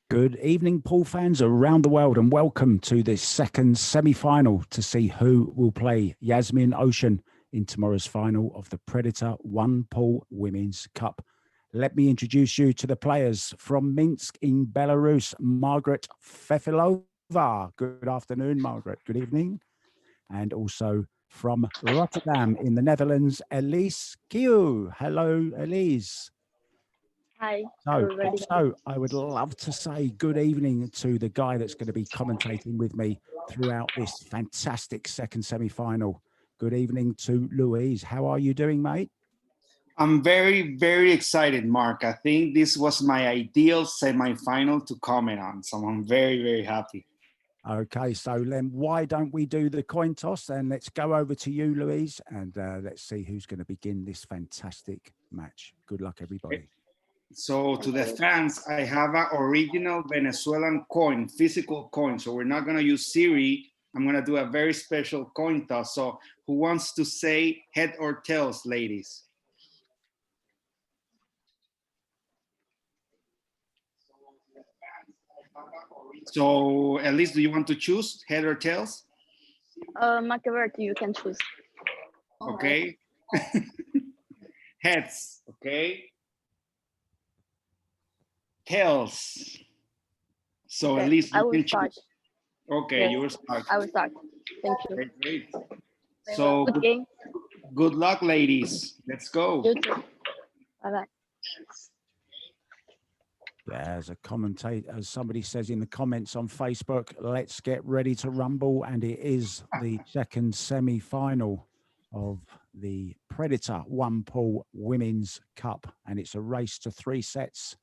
Good evening, pool fans around the world, and welcome to this second semi-final to see who will play Jasmin Ouschan in tomorrow's final of the Predator One Pool Women's Cup. Let me introduce you to the players from Minsk in Belarus, Margaret Fefilova. Good afternoon, Margaret. Good evening. And also from Rotterdam in Netherlands, Elise Qiu. Hello, Elise. Hi. So I would love to say good evening to the guy that's going to be commentating with me throughout this fantastic second semi-final. Good evening to Louise. How are you doing, mate? I'm very, very excited, Mark. I think this was my ideal semi-final to comment on, so I'm very, very happy. Okay, so then why don't we do the coin toss, and let's go over to you, Louise, and let's see who's going to begin this fantastic match. Good luck, everybody. So to the fans, I have an original Venezuelan coin, physical coin. So we're not going to use Siri. I'm going to do a very special coin toss. So who wants to say head or tails, ladies? So Elise, do you want to choose head or tails? Margaret, you can choose. Okay. Heads, okay. Tails. So Okay, at least I you will can start. choose. Okay, Yes, you will start. I will start. Thank you. Okay, great. So Good game. good luck, ladies. Let's go. You too. Bye-bye. Yeah, as a commentator, as somebody says in the comments on Facebook, let's get ready to rumble. And it is the second semi-final of the Predator One Pool Women's Cup. And it's a race to 3 sets.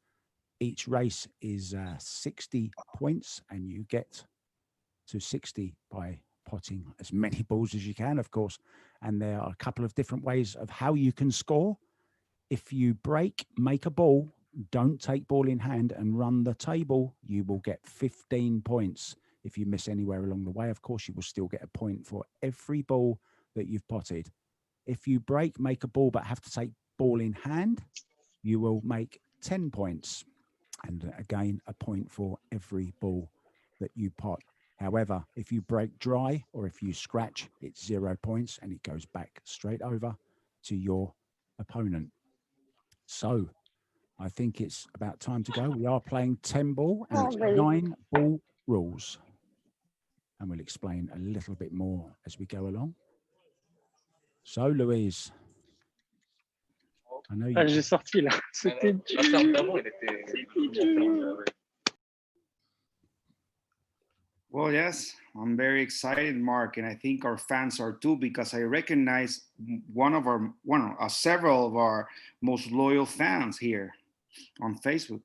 Each race is 60 points, and you get to 60 by potting as many balls as you can, of course. And there are a couple of different ways of how you can score. If you break, make a ball, don't take ball in hand and run the table, you will get 15 points. If you miss anywhere along the way, of course, you will still get a point for every ball that you've potted. If you break, make a ball, but have to take ball in hand, you will make 10 points. And again, a point for every ball that you pot. However, if you break dry or if you scratch, it's 0 points and it goes back straight over to your opponent. So I think it's about time to go. We are playing 10 ball and it's 9 ball rules. And we'll explain a little bit more as we go along. So, Louise, I know you... j'ai sorti là. C'était dur. Well, yes, I'm very excited, Mark, and I think our fans are too, because I recognize several of our most loyal fans here on Facebook.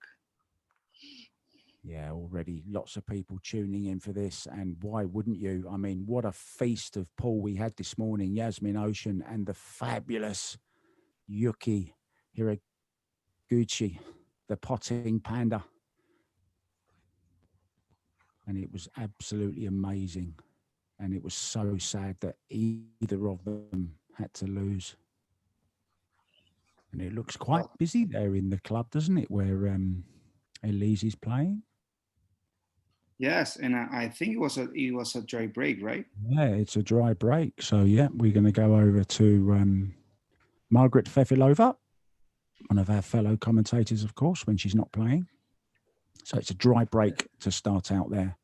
Yeah, already lots of people tuning in for this, and why wouldn't you? I mean, what a feast of pool we had this morning. Jasmin Ouschan and the fabulous Yuki Hiraguchi, the potting panda. And it was absolutely amazing. And it was so sad that either of them had to lose. And it looks quite busy there in the club, doesn't it, where Elise is playing? Yes, and I think it was a dry break, right? Yeah, it's a dry break. So, yeah, we're going to go over to Margaret Fefilova, one of our fellow commentators, of course, when she's not playing. So it's a dry break to start out there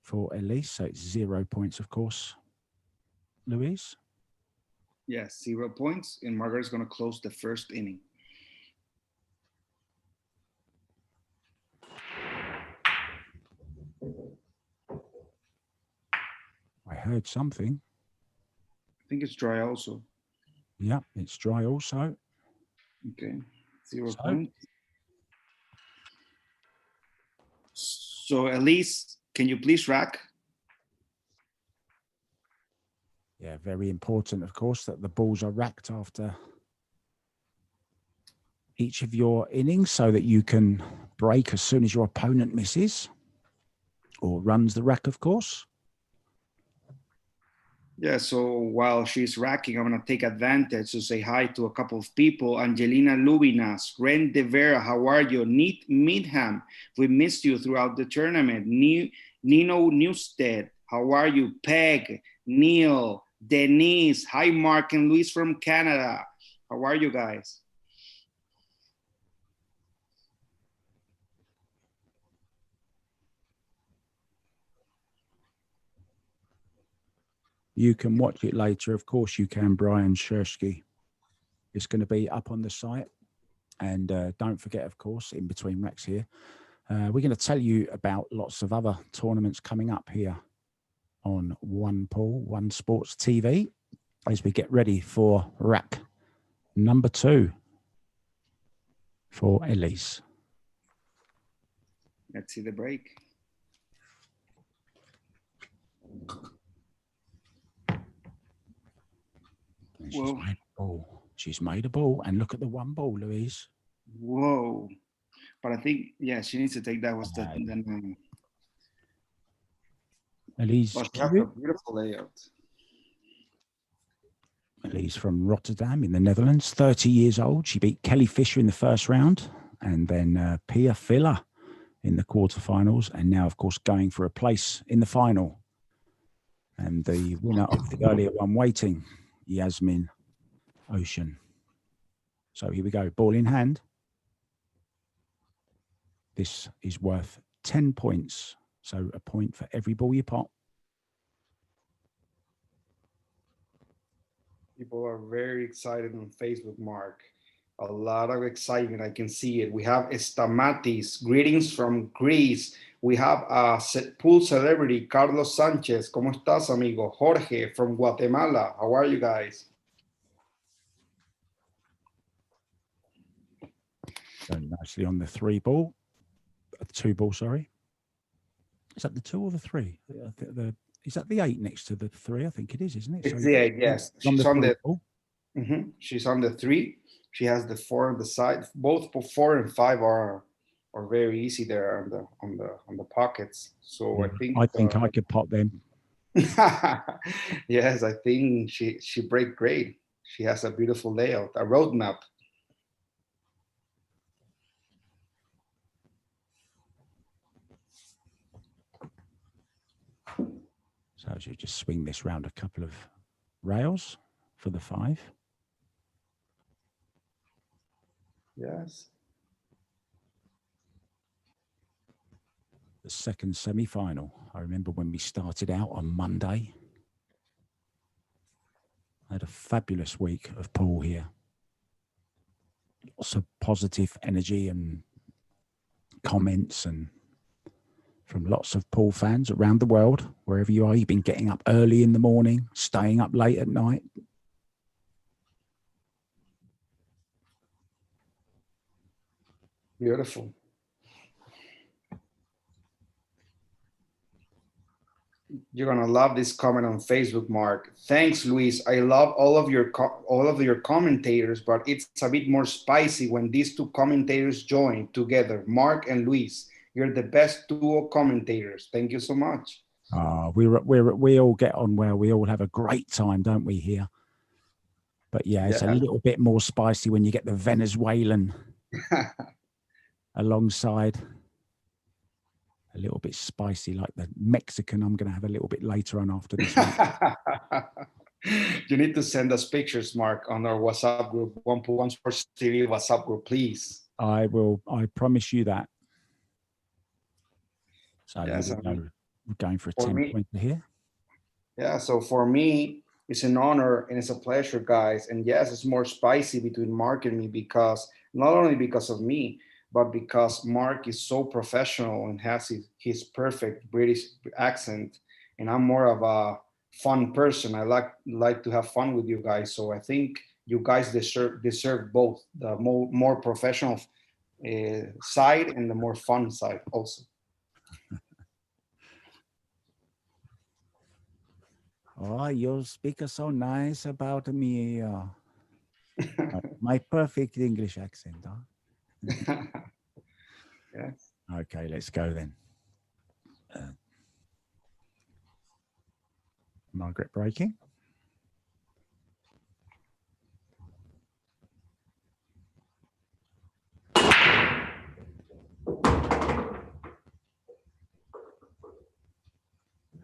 for Elise. So it's 0 points, of course. Louise? Yes, 0 points. And Margaret's going to close the first inning. I heard something. I think it's dry also. Yeah, it's dry also. Okay, 0 points. So Elise, can you please rack? Yeah, very important, of course, that the balls are racked after each of your innings so that you can break as soon as your opponent misses or runs the rack, of course. Yeah, so while she's racking, I'm going to take advantage to say hi to a couple of people. Angelina Lubinas, Ren De Vera, how are you? Neat Meetham, we missed you throughout the tournament. Nino Newstead, how are you? Peg, Neil, Denise, hi Mark and Luis from Canada. How are you guys? You can watch it later. Of course you can, Brian Shersky. It's going to be up on the site. And don't forget, of course, in between racks here, we're going to tell you about lots of other tournaments coming up here on One Pool, One Sports TV, as we get ready for rack number 2 for Elise. Let's see the break. She's made a ball. She's made a ball. And look at the one ball, Louise. Whoa. But I think, yeah, she needs to take that. Was the Elise Qiu. A beautiful layout. Elise from Rotterdam in the Netherlands, 30 years old. She beat Kelly Fisher in the first round and then Pia Filler in the quarterfinals. And now, of course, going for a place in the final. And the winner of the earlier one waiting, Jasmin Ouschan. So here we go, ball in hand. This is worth 10 points. So a point for every ball you pot. People are very excited on Facebook, Mark. A lot of excitement. I can see it. We have Estamatis. Greetings from Greece. We have a pool celebrity, Carlos Sanchez. ¿Cómo estás, amigo? Jorge from Guatemala. How are you guys? Very nicely on the 3 ball. 2 ball, sorry. Is that the 2 or the 3? Is that the 8 next to the 3? I think it is, isn't it? It's the 8, yes. She's on the ball. She's on the 3. She has the 4 on the side. Both 4 and 5 are very easy there on the pockets. So yeah, I think I could pop them. Yes, I think she break great. She has a beautiful layout, a roadmap. So I should just swing this round a couple of rails for the 5. Yes. The second semi-final. I remember when we started out on Monday. I had a fabulous week of pool here. Lots of positive energy and comments and from lots of pool fans around the world, wherever you are. You've been getting up early in the morning, staying up late at night. Beautiful. You're gonna love this comment on Facebook, Mark. Thanks, Luis. I love all of your commentators, but it's a bit more spicy when these 2 commentators join together. Mark and Luis, you're the best duo commentators. Thank you so much. We all get on well. We all have a great time, don't we, here? But yeah, it's a little bit more spicy when you get the Venezuelan alongside. A little bit spicy, like the Mexican I'm going to have a little bit later on after this one. You need to send us pictures, Mark, on our WhatsApp group, One Sports TV WhatsApp group, please. I will. I promise you that. So yes, we're going for a 10-pointer here. Yeah, so for me, it's an honor and it's a pleasure, guys. And yes, it's more spicy between Mark and me because not only because of me, but because Mark is so professional and has his perfect British accent, and I'm more of a fun person. I like to have fun with you guys. So I think you guys deserve both the more professional side and the more fun side also. Oh, you speak so nice about me. My perfect English accent, huh? Yes. Okay, let's go then. Margaret breaking.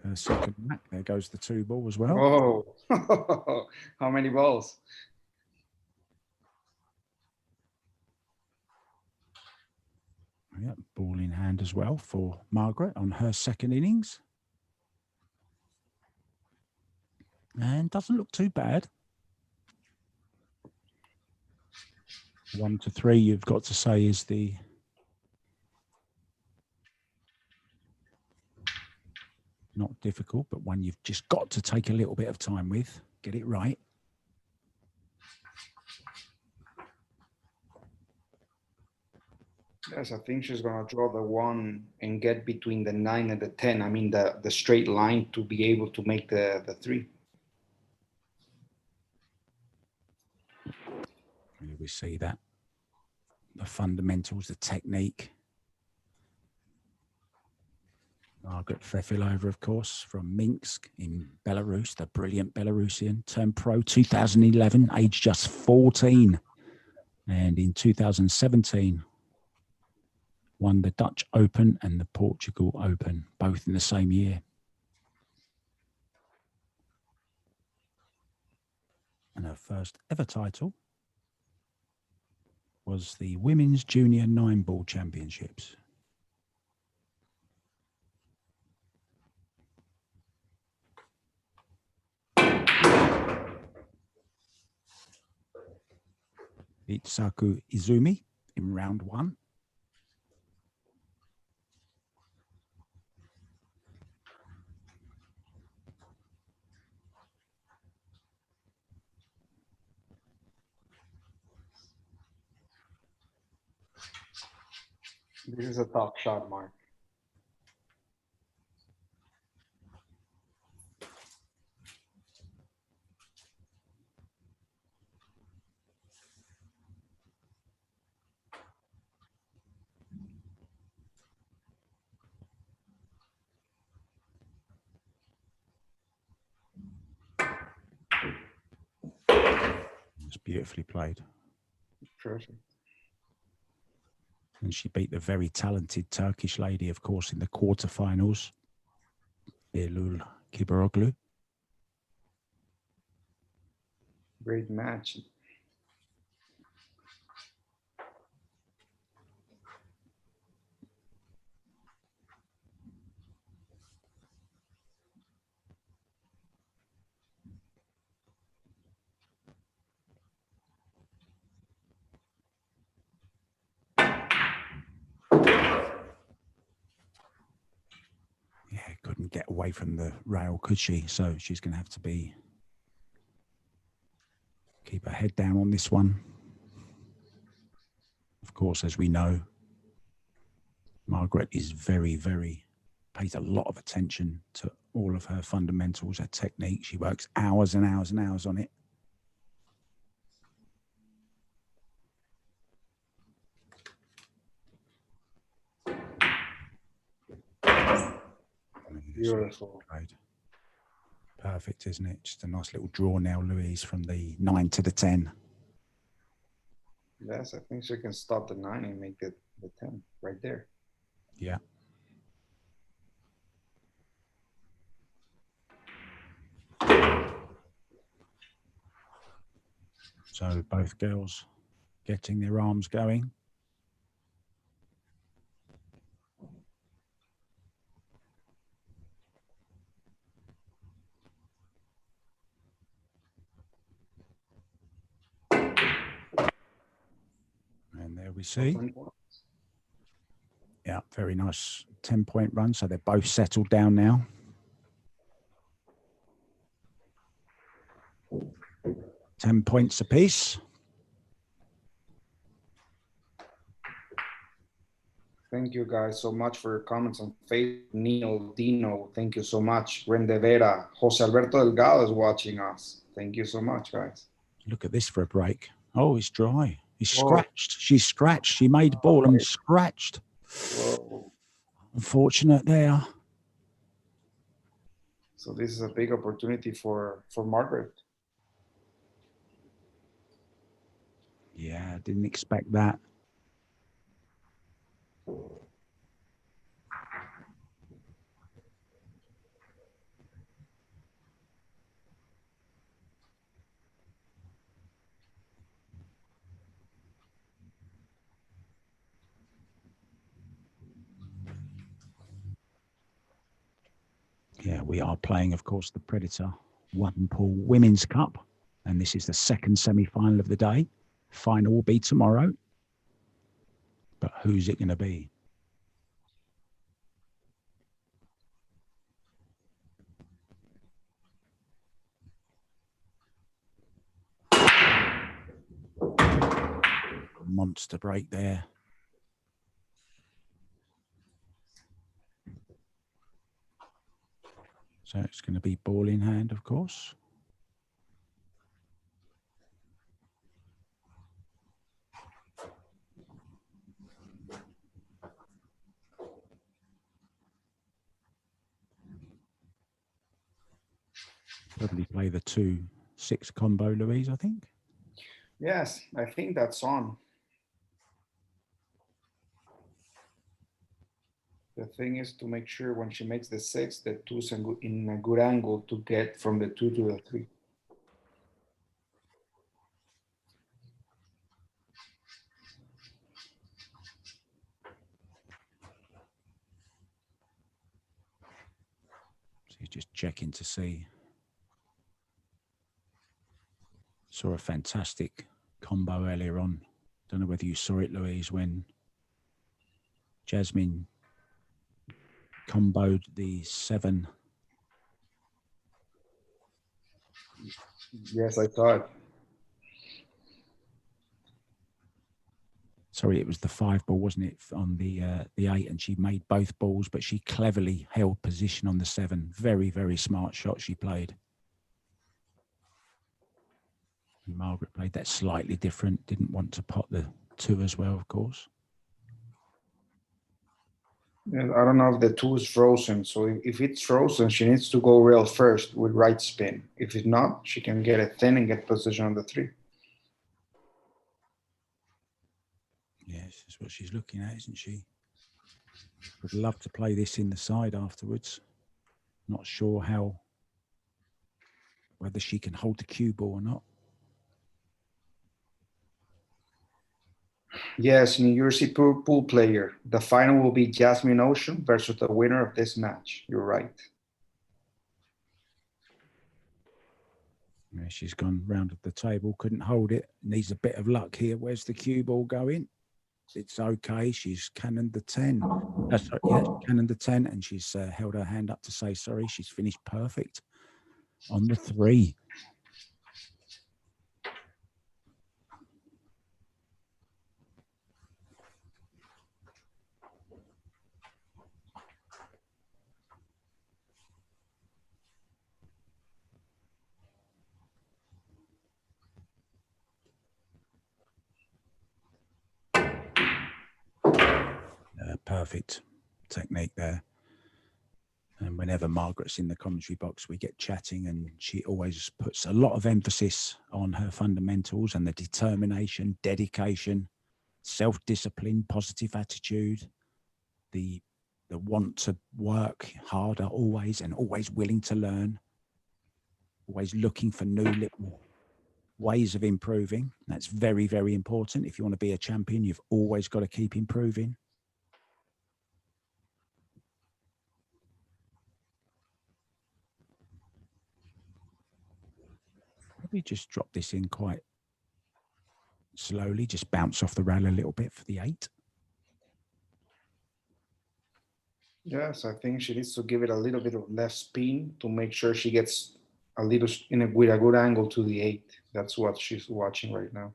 Her second rack. There goes the 2 ball as well. Oh, how many balls? Yeah, ball in hand as well for Margaret on her second innings. And doesn't look too bad. 1 to 3, you've got to say, is the not difficult, but one you've just got to take a little bit of time with. Get it right. Yes, I think she's gonna draw the 1 and get between the 9 and the 10. I mean the straight line to be able to make the 3. We see that. The fundamentals, the technique. Margaret Fefilova, of course, from Minsk in Belarus, the brilliant Belarusian, turned pro 2011, aged just 14. And in 2017, won the Dutch Open and the Portugal Open, both in the same year. And her first ever title was the Women's Junior 9-Ball Championships. Beat Saeko Izumi in round 1. This is a tough shot, Mark. It's beautifully played. Perfect. And she beat the very talented Turkish lady, of course, in the quarterfinals, Eylul Kibaroglu. Great match. Yeah, couldn't get away from the rail, could she? So she's going to have to keep her head down on this one. Of course, as we know, Margaret is pays a lot of attention to all of her fundamentals, her technique. She works hours and hours and hours on it. Beautiful. Right. Perfect, isn't it? Just a nice little draw now, Louise, from the 9 to the 10. Yes, I think she can stop the 9 and make the 10 right there. Yeah. So both girls getting their arms going. And there we see. Yeah, very nice 10-point run. So they're both settled down now. $10 points apiece. Thank you guys so much for your comments on Facebook. Neil, Dino, thank you so much. Rendevera, Jose Alberto Delgado is watching us. Thank you so much, guys. Look at this for a break. Oh, it's dry. He's scratched. She's scratched. She made ball and scratched. Whoa. Unfortunate there. So this is a big opportunity for Margaret. Yeah, I didn't expect that. Yeah, we are playing, of course, the Predator One Pool Women's Cup. And this is the second semi-final of the day. Final will be tomorrow. But who's it going to be? Monster break there. So it's going to be ball in hand, of course. Probably play the 2-6 combo, Louise, I think. Yes, I think that's on. The thing is to make sure when she makes the 6, the 2's in a good angle to get from the 2 to the 3. So you're just checking to see. Saw a fantastic combo earlier on. Don't know whether you saw it, Louise, when Jasmin comboed the 7. Yes, I saw it. Sorry, it was the 5 ball, wasn't it, on the 8, and she made both balls, but she cleverly held position on the 7. Very, very smart shot she played. And Margaret played that slightly different, didn't want to pot the 2 as well, of course. I don't know if the 2 is frozen. So if it's frozen, she needs to go rail first with right spin. If it's not, she can get it thin and get position on the 3. Yes, that's what she's looking at, isn't she? Would love to play this in the side afterwards. Not sure whether she can hold the cue ball or not. Yes, New Jersey pool player. The final will be Jasmin Ouschan versus the winner of this match. You're right. Yeah, she's gone round the table, couldn't hold it. Needs a bit of luck here. Where's the cue ball going? It's okay. She's cannoned the 10. Sorry, yeah, cannoned the 10, and she's held her hand up to say sorry. She's finished perfect on the 3. Perfect technique there. And whenever Margaret's in the commentary box, we get chatting, and she always puts a lot of emphasis on her fundamentals and the determination, dedication, self-discipline, positive attitude, the want to work harder always, and always willing to learn, always looking for new little ways of improving. That's very, very important. If you want to be a champion, you've always got to keep improving. Probably just drop this in quite slowly, just bounce off the rail a little bit for the 8. Yes, I think she needs to give it a little bit of left spin to make sure she gets a little with a good angle to the 8. That's what she's watching right now.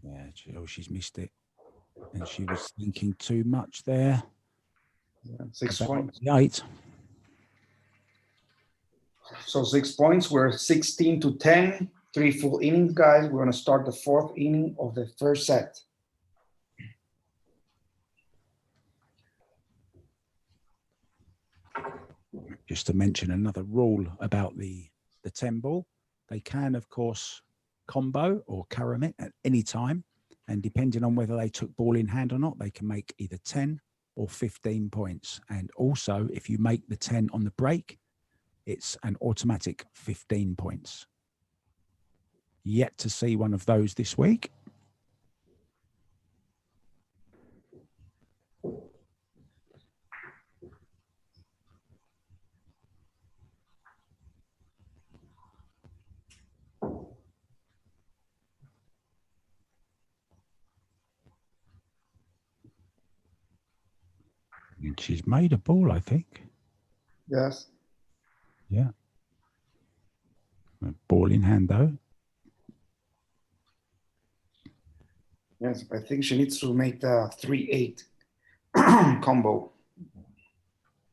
Yeah, she's missed it. And she was thinking too much there. Yeah, 6 points. The 8. So 6 points. We're 16 to 10. 3 full innings, guys. We're gonna start the 4th inning of the first set. Just to mention another rule about the 10 ball, they can, of course, combo or carom at any time. And depending on whether they took ball in hand or not, they can make either 10 or 15 points. And also, if you make the 10 on the break, it's an automatic 15 points. Yet to see one of those this week. And she's made a ball, I think. Yes. Yeah. A ball in hand, though. Yes, I think she needs to make the 3-8 combo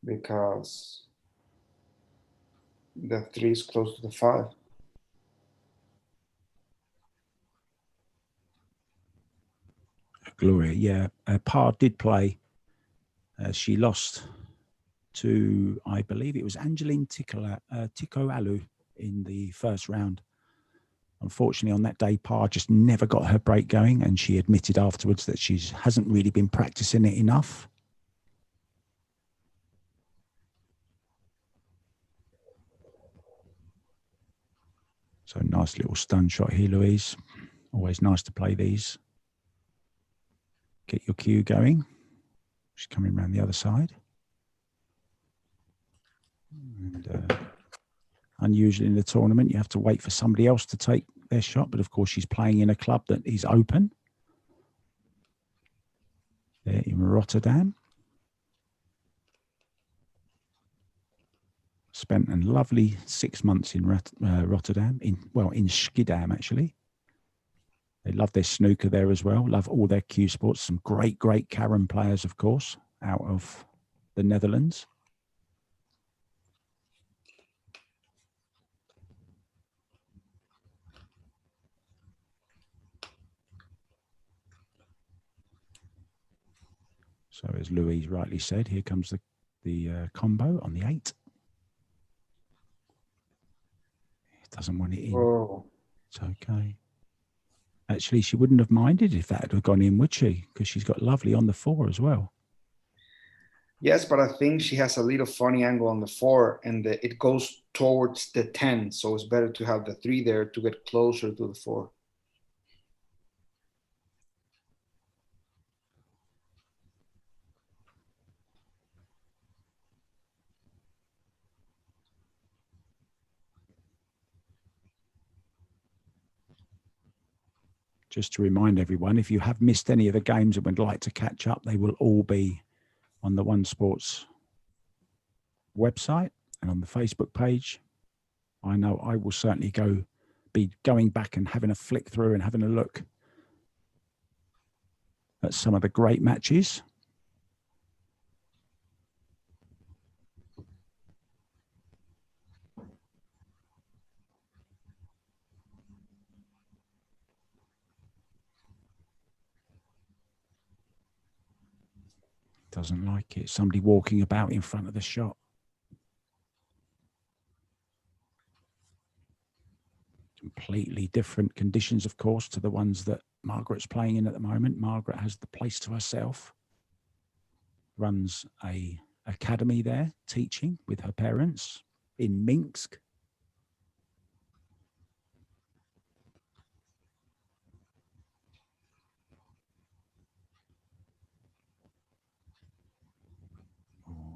because the 3 is close to the 5. Gloria, yeah. Phaa did play. She lost to, I believe it was Angeline Tikoalu in the first round. Unfortunately, on that day, Phaa just never got her break going, and she admitted afterwards that she hasn't really been practicing it enough. So nice little stun shot here, Louise. Always nice to play these. Get your cue going. She's coming around the other side. And unusually in the tournament, you have to wait for somebody else to take their shot. But of course, she's playing in a club that is open. There in Rotterdam. Spent a lovely 6 months in Rotterdam, in Schiedam, actually. They love their snooker there as well. Love all their CueSports. Some great carom players, of course, out of the Netherlands. So as Louise rightly said, here comes the combo on the 8. It doesn't want it in. Oh. It's okay. Actually, she wouldn't have minded if that had gone in, would she? Because she's got lovely on the 4 as well. Yes, but I think she has a little funny angle on the 4, and it goes towards the 10. So it's better to have the 3 there to get closer to the 4. Just to remind everyone, if you have missed any of the games and would like to catch up, they will all be on the CueSports website and on the Facebook page. I know I will certainly be going back and having a flick through and having a look at some of the great matches. Doesn't like it. Somebody walking about in front of the shot. Completely different conditions, of course, to the ones that Margaret's playing in at the moment. Margaret has the place to herself. Runs a academy there, teaching with her parents in Minsk.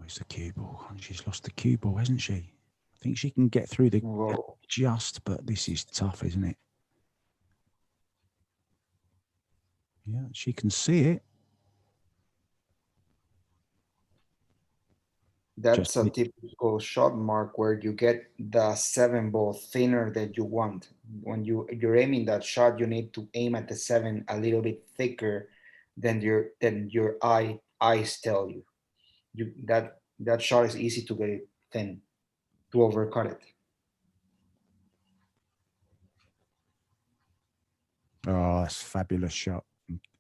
It's the cue ball. She's lost the cue ball, hasn't she? I think she can get through the just, but this is tough, isn't it? Yeah, she can see it. That's a typical shot, Mark, where you get the 7 ball thinner that you want. When you're aiming that shot, you need to aim at the 7 a little bit thicker than your eyes tell you. That shot is easy to get it thin, to overcut it. Oh, that's a fabulous shot.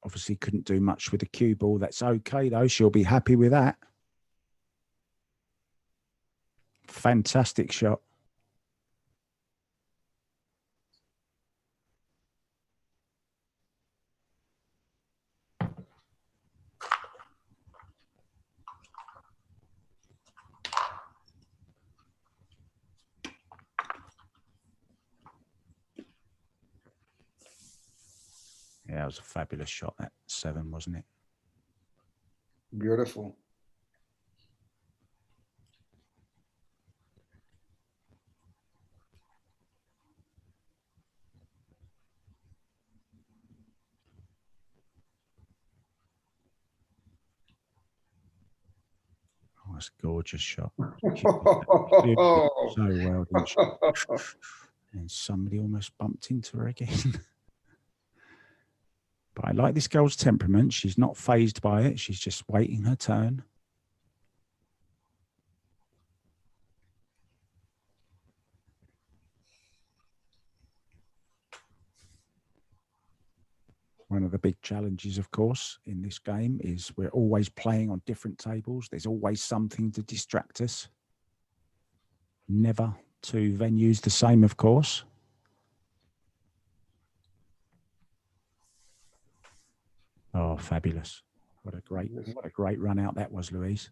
Obviously couldn't do much with the cue ball. That's okay, though. She'll be happy with that. Fantastic shot. Yeah, it was a fabulous shot, that 7, wasn't it? Beautiful. Oh, that's a gorgeous shot. So well done. And somebody almost bumped into her again. But I like this girl's temperament. She's not phased by it. She's just waiting her turn. One of the big challenges, of course, in this game is we're always playing on different tables. There's always something to distract us. Never two venues the same, of course. Oh, fabulous. What a great run out that was, Louise.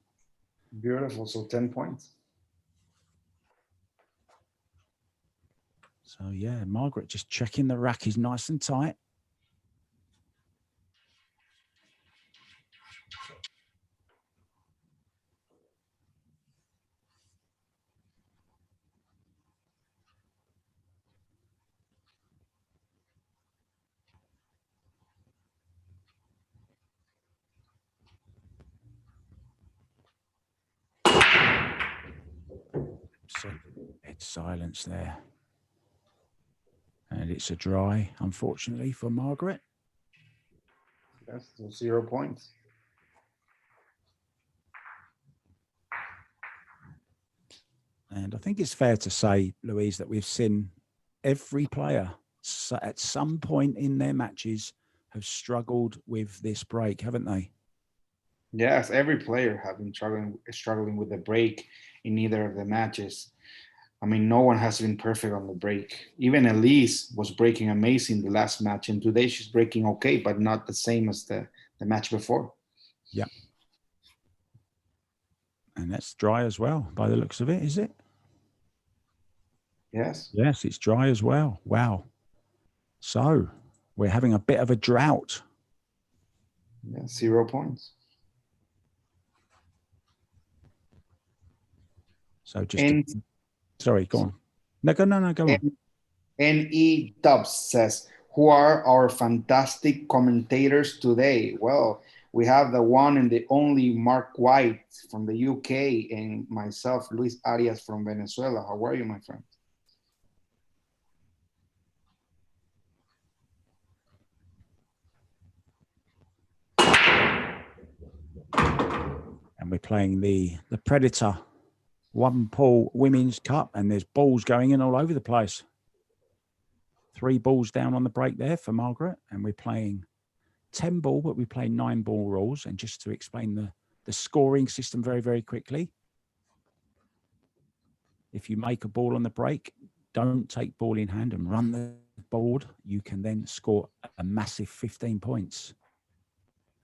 Beautiful. So 10 points. So, yeah, Margaret just checking the rack is nice and tight. So it's silence there. And it's a dry, unfortunately, for Margaret. Yes, so 0 points. And I think it's fair to say, Louise, that we've seen every player at some point in their matches have struggled with this break, haven't they? Yes, every player has been struggling with the break in either of the matches. I mean, no one has been perfect on the break. Even Elise was breaking amazing the last match, and today she's breaking okay, but not the same as the match before. Yeah. And that's dry as well, by the looks of it, is it? Yes. Yes, it's dry as well. Wow. So we're having a bit of a drought. Yeah, 0 points. So just sorry, go on. No, go on. N.E. Dubs says, who are our fantastic commentators today? Well, we have the one and the only Mark White from the UK and myself, Luis Arias from Venezuela. How are you, my friend? And we're playing the Predator one pool women's cup, and there's balls going in all over the place. 3 balls down on the break there for Margaret, and we're playing 10 ball, but we play 9 ball rules. And just to explain the scoring system very, very quickly, if you make a ball on the break, don't take ball in hand and run the board, you can then score a massive 15 points.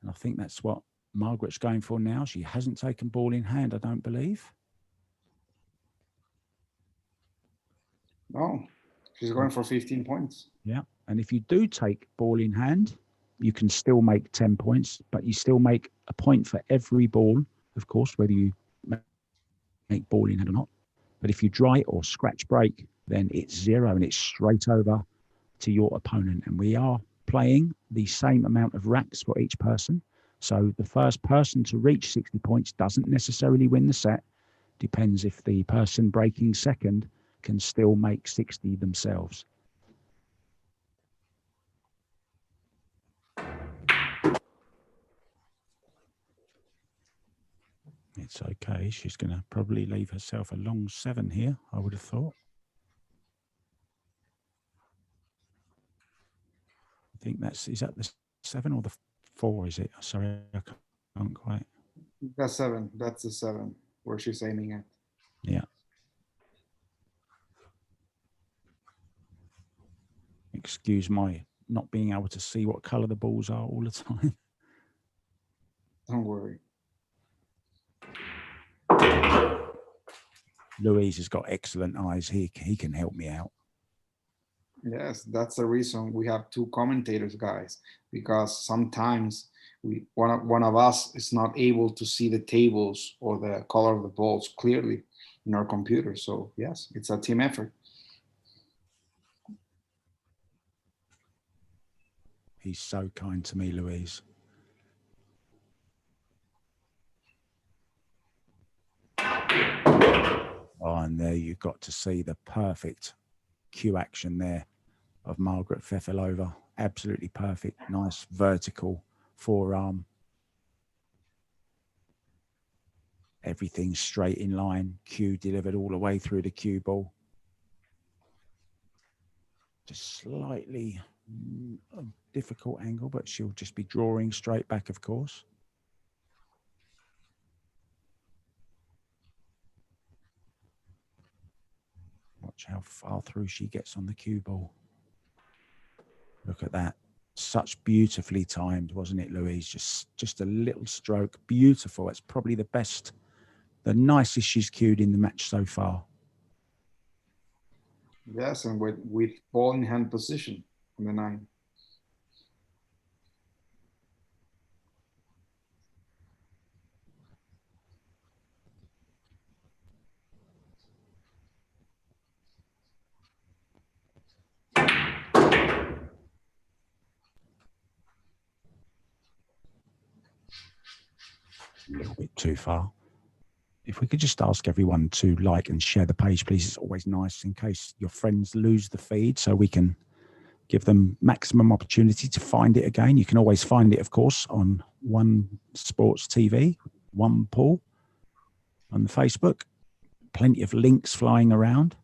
And I think that's what Margaret's going for now. She hasn't taken ball in hand, I don't believe. Oh, she's going for 15 points. Yeah. And if you do take ball in hand, you can still make 10 points, but you still make a point for every ball, of course, whether you make ball in hand or not. But if you dry or scratch break, then it's 0 and it's straight over to your opponent. And we are playing the same amount of racks for each person. So the first person to reach 60 points doesn't necessarily win the set. Depends if the person breaking second can still make 60 themselves. It's okay. She's going to probably leave herself a long 7 here, I would have thought. I think is that the 7 or the 4, is it? Sorry, I can't quite. That's 7. That's the 7 where she's aiming at. Yeah. Excuse my not being able to see what color the balls are all the time. Don't worry. Louise has got excellent eyes. He can help me out. Yes, that's the reason we have 2 commentators, guys, because sometimes one of us is not able to see the tables or the color of the balls clearly in our computer. So yes, it's a team effort. He's so kind to me, Louise. Oh, and there you got to see the perfect cue action there of Margaret Fefilova. Absolutely perfect. Nice vertical forearm. Everything straight in line. Cue delivered all the way through the cue ball. Just slightly difficult angle, but she'll just be drawing straight back, of course. Watch how far through she gets on the cue ball. Look at that. Such beautifully timed, wasn't it, Louise? Just a little stroke. Beautiful. It's probably the best, the nicest she's cued in the match so far. Yes, and with ball in hand position on the 9. A little bit too far. If we could just ask everyone to like and share the page, please. It's always nice in case your friends lose the feed, so we can give them maximum opportunity to find it again. You can always find it, of course, on CueSports TV, One Pool on the Facebook. Plenty of links flying around.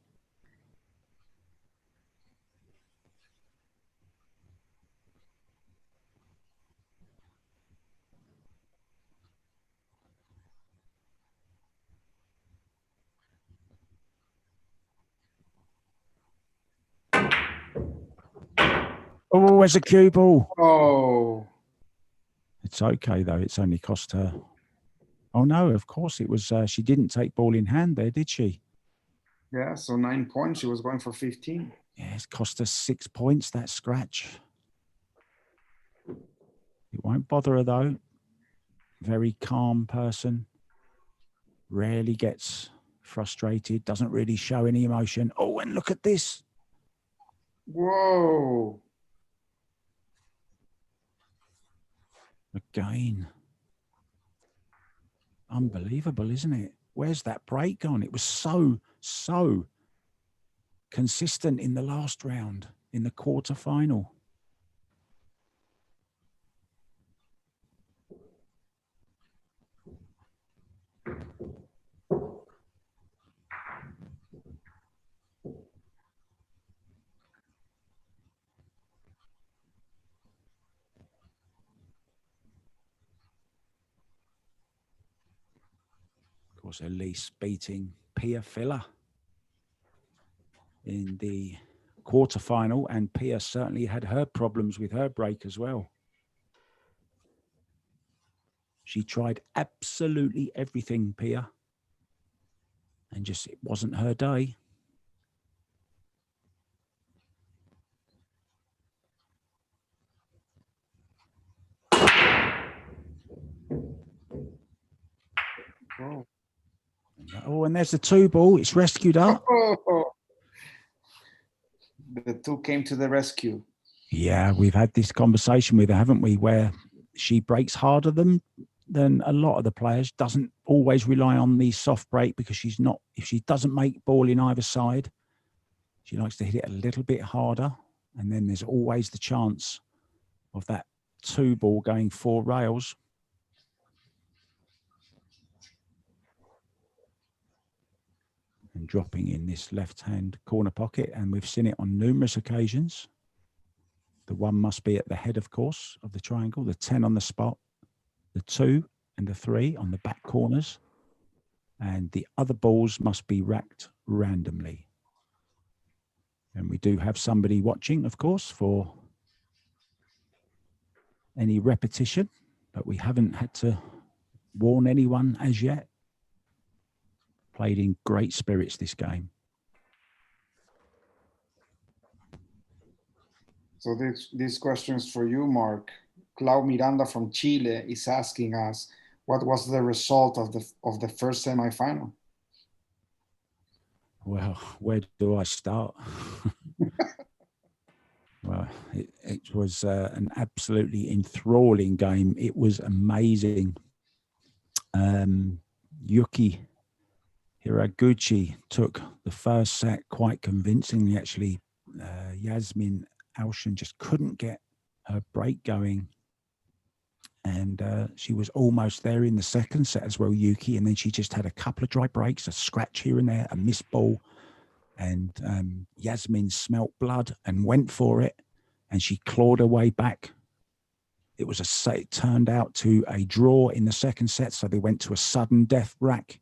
Oh, there's a cue ball. Oh. It's okay, though. It's only cost her. Oh, no, of course it was. She didn't take ball in hand there, did she? Yeah, so 9 points. She was going for 15. Yeah, it's cost us 6 points, that scratch. It won't bother her, though. Very calm person. Rarely gets frustrated. Doesn't really show any emotion. Oh, and look at this. Whoa. Again. Unbelievable, isn't it? Where's that break gone? It was so consistent in the last round, in the quarterfinal. Of course, Elise beating Pia Filler in the quarterfinal, and Pia certainly had her problems with her break as well. She tried absolutely everything, Pia, and just it wasn't her day. Oh, and there's the 2 ball. It's rescued her. Oh. The 2 came to the rescue. Yeah, we've had this conversation with her, haven't we, where she breaks harder than a lot of the players, doesn't always rely on the soft break because she's not, if she doesn't make ball in either side, she likes to hit it a little bit harder. And then there's always the chance of that 2 ball going 4 rails. And dropping in this left-hand corner pocket. And we've seen it on numerous occasions. The 1 must be at the head, of course, of the triangle, the 10 on the spot, the 2 and the 3 on the back corners, and the other balls must be racked randomly. And we do have somebody watching, of course, for any repetition, but we haven't had to warn anyone as yet. Played in great spirits this game. So this question is for you, Mark. Clau Miranda from Chile is asking us, what was the result of the first semifinal? Well, where do I start? Well, it was an absolutely enthralling game. It was amazing. Yuki Hiraguchi took the first set quite convincingly, actually. Jasmin Ouschan just couldn't get her break going. And she was almost there in the second set as well, Yuki. And then she just had a couple of dry breaks, a scratch here and there, a missed ball. And Jasmin smelt blood and went for it. And she clawed her way back. It turned out to a draw in the second set. So they went to a sudden death rack.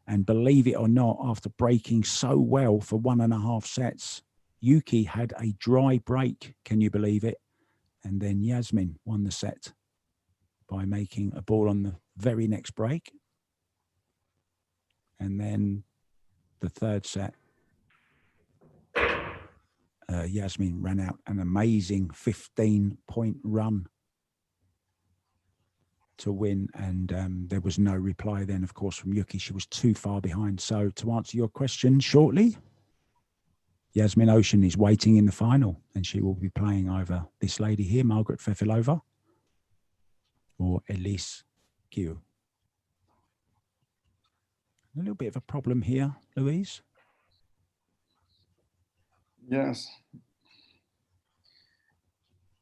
And believe it or not, after breaking so well for 1.5 sets, Yuki had a dry break. Can you believe it? And then Jasmin won the set by making a ball on the very next break. And then the third set, Jasmin ran out an amazing 15-point run to win. And there was no reply then, of course, from Yuki. She was too far behind. So to answer your question shortly, Jasmin Ouschan is waiting in the final, and she will be playing over this lady here, Margaret Fefilova, or Elise Qiu. A little bit of a problem here, Louise. Yes.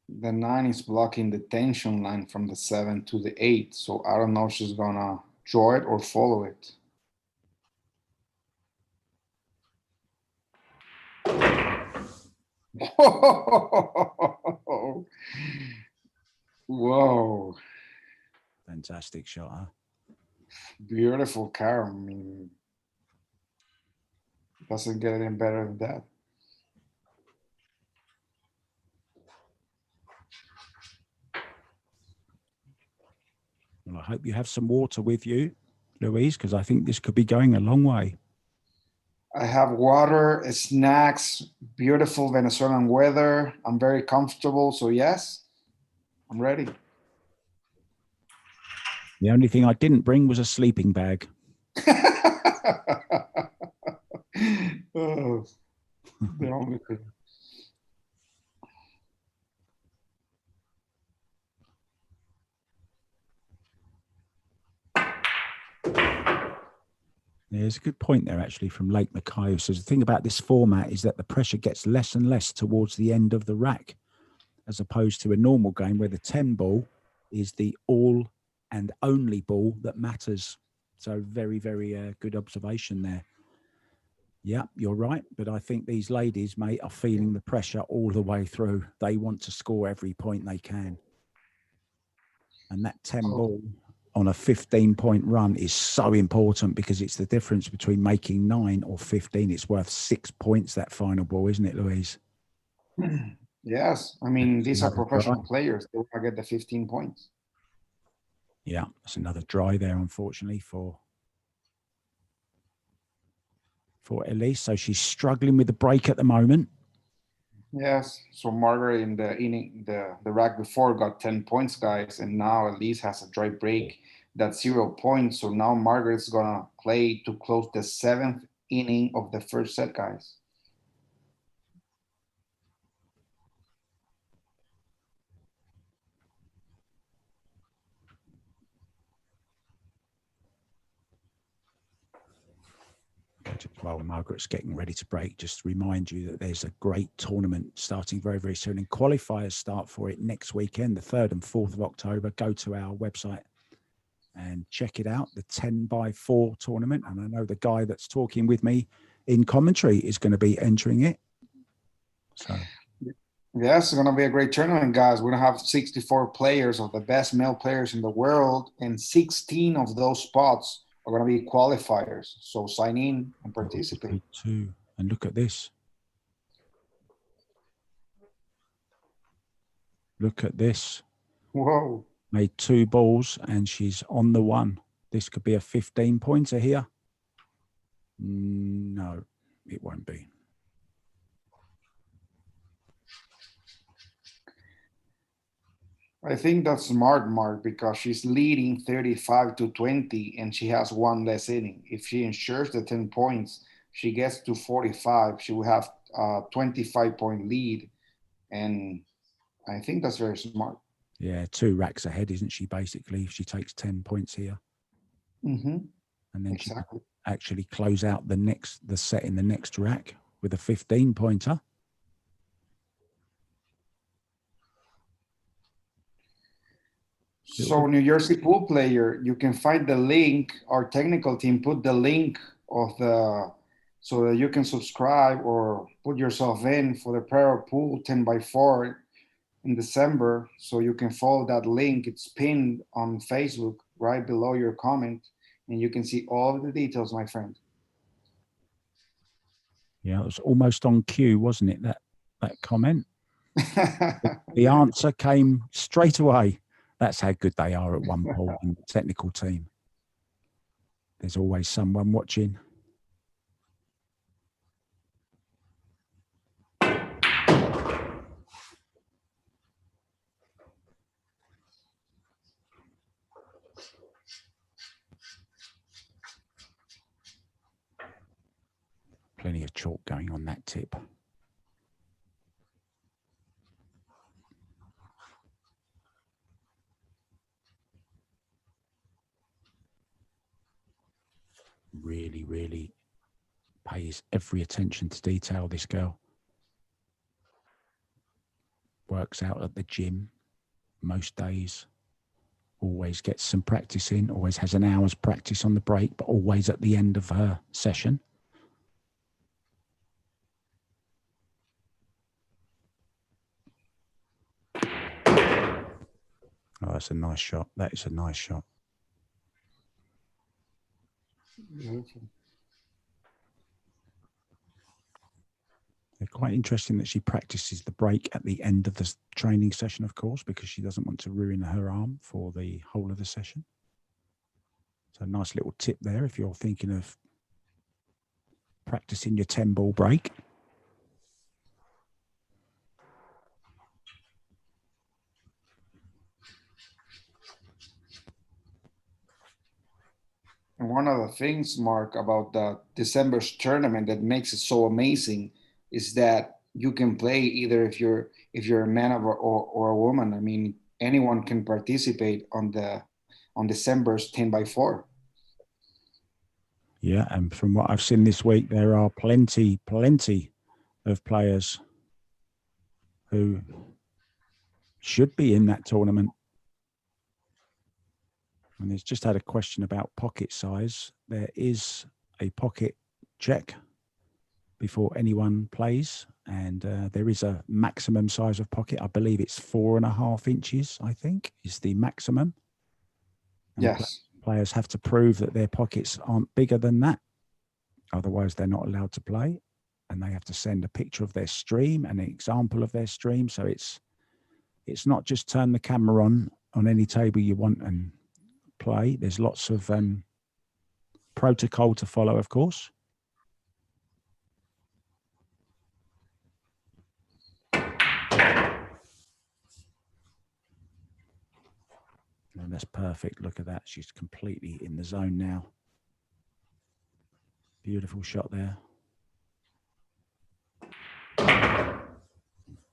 The 9 is blocking the tension line from the 7 to the 8. So I don't know if she's gonna draw it or follow it. Whoa. Fantastic shot, huh? Beautiful car. I mean, doesn't get any better than that. Well, I hope you have some water with you, Louise, because I think this could be going a long way. I have water, snacks, beautiful Venezuelan weather. I'm very comfortable. So yes, I'm ready. The only thing I didn't bring was a sleeping bag. Oh, the only thing. There's a good point there, actually, from Lake Mackay, who says the thing about this format is that the pressure gets less and less towards the end of the rack, as opposed to a normal game where the 10 ball is the all and only ball that matters. So very, very good observation there. Yeah, you're right. But I think these ladies, mate, are feeling the pressure all the way through. They want to score every point they can. And that 10 ball on a 15-point run is so important, because it's the difference between making 9 or 15. It's worth 6 points, that final ball, isn't it, Louise? Yes. I mean, these are professional players. They want to get the 15 points. Yeah, that's another dry there, unfortunately, for Elise. So she's struggling with the break at the moment. Yes. So Margaret in the inning, the rack before got 10 points, guys, and now Elise has a dry break that's 0 points. So now Margaret's gonna play to close the 7th inning of the first set, guys. While Margaret's getting ready to break, just to remind you that there's a great tournament starting very, very soon, and qualifiers start for it next weekend, the 3rd and 4th of October. Go to our website and check it out, the 10x4 tournament. And I know the guy that's talking with me in commentary is going to be entering it. So Yes, it's going to be a great tournament, guys. We're going to have 64 players of the best male players in the world, and 16 of those spots are going to be qualifiers. So sign in and participate. Two. And look at this. Look at this. Whoa. Made 2 balls and she's on the 1. This could be a 15-pointer here. No, it won't be. I think that's smart, Mark, because she's leading 35-20 and she has 1 less inning. If she ensures the 10 points, she gets to 45. She will have a 25-point lead. And I think that's very smart. Yeah, 2 racks ahead, isn't she, basically, if she takes 10 points here. Mm-hmm. And then exactly. she actually close out the set in the next rack with a 15-pointer. So New Jersey pool player, you can find the link. Our technical team put the link of the, so that you can subscribe or put yourself in for the Para Pool 10x4 in December. So you can follow that link. It's pinned on Facebook right below your comment, and you can see all of the details, my friend. Yeah, it was almost on cue, wasn't it? That comment. The answer came straight away. That's how good they are at one pool in the technical team. There's always someone watching. Plenty of chalk going on that tip. Really, really pays every attention to detail, this girl. Works out at the gym most days. Always gets some practice in, always has an hour's practice on the break, but always at the end of her session. Oh, that's a nice shot. That is a nice shot. Beautiful. They're quite interesting that she practices the break at the end of the training session, of course, because she doesn't want to ruin her arm for the whole of the session. So a nice little tip there if you're thinking of practicing your 10-ball break. And one of the things, Mark, about the December's tournament that makes it so amazing is that you can play either if you're a man or a woman. I mean, anyone can participate on December's 10x4. Yeah, and from what I've seen this week, there are plenty of players who should be in that tournament. And there's just had a question about pocket size. There is a pocket check before anyone plays, and there is a maximum size of pocket. I believe it's 4.5 inches, I think, is the maximum. And yes. Players have to prove that their pockets aren't bigger than that. Otherwise, they're not allowed to play. And they have to send a picture of their stream, an example of their stream. So it's not just turn the camera on any table you want and play. There's lots of protocol to follow, of course. And that's perfect. Look at that. She's completely in the zone now. Beautiful shot there.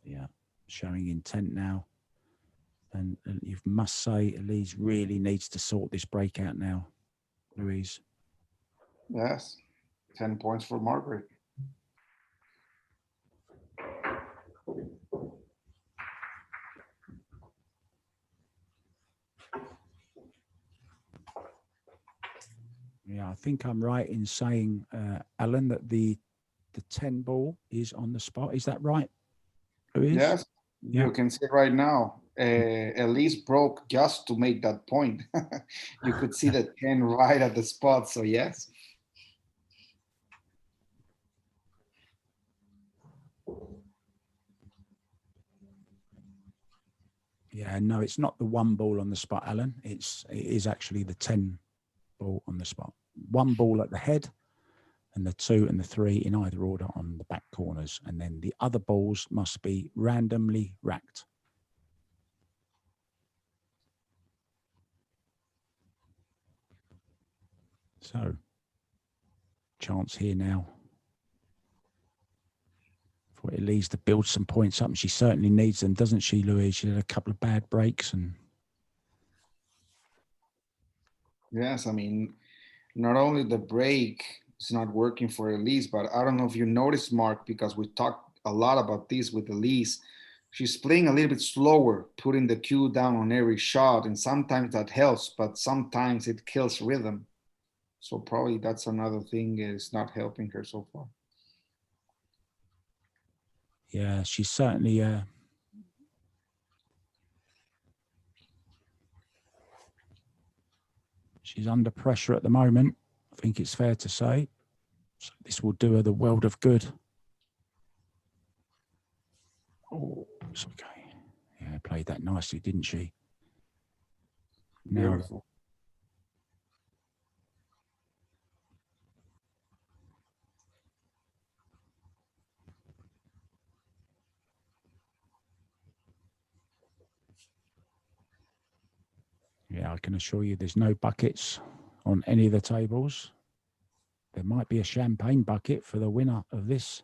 Yeah, showing intent now. And you must say, Elise really needs to sort this break out now, Louise. Yes, 10 points for Margaret. Yeah, I think I'm right in saying, Alan, that the 10 ball is on the spot. Is that right, Louise? Yes, You can see right now, Elise broke just to make that point. You could see the 10 right at the spot, so yes. Yeah, no, it's not the 1 ball on the spot, Alan. It is actually the 10 ball on the spot. 1 ball at the head and the 2 and the 3 in either order on the back corners. And then the other balls must be randomly racked. So, chance here now for Elise to build some points up. And she certainly needs them, doesn't she, Louise? She had a couple of bad breaks. And yes, I mean, not only the break is not working for Elise, but I don't know if you noticed, Mark, because we talked a lot about this with Elise. She's playing a little bit slower, putting the cue down on every shot, and sometimes that helps, but sometimes it kills rhythm. So probably that's another thing is not helping her so far. yeah, she's certainly she's under pressure at the moment. I think it's fair to say. So this will do her the world of good. Oh, it's okay. Yeah, played that nicely, didn't she? Now, Beautiful. yeah, I can assure you there's no buckets on any of the tables. There might be a champagne bucket for the winner of this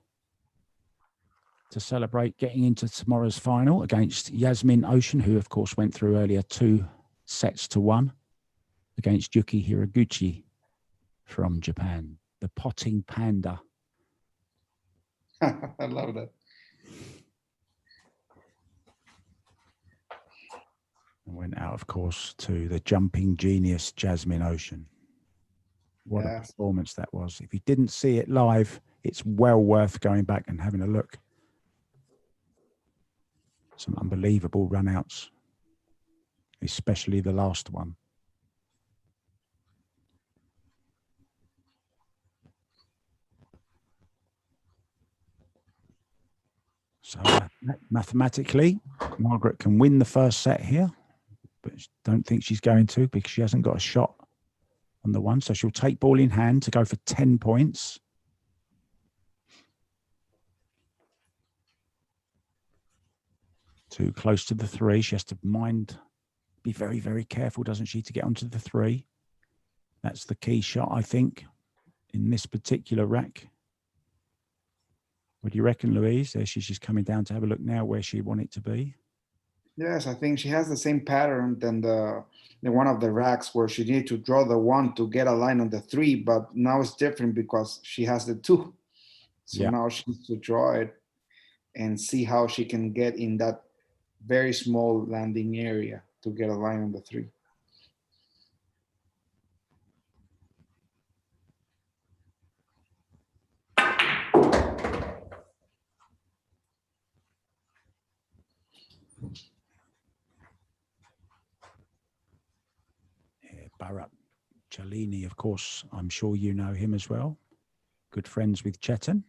to celebrate getting into tomorrow's final against Jasmin Ouschan, who of course went through earlier 2-1 against Yuki Hiraguchi from Japan, the potting panda. I love that. And went out, of course, to the jumping genius Jasmin Ouschan. What a performance that was. If you didn't see it live, it's well worth going back and having a look. Some unbelievable run-outs, especially the last one. So mathematically, Margaret can win the first set here, but don't think she's going to because she hasn't got a shot on the one. So she'll take ball in hand to go for 10 points. Too close to the 3. She has to be very, very careful, doesn't she, to get onto the 3. That's the key shot, I think, in this particular rack. What do you reckon, Louise? There she's just coming down to have a look now where she'd want it to be. Yes, I think she has the same pattern than the one of the racks where she needed to draw the 1 to get a line on the 3, but now it's different because she has the 2. So now she needs to draw it and see how she can get in that very small landing area to get a line on the 3. Barretta Cellini, of course, I'm sure you know him as well. Good friends with Chetan.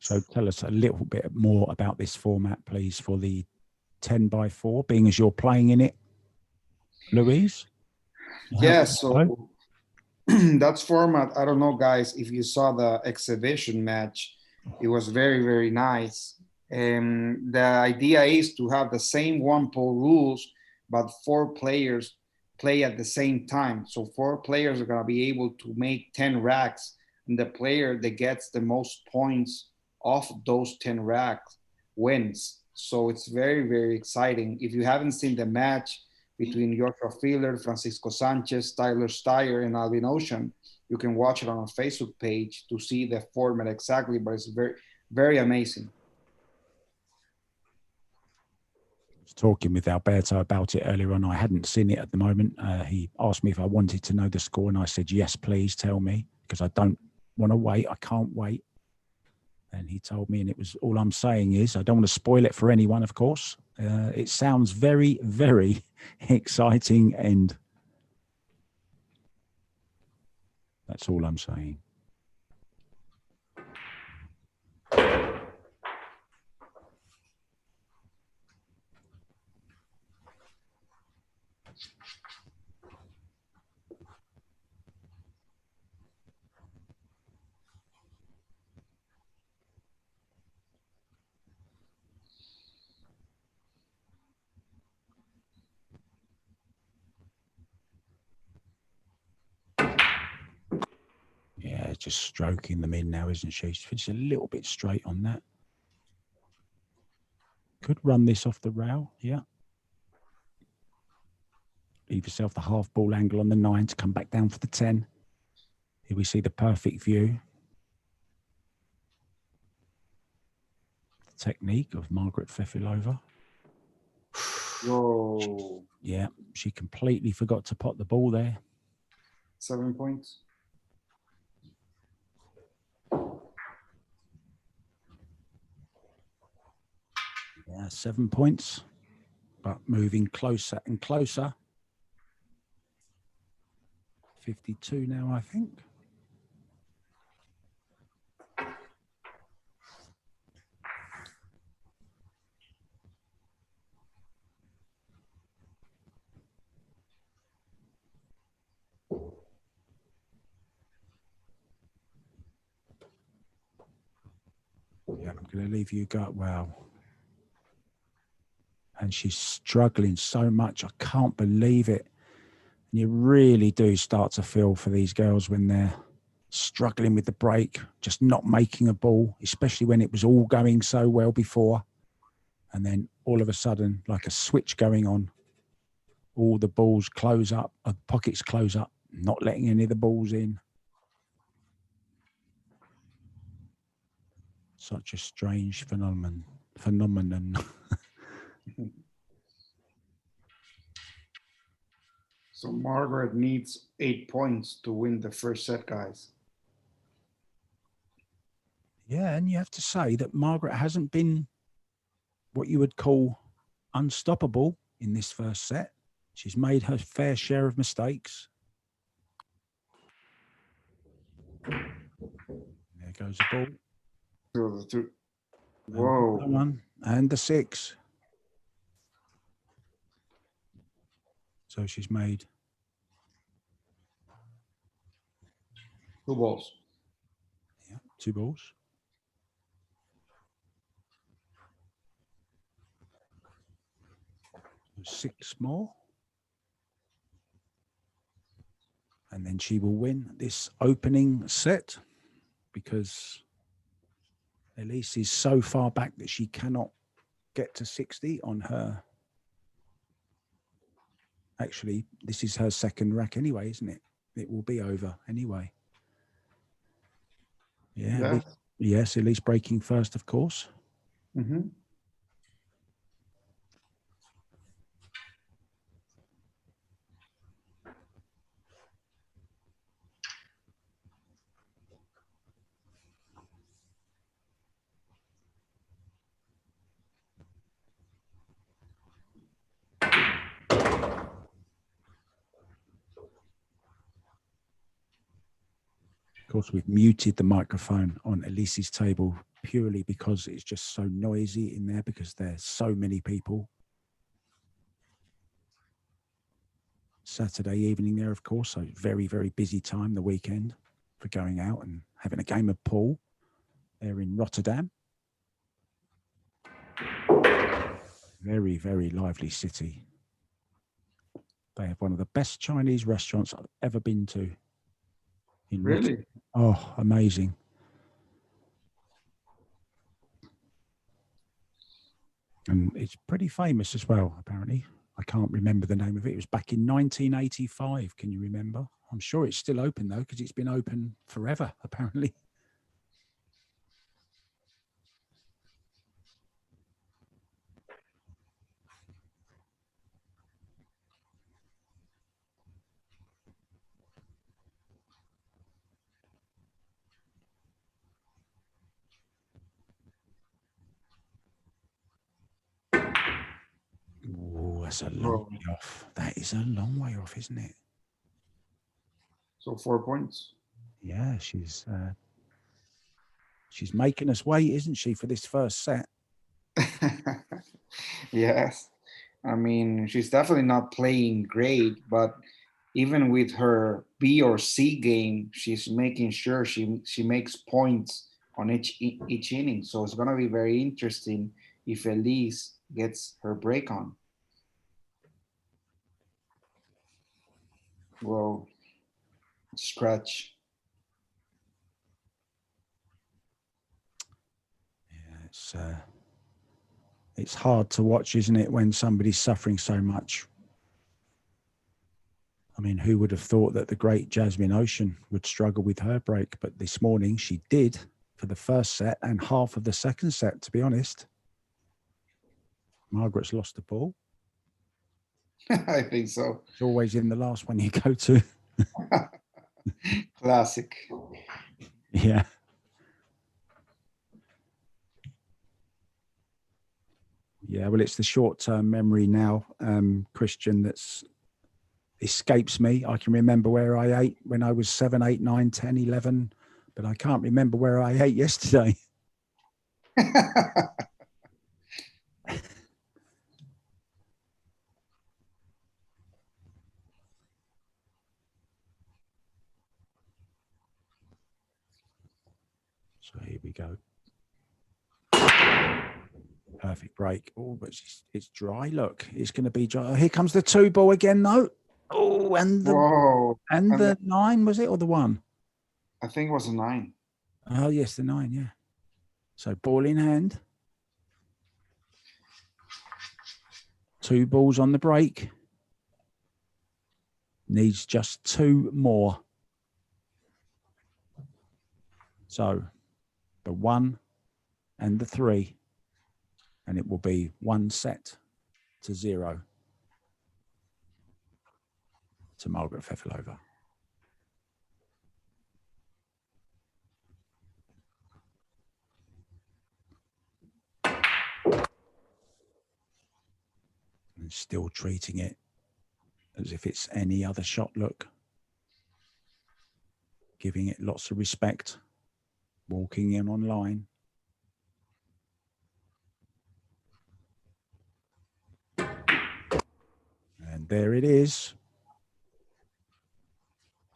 So tell us a little bit more about this format, please, for the 10x4, being as you're playing in it, Louise. Yes, so that's format. I don't know, guys, if you saw the exhibition match, it was very, very nice. And the idea is to have the same 1 pole rules, but 4 players play at the same time. So 4 players are going to be able to make 10 racks, and the player that gets the most points off those 10 racks wins. So it's very, very exciting. If you haven't seen the match between Pia Filler, Francisco Sanchez, Tyler Steyer, and Jasmin Ouschan, you can watch it on our Facebook page to see the format exactly, but it's very, very amazing. talking with Alberto about it earlier on. I hadn't seen it at the moment. He asked me if I wanted to know the score, and I said, yes, please tell me, because I don't want to wait. I can't wait. And he told me, and it was all I'm saying is, I don't want to spoil it for anyone, of course. It sounds very, very exciting, and that's all I'm saying. Yeah, just stroking them in now, isn't she? She's a little bit straight on that. Could run this off the rail, yeah. Leave yourself the half ball angle on the 9 to come back down for the 10. Here we see the perfect view. The technique of Margaret Fefilova. Whoa. Yeah, she completely forgot to pot the ball there. 7 points. Yeah, 7 points, but moving closer and closer. 52 now, I think. Yeah, I'm going to leave you go. Wow. And she's struggling so much. I can't believe it. And you really do start to feel for these girls when they're struggling with the break, just not making a ball, especially when it was all going so well before. And then all of a sudden, like a switch going on, all the balls close up, pockets close up, not letting any of the balls in. Such a strange phenomenon. So Margaret needs 8 points to win the first set, guys. Yeah, and you have to say that Margaret hasn't been what you would call unstoppable in this first set. She's made her fair share of mistakes. There goes the ball. Whoa. And the 1 and the 6. So she's made 2 balls. Yeah, 2 balls. So 6 more. And then she will win this opening set because Elise is so far back that she cannot get to 60 on her. Actually, this is her second rack anyway, isn't it? It will be over anyway. Yeah. Yeah. Yes, Elise breaking first, of course. Mm-hmm. Of course, we've muted the microphone on Elise's table purely because it's just so noisy in there because there's so many people. Saturday evening there, of course, so very, very busy time, the weekend, for going out and having a game of pool. They're in Rotterdam. Very, very lively city. They have one of the best Chinese restaurants I've ever been to. Really? Oh, amazing. And it's pretty famous as well, apparently. I can't remember the name of it. It was back in 1985. Can you remember? I'm sure it's still open, though, because it's been open forever, apparently. That's a long way off. That is a long way off, isn't it? So 4 points. Yeah, she's making us wait, isn't she, for this first set? Yes. I mean, she's definitely not playing great, but even with her B or C game, she's making sure she makes points on each inning. So it's gonna be very interesting if Elise gets her break on. Well, scratch. Yeah, it's hard to watch, isn't it, when somebody's suffering so much? I mean, who would have thought that the great Jasmin Ouschan would struggle with her break? But this morning she did for the first set and half of the second set, to be honest. Margaret's lost the ball. I think so. It's always in the last one you go to. Classic. Yeah. Yeah, well, it's the short-term memory now, Christian, that's escapes me. I can remember where I ate when I was 7, 8, 9, 10, 11, but I can't remember where I ate yesterday. So here we go. Perfect break. Oh, but it's dry. Look, it's going to be dry. Here comes the 2 ball again, though. Oh, and the Whoa. and the 9, was it, or the 1? I think it was a 9. Oh, yes, the 9, yeah. So ball in hand. 2 balls on the break. Needs just 2 more. So the 1 and the 3. And it will be 1-0 to Margaret Fefilova. And still treating it as if it's any other shot, look. Giving it lots of respect. Walking in online. And there it is.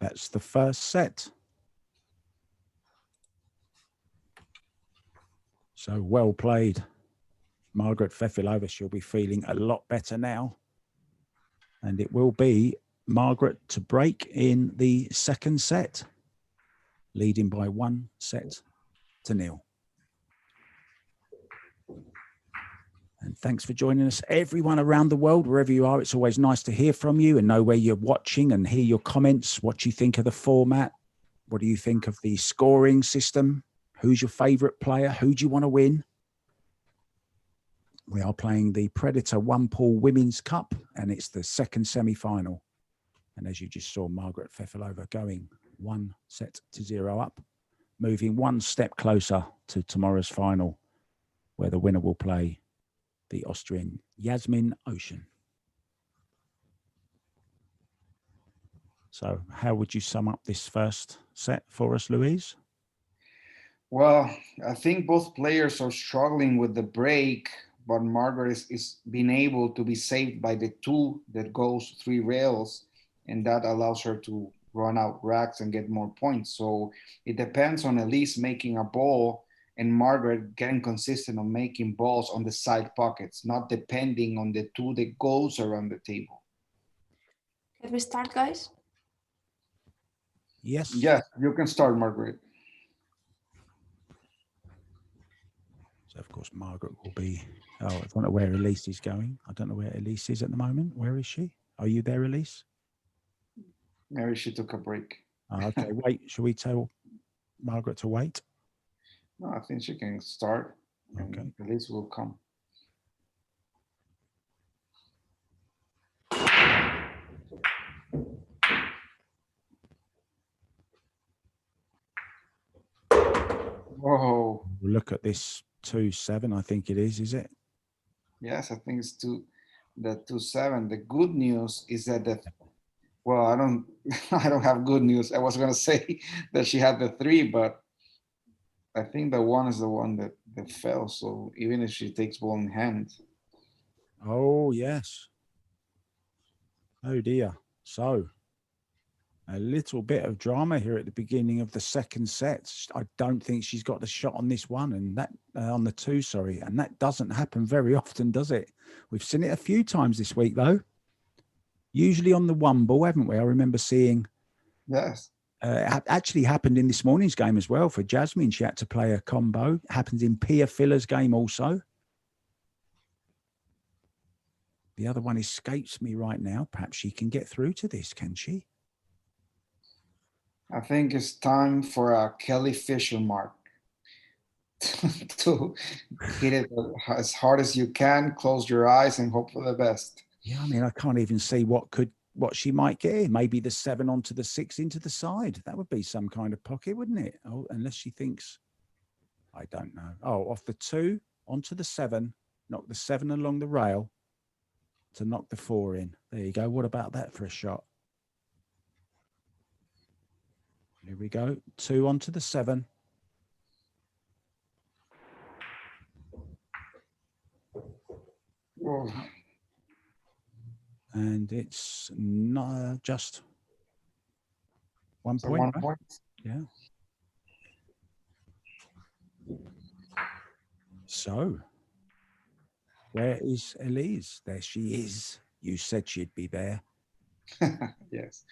That's the first set. So well played. Margaret Fefilova, she'll be feeling a lot better now. And it will be Margaret to break in the second set, leading by 1-0. And thanks for joining us, everyone around the world, wherever you are. It's always nice to hear from you and know where you're watching and hear your comments, what you think of the format. What do you think of the scoring system? Who's your favorite player? Who do you want to win? We are playing the Predator One Pool Women's Cup, and it's the second semi-final. And as you just saw, Margaret Fefilova going 1-0 up, moving 1 step closer to tomorrow's final, where the winner will play the Austrian Jasmin Ouschan. So how would you sum up this first set for us, Louise? Well, I think both players are struggling with the break, but Margaret is being able to be saved by the 2 that goes 3 rails, and that allows her to run out racks and get more points. So it depends on Elise making a ball and Margaret getting consistent on making balls on the side pockets, not depending on the 2 that goes around the table. Can we start, guys? Yes. Yes, you can start, Margaret. So, of course, Margaret will be... Oh, I don't know where Elise is going. I don't know where Elise is at the moment. Where is she? Are you there, Elise? Maybe she took a break. Okay, wait. Shall we tell Margaret to wait? No, I think she can start. Okay. And Elise will come. Whoa. We'll look at this 2-7, I think it is it? Yes, I think it's the 2-7. The good news is that well, I don't I don't have good news. I was gonna say that she had the 3, but I think the 1 is the one that fell. So even if she takes ball in hand. Oh, yes. Oh, dear. So a little bit of drama here at the beginning of the second set. I don't think she's got the shot on this one, and that on the 2, sorry. And that doesn't happen very often, does it? We've seen it a few times this week, though. Usually on the 1 ball, haven't we? I remember seeing. Yes. It actually happened in this morning's game as well for Jasmin. She had to play a combo. It happens in Pia Filler's game also. The other one escapes me right now. Perhaps she can get through to this, can she? I think it's time for a Kelly Fisher mark to hit it as hard as you can, close your eyes and hope for the best. Yeah, I mean, I can't even see what she might get in. Maybe the 7 onto the 6 into the side. That would be some kind of pocket, wouldn't it? Oh, unless she thinks, I don't know. Oh, off the 2 onto the 7, knock the 7 along the rail to knock the 4 in. There you go. What about that for a shot? Here we go. 2 onto the 7. Oh. And it's not just 1 So point. 1 Right? point. Yeah. So, where is Elise? There she is. You said she'd be there. Yes.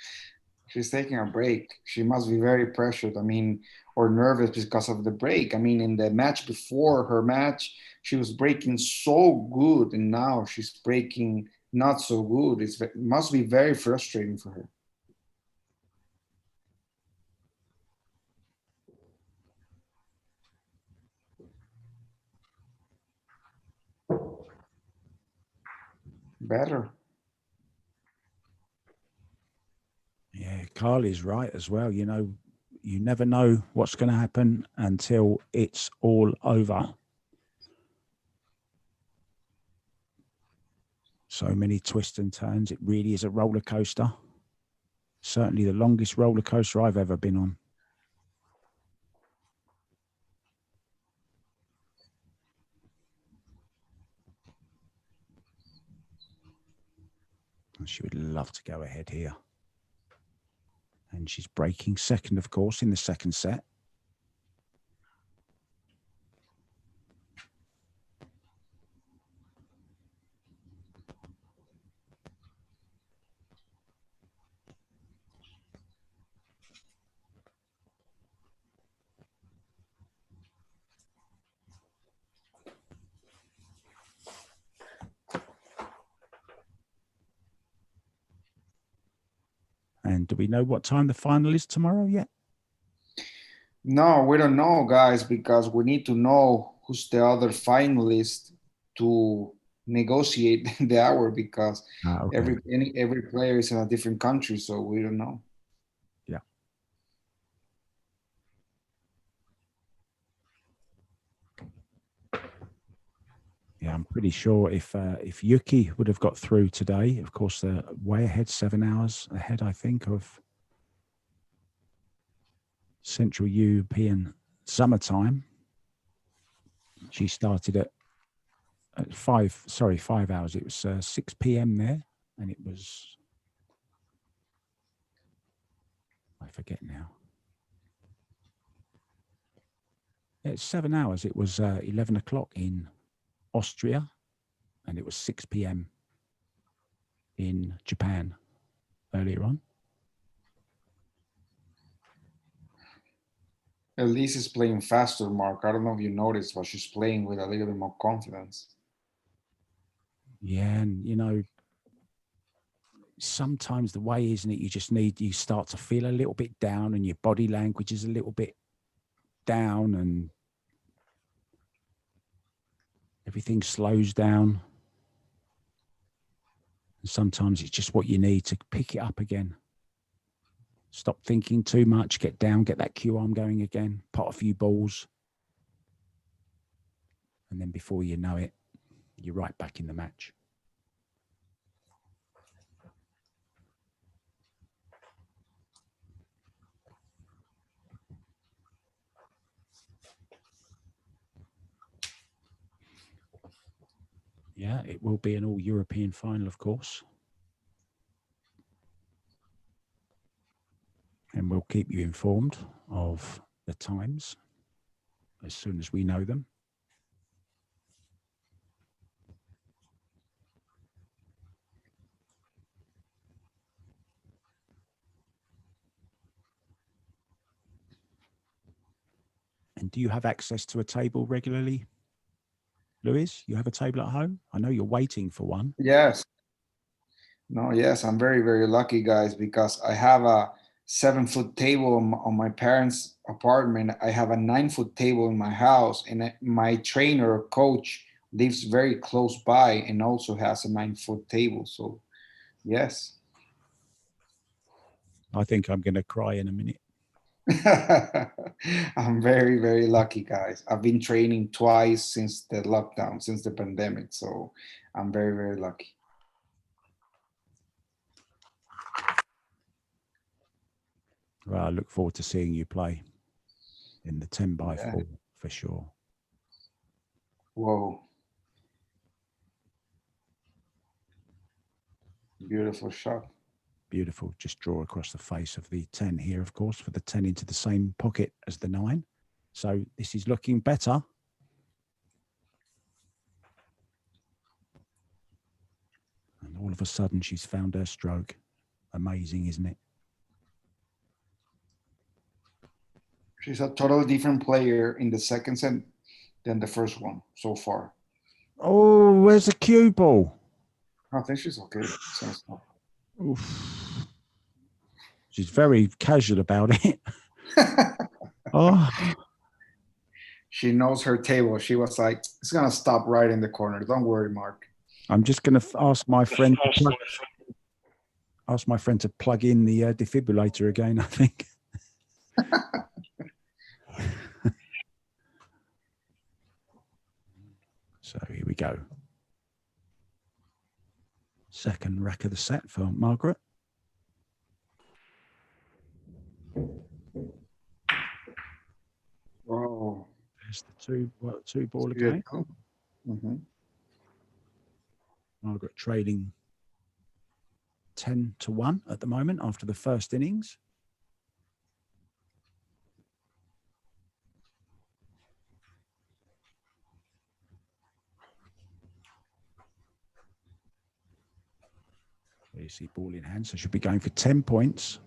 She's taking a break. She must be very pressured. I mean, or nervous because of the break. I mean, in the match before her match, she was breaking so good, and now she's breaking not so good. It must be very frustrating for her. Better. Yeah, Carly's right as well. You know, you never know what's going to happen until it's all over. So many twists and turns. It really is a roller coaster. Certainly the longest roller coaster I've ever been on. And she would love to go ahead here. And she's breaking second, of course, in the second set. And do we know what time the final is tomorrow yet? No, we don't know, guys, because we need to know who's the other finalist to negotiate the hour, because Okay. every player is in a different country, so we don't know. Yeah. Yeah, I'm pretty sure if Yuki would have got through today, of course, they're way ahead, 7 hours ahead, I think, of Central European summertime. She started at 5 hours. It was 6 p.m. there, and it was, I forget now. It's 7 hours. It was 11 o'clock in Austria, and it was 6 p.m. in Japan earlier on. Elise is playing faster, Mark. I don't know if you noticed, but she's playing with a little bit more confidence. Yeah, and you know, sometimes the way, isn't it? You start to feel a little bit down, and your body language is a little bit down, and everything slows down. And sometimes it's just what you need to pick it up again. Stop thinking too much, get down, get that Q arm going again, pot a few balls. And then before you know it, you're right back in the match. Yeah, it will be an all-European final, of course. And we'll keep you informed of the times as soon as we know them. And do you have access to a table regularly, Luis? You have a table at home? I know you're waiting for one. Yes. No, yes, I'm very, very lucky, guys, because I have a 7-foot table on my parents' apartment. I have a 9-foot table in my house, and my trainer or coach lives very close by and also has a 9-foot table. So, yes. I think I'm going to cry in a minute. I'm very, very lucky, guys. I've been training twice since the lockdown, since the pandemic. So I'm very, very lucky. Well, I look forward to seeing you play in the 10x4 for sure. Whoa. Beautiful shot. Beautiful. Just draw across the face of the 10 here, of course, for the 10 into the same pocket as the 9. So this is looking better. And all of a sudden, she's found her stroke. Amazing, isn't it? She's a totally different player in the second set than the first one so far. Oh, where's the cue ball? I think she's okay. Oof. She's very casual about it. Oh. She knows her table. She was like, it's going to stop right in the corner. Don't worry, Mark. I'm just going to ask my friend to plug in the defibrillator again, I think. So here we go. Second rack of the set for Margaret. Oh, there's the two ball again. Mm-hmm. Margaret trailing 10-1 at the moment after the first innings. There you see ball in hand, so she'll be going for 10 points.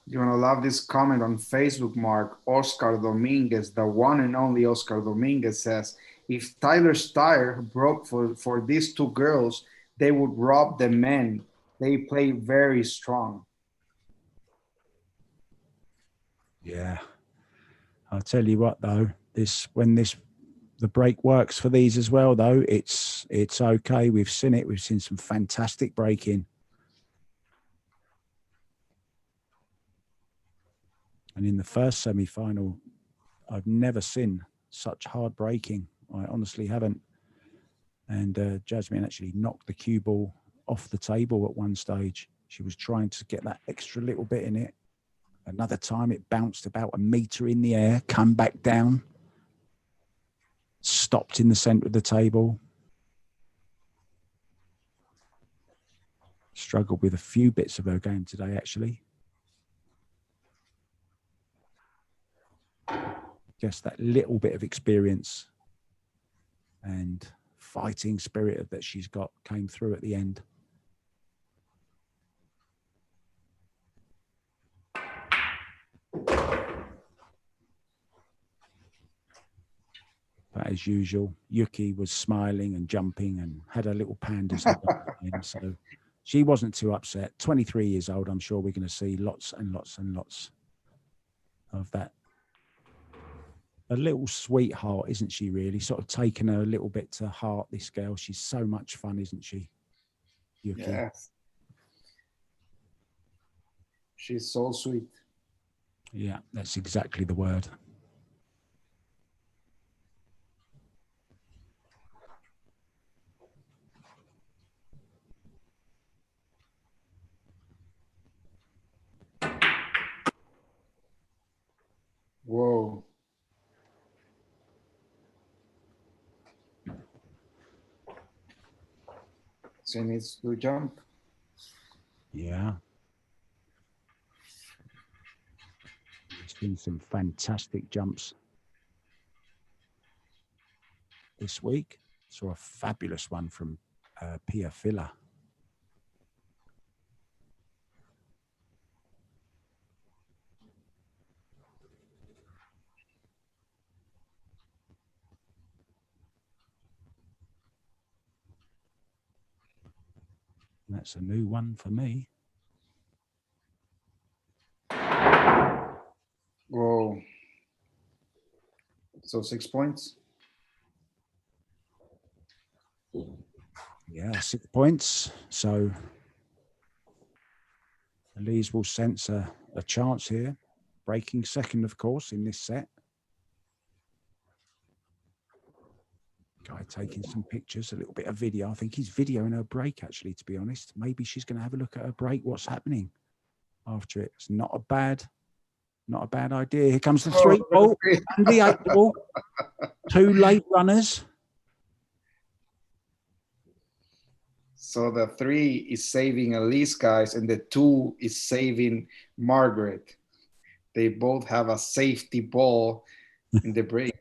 You're going to love this comment on Facebook, Mark. Oscar Dominguez, the one and only Oscar Dominguez, says, if Tyler Steyer broke for these two girls, they would rob the men. They play very strong. Yeah. I'll tell you what, though, the break works for these as well, though, it's okay. We've seen it. We've seen some fantastic breaking. And in the first semi-final, I've never seen such hard breaking. I honestly haven't. And Jasmin actually knocked the cue ball off the table at one stage. She was trying to get that extra little bit in it. Another time it bounced about a meter in the air, come back down, stopped in the center of the table. Struggled with a few bits of her game today, actually. Just that little bit of experience and fighting spirit that she's got came through at the end. But as usual, Yuki was smiling and jumping and had her little pandas. So she wasn't too upset. 23 years old, I'm sure we're going to see lots and lots and lots of that. A little sweetheart, isn't she, really? Sort of taken her a little bit to heart, this girl. She's so much fun, isn't she, Yuki? Yes. She's so sweet. Yeah, that's exactly the word. She needs to jump. Yeah. It's been some fantastic jumps this week. Saw a fabulous one from Pia Filler. That's a new one for me. Whoa. So 6 points. Yeah, 6 points. So Elise will sense a chance here. Breaking second, of course, in this set. Guy taking some pictures, a little bit of video. I think he's videoing her break, actually, to be honest. Maybe she's going to have a look at her break, what's happening after it. It's not a bad idea. Here comes the 3 ball and the 8 ball. 2 late runners. So the 3 is saving Elise, guys, and the 2 is saving Margaret. They both have a safety ball in the break.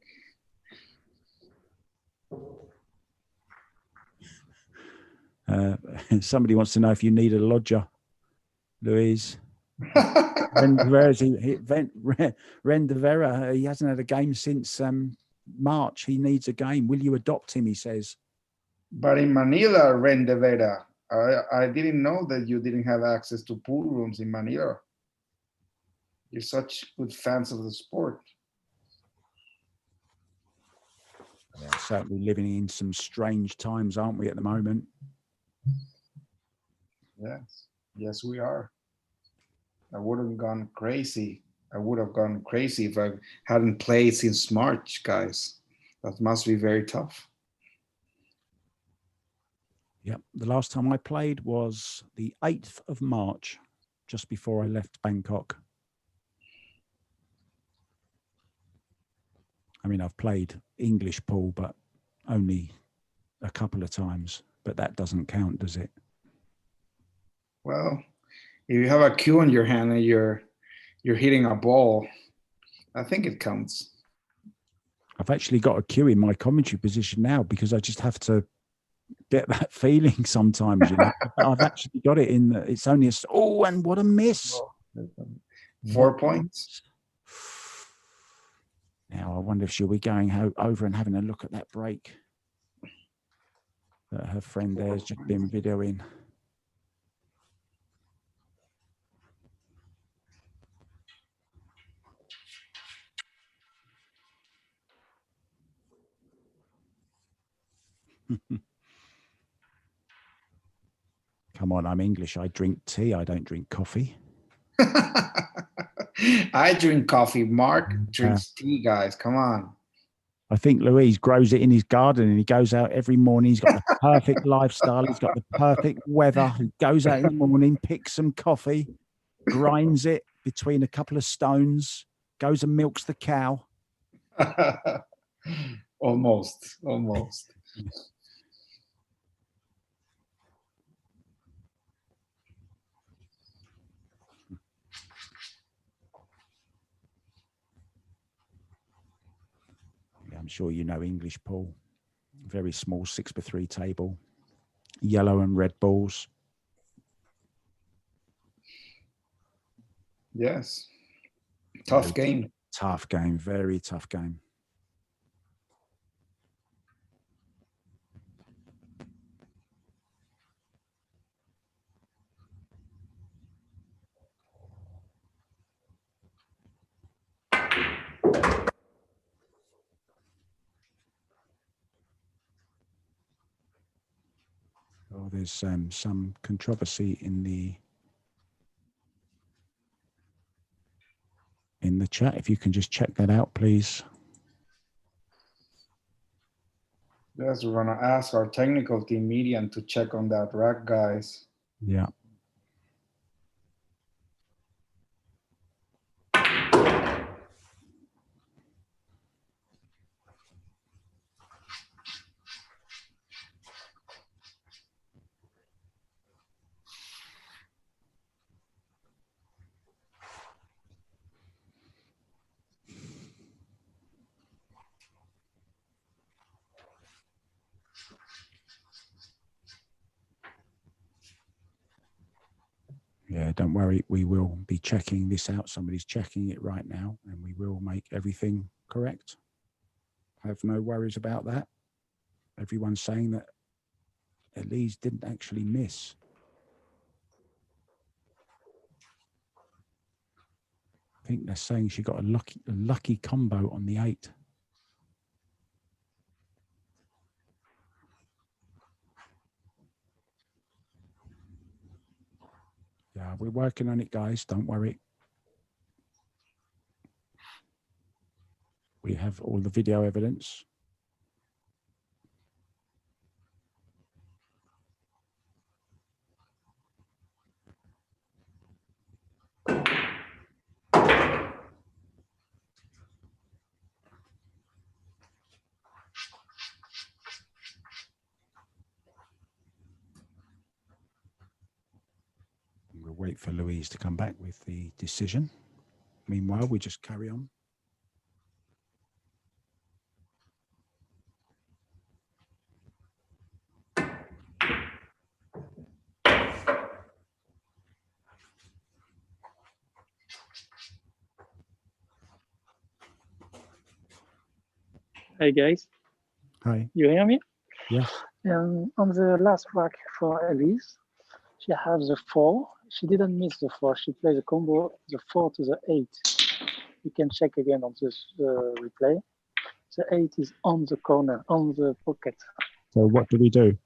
Somebody wants to know if you need a lodger, Louise. Rendevera, he hasn't had a game since March. He needs a game. Will you adopt him, he says. But in Manila, Rendevera, I didn't know that you didn't have access to pool rooms in Manila. You're such good fans of the sport. Yeah, certainly living in some strange times, aren't we, at the moment? Yes, we are. I would have gone crazy. I would have gone crazy if I hadn't played since March, guys. That must be very tough. Yep. The last time I played was the 8th of March, just before I left Bangkok. I mean, I've played English pool, but only a couple of times. But that doesn't count, does it? Well, if you have a cue in your hand and you're hitting a ball, I think it counts. I've actually got a cue in my commentary position now because I just have to get that feeling sometimes. You know, I've actually got it in. It's only and what a miss! 4 points. Now I wonder if she'll be going over and having a look at that break that her friend there's just been videoing. Come on, I'm English. I drink tea. I don't drink coffee. I drink coffee. Mark drinks tea, guys. Come on. I think Louise grows it in his garden and he goes out every morning. He's got the perfect lifestyle. He's got the perfect weather. He goes out in the morning, picks some coffee, grinds it between a couple of stones, goes and milks the cow. Almost. I'm sure you know English pool. Very small 6x3 table. Yellow and red balls. Yes. Tough game. Tough game. Very tough game. Oh, there's some controversy in the chat. If you can just check that out, please. Yes, we're gonna ask our technical team median to check on that rack, guys. Yeah. Yeah, don't worry. We will be checking this out. Somebody's checking it right now, and we will make everything correct. Have no worries about that. Everyone's saying that Elise didn't actually miss. I think they're saying she got a lucky combo on the 8. Yeah, we're working on it, guys. Don't worry. We have all the video evidence. We'll wait for Louise to come back with the decision. Meanwhile, we just carry on. Hi guys, Hi. you hear me? Yes. On the last rack for Elise, she has the 4. She didn't miss the 4. She plays a combo, the 4 to the 8. You can check again on this replay. The 8 is on the corner, on the pocket. So what do we do?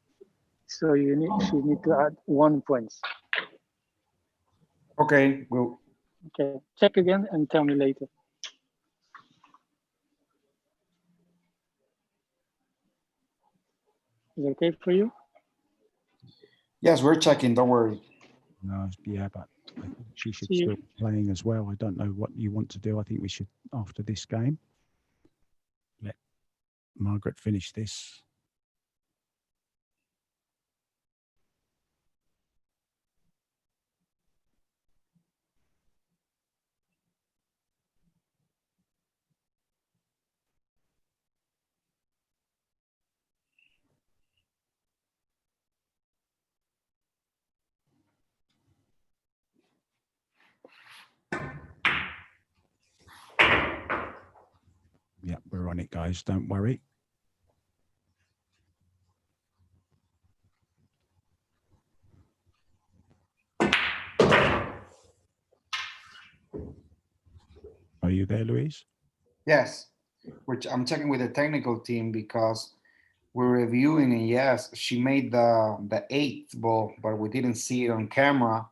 So she need to add 1 point. Okay, well, Okay, check again and tell me later. Is it okay for you? yes, we're checking. Don't worry. No, yeah, but I think she should See you. still be playing as well. I don't know what you want to do. I think we should, after this game, let Margaret finish this. Yeah, we're on it, guys. Don't worry. Are you there, Louise? Yes, which I'm checking with the technical team because we're reviewing, and yes, she made the 8th ball, but we didn't see it on camera.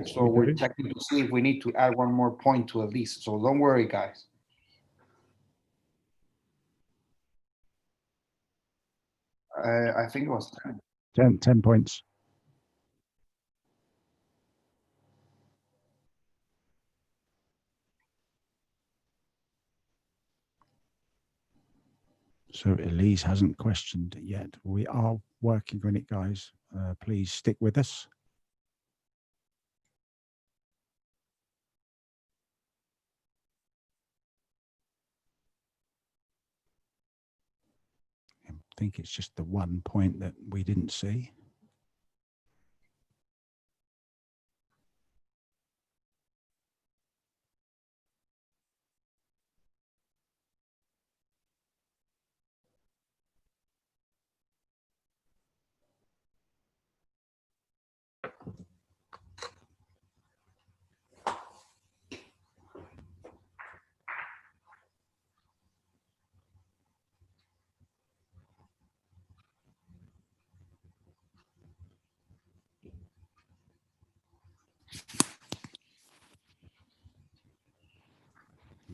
So we're checking to see if we need to add 1 more point to Elise. So don't worry, guys. I think it was 10. 10 points. So Elise hasn't questioned it yet. We are working on it, guys. Please stick with us. I think it's just the 1 point that we didn't see.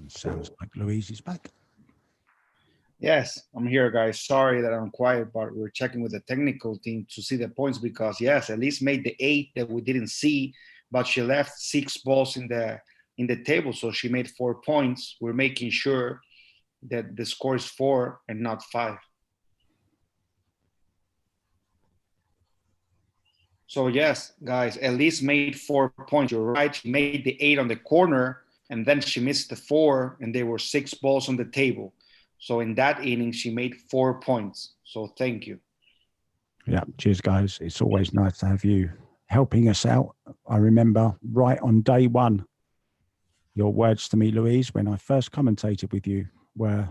It sounds like Louise is back. Yes, I'm here, guys. Sorry that I'm quiet, but we're checking with the technical team to see the points because yes, Elise made the 8 that we didn't see, but she left 6 balls in the table, so she made 4 points. We're making sure that the score is 4 and not 5. So yes, guys, Elise made 4 points. You're right. She made the 8 on the corner, and then she missed the 4, and there were 6 balls on the table. So in that inning, she made 4 points. So thank you. Yeah, cheers, guys. It's always nice to have you helping us out. I remember right on day one, your words to me, Louise, when I first commentated with you were,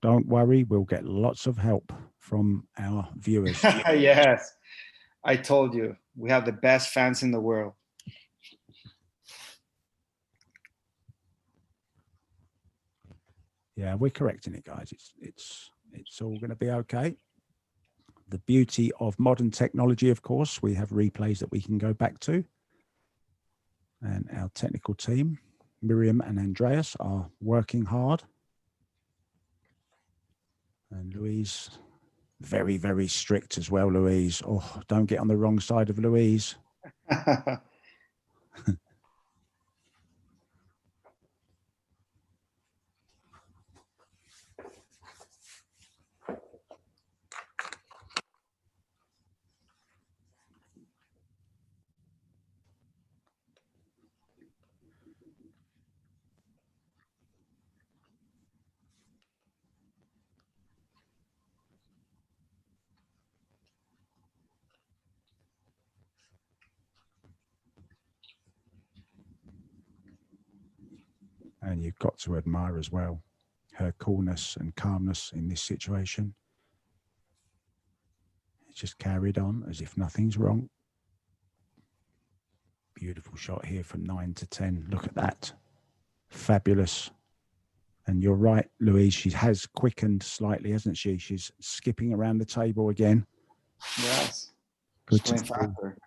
don't worry, we'll get lots of help from our viewers. Yes, I told you, we have the best fans in the world. Yeah, we're correcting it, guys. It's all going to be okay. The beauty of modern technology, of course, we have replays that we can go back to. And our technical team, Miriam and Andreas, are working hard. And Louise, very, very strict as well, Louise. Oh, don't get on the wrong side of Louise. And you've got to admire as well her coolness and calmness in this situation. It's just carried on as if nothing's wrong. Beautiful shot here from 9 to 10. Look at that. Fabulous. And you're right, Louise, she has quickened slightly, hasn't she? She's skipping around the table again. Yes. Good to Playing faster.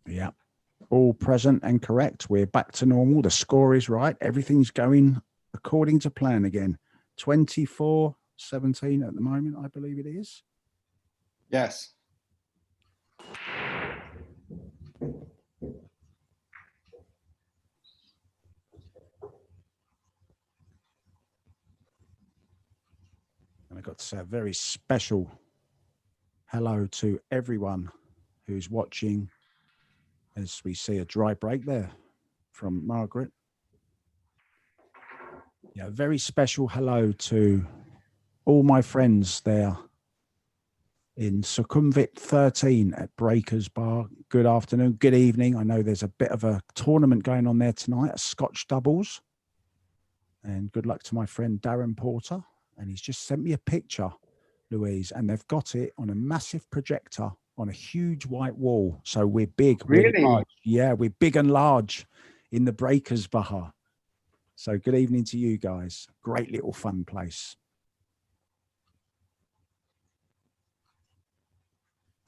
Yeah, all present and correct. We're back to normal. The score is right. Everything's going according to plan again. 24-17 at the moment, I believe it is. Yes. And I got to say a very special hello to everyone who's watching as we see a dry break there from Margaret. Yeah, a very special hello to all my friends there in Sukhumvit 13 at Breakers Bar. Good afternoon, good evening. I know there's a bit of a tournament going on there tonight, a Scotch doubles. And good luck to my friend Darren Porter. And he's just sent me a picture, Louise, and they've got it on a massive projector on a huge white wall. So we're big. Really? We're large. Yeah, we're big and large in the Breakers Bar. So good evening to you guys. Great little fun place.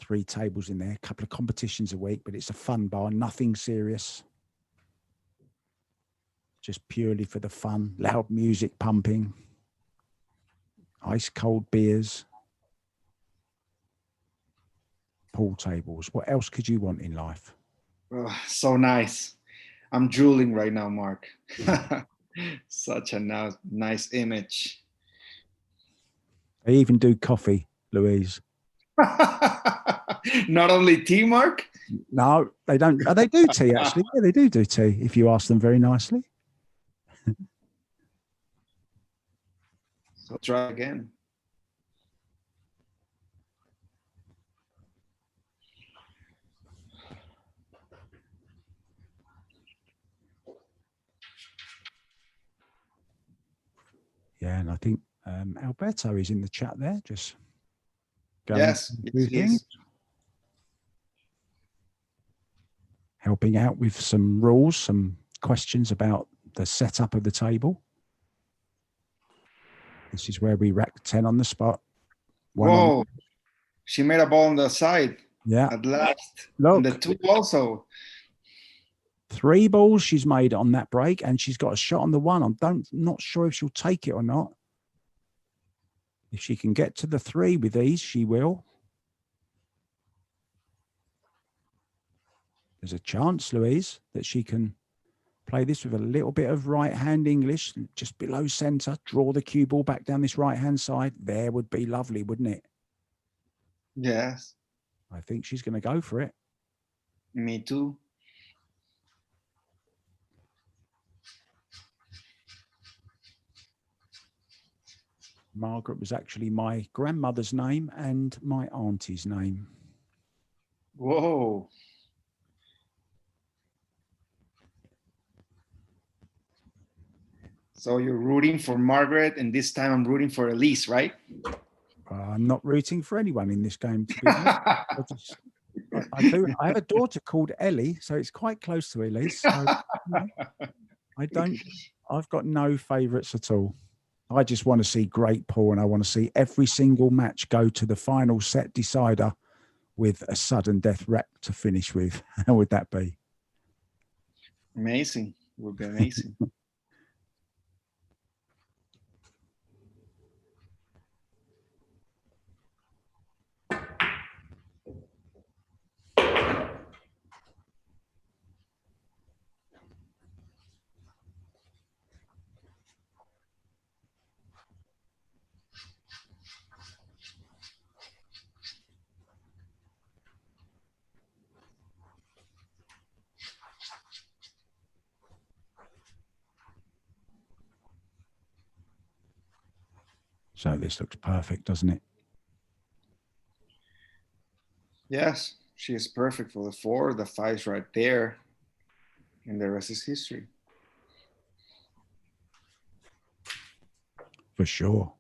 3 tables in there, a couple of competitions a week, but it's a fun bar, nothing serious. Just purely for the fun, loud music pumping, ice cold beers, pool tables. What else could you want in life? Oh, so nice. I'm drooling right now, Mark. Such a nice image. They even do coffee, Louise. Not only tea, Mark? No, they don't. Oh, they do tea, actually. Yeah, they do tea, if you ask them very nicely. So try again. Yeah, and I think Alberto is in the chat there, just going Yes, through things. Helping out with some rules, some questions about the setup of the table. This is where we rack 10 on the spot. Whoa, she made a ball on the side. Yeah. At last. Look. And the 2 also. 3 balls she's made on that break, and she's got a shot on the 1. I'm not sure if she'll take it or not. If she can get to the 3 with these, she will. There's a chance, Louise, that she can play this with a little bit of right-hand English, just below centre, draw the cue ball back down this right-hand side. There would be lovely, wouldn't it? Yes. I think she's going to go for it. Me too. Margaret was actually my grandmother's name and my auntie's name. Whoa. So you're rooting for Margaret, and this time I'm rooting for Elise, right? I'm not rooting for anyone in this game, to be honest. I have a daughter called Ellie, so it's quite close to Elise. So, I've got no favourites at all. I just want to see great pool, and I want to see every single match go to the final set decider with a sudden death wreck to finish with. How would that be? Amazing. Would be amazing. So this looks perfect, doesn't it? Yes, she is perfect for the 4. The 5's right there, and the rest is history. For sure.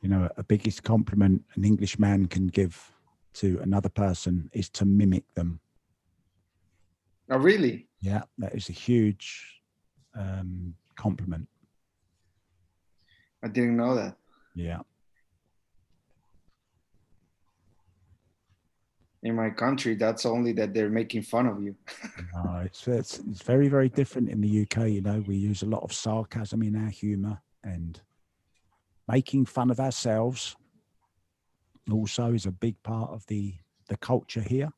You know, a biggest compliment an Englishman can give to another person is to mimic them. Oh, really? Yeah, that is a huge compliment. I didn't know that. Yeah. In my country, that's only that they're making fun of you. No, it's very, very different in the UK. You know, we use a lot of sarcasm in our humour, and making fun of ourselves also is a big part of the culture here.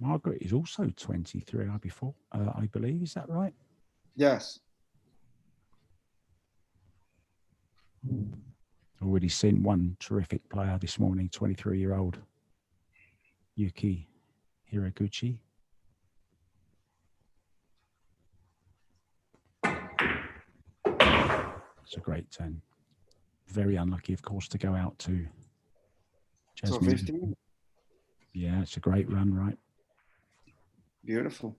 Margaret is also 23, I believe. Is that right? Yes. Already seen one terrific player this morning, 23-year-old Yuki Hiraguchi. It's a great 10. Very unlucky, of course, to go out to Jasmin. So 15. Yeah, it's a great run, right? Beautiful.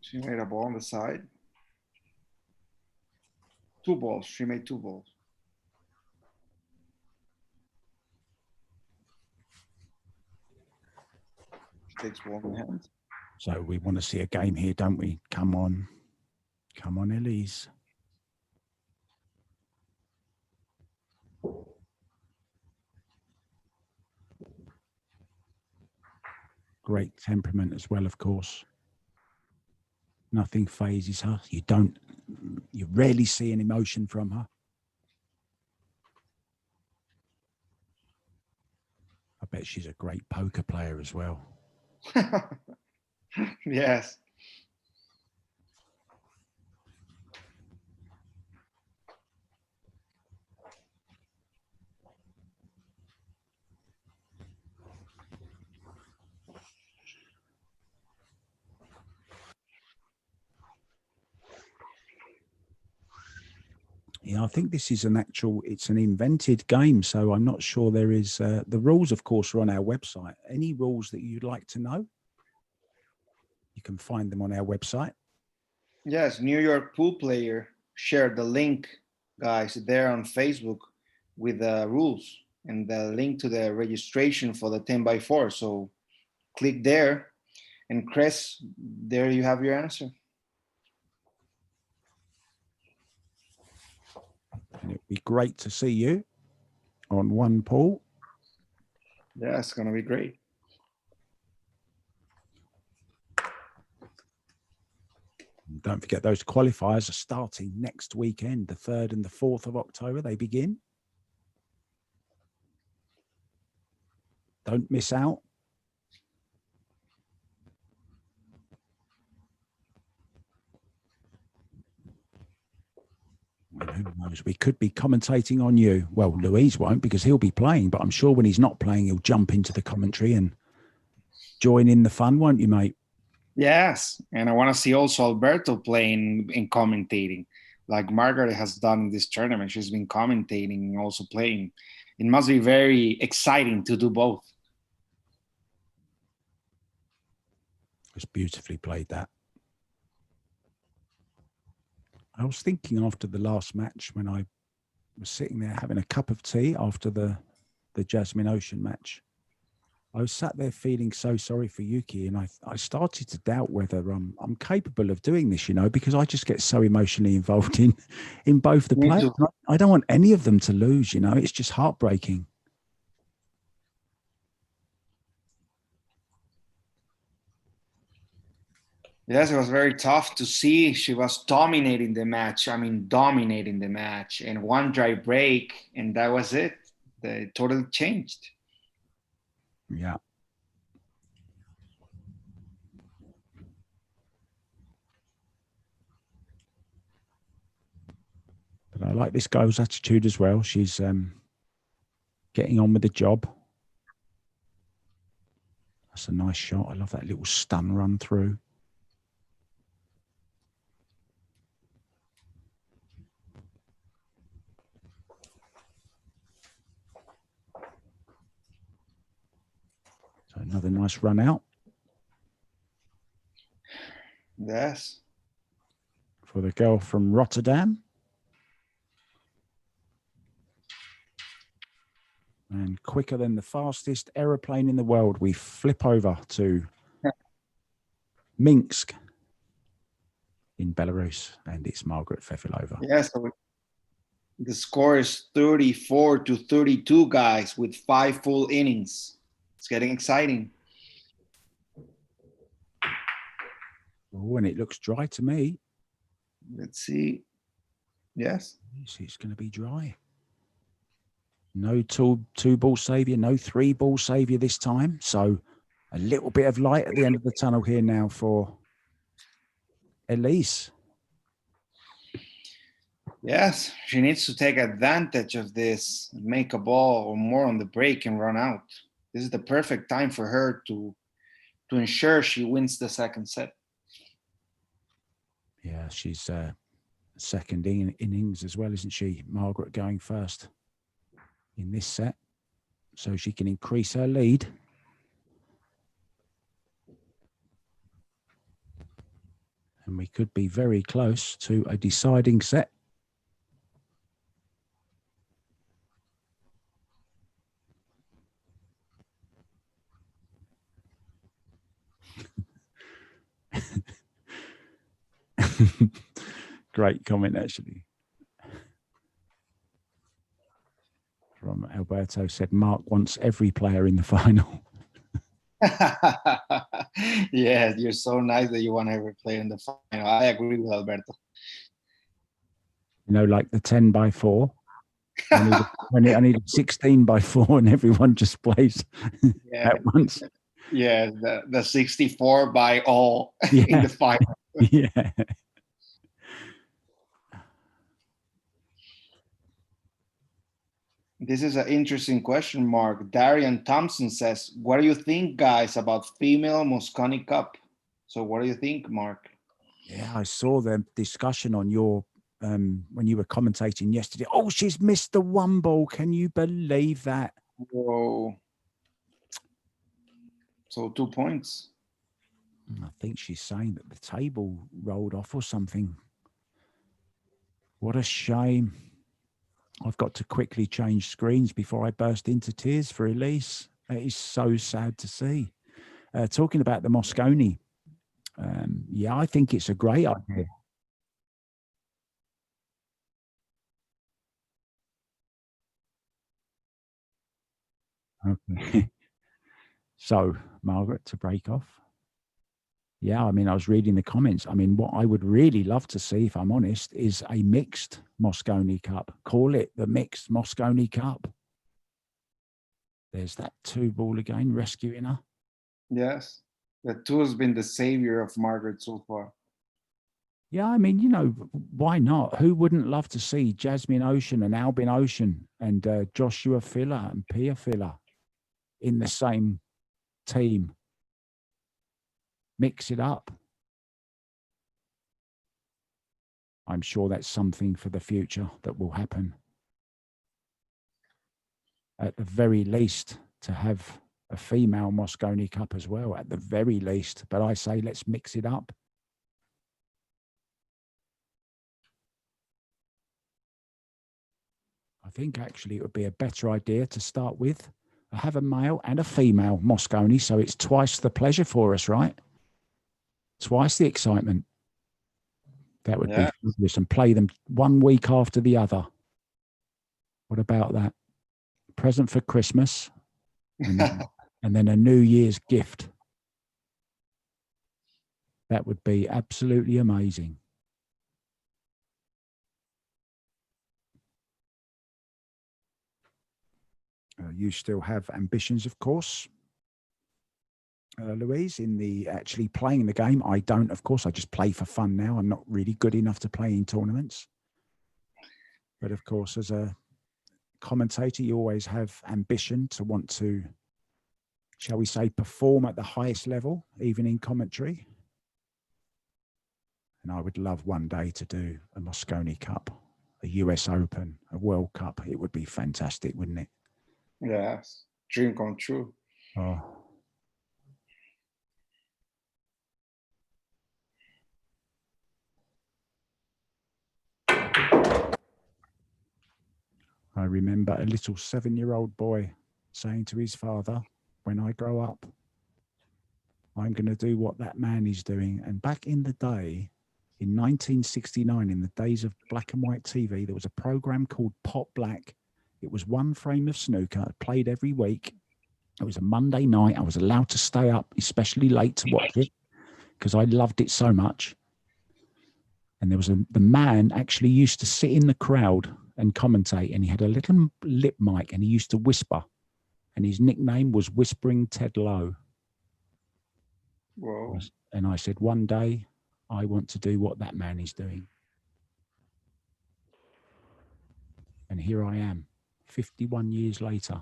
She made a ball on the side. 2 balls. She made 2 balls. She takes ball in hand. So we want to see a game here, don't we? Come on. Come on, Elise. Great temperament as well, of course. Nothing phases her. You rarely see an emotion from her. I bet she's a great poker player as well. Yes. Yeah, I think this is it's an invented game, so I'm not sure there is, the rules, of course, are on our website. Any rules that you'd like to know, you can find them on our website. Yes, New York pool player shared the link, guys, there on Facebook with the rules and the link to the registration for the 10x4. So click there, and Chris, there you have your answer. And it'd be great to see you on one pool. Yeah, it's gonna be great. And don't forget, those qualifiers are starting next weekend, the 3rd and the 4th of October. They begin. Don't miss out. And who knows, we could be commentating on you. Well, Louise won't, because he'll be playing, but I'm sure when he's not playing, he'll jump into the commentary and join in the fun, won't you, mate? Yes, and I want to see also Alberto playing and commentating, like Margaret has done in this tournament. She's been commentating and also playing. It must be very exciting to do both. It's beautifully played, that. I was thinking after the last match, when I was sitting there having a cup of tea after the Jasmin Ouschan match, I was sat there feeling so sorry for Yuki, and I started to doubt whether I'm capable of doing this, because I just get so emotionally involved in both the players. I don't want any of them to lose, it's just heartbreaking. Yes, it was very tough to see. She was dominating the match. I mean, dominating the match. And one dry break, and that was it. It totally changed. Yeah. But I like this girl's attitude as well. She's getting on with the job. That's a nice shot. I love that little stun run through. So another nice run out. Yes. For the girl from Rotterdam. And quicker than the fastest aeroplane in the world, we flip over to Minsk in Belarus, and it's Margaret Fefilova. Yes. So the score is 34-32, guys, with 5 full innings. It's getting exciting. Oh, and it looks dry to me. Let's see. Yes. It's going to be dry. No two ball savior, no 3 ball savior this time. So a little bit of light at the end of the tunnel here now for Elise. Yes, she needs to take advantage of this, make a ball or more on the break and run out. This is the perfect time for her to ensure she wins the second set. Yeah, she's second innings as well, isn't she? Margaret going first in this set, so she can increase her lead. And we could be very close to a deciding set. Great comment, actually. From Alberto, said Mark wants every player in the final. Yes, you're so nice that you want every player in the final. I agree with Alberto. Like the 10x4. I need 16x4 and everyone just plays at once. Yeah, the 64 by all in the final. Yeah. This is an interesting question, Mark. Darian Thompson says, what do you think, guys, about female Mosconi Cup? So what do you think, Mark? Yeah, I saw the discussion on your, when you were commentating yesterday. Oh, she's missed the 1 ball. Can you believe that? Whoa. So 2 points. I think she's saying that the table rolled off or something. What a shame. I've got to quickly change screens before I burst into tears for Elise. It is so sad to see. Talking about the Mosconi, yeah, I think it's a great idea. Okay. So, Margaret, to break off. Yeah, I mean, I was reading the comments. I mean, what I would really love to see, if I'm honest, is a mixed Mosconi Cup. Call it the mixed Mosconi Cup. There's that 2-ball again, rescuing her. Yes, the 2 has been the savior of Margaret so far. Yeah, I mean, you know, why not? Who wouldn't love to see Jasmin Ouschan and Albin Ouschan and Joshua Filler and Pia Filler in the same team? Mix it up. I'm sure that's something for the future that will happen. At the very least, to have a female Mosconi Cup as well, at the very least. But I say, let's mix it up. I think actually it would be a better idea to start with. Have a male and a female Mosconi, so it's twice the pleasure for us, right? Twice the excitement. That would be fabulous, and play them 1 week after the other. What about that? Present for Christmas, and then a New Year's gift. That would be absolutely amazing. You still have ambitions, of course, Louise, in the actually playing the game. I don't, of course. I just play for fun now. I'm not really good enough to play in tournaments. But of course, as a commentator, you always have ambition to want to, shall we say, perform at the highest level, even in commentary. And I would love one day to do a Mosconi Cup, a US Open, a World Cup. It would be fantastic, wouldn't it? Yes, dream come true. Oh. I remember a little 7-year-old boy saying to his father, when I grow up, I'm going to do what that man is doing. And back in the day, in 1969, in the days of black and white TV, there was a program called Pot Black. It was 1 frame of snooker, played every week. It was a Monday night. I was allowed to stay up, especially late, to watch it because I loved it so much. And there was the man actually used to sit in the crowd and commentate, and he had a little lip mic and he used to whisper, and his nickname was Whispering Ted Lowe. Whoa. And I said, one day I want to do what that man is doing. And here I am, 51 years later,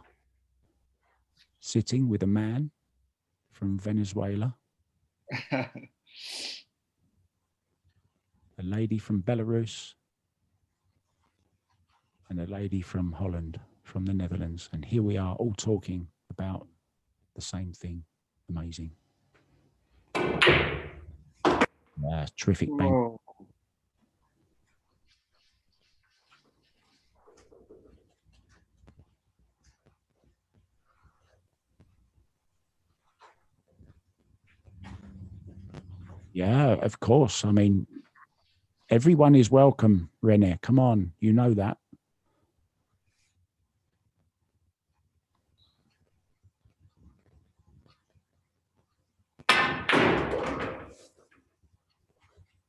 sitting with a man from Venezuela, a lady from Belarus, and a lady from Holland, from the Netherlands. And here we are all talking about the same thing. Amazing. Yeah, terrific bang. Whoa. Yeah, of course. I mean, everyone is welcome, René. Come on, you know that.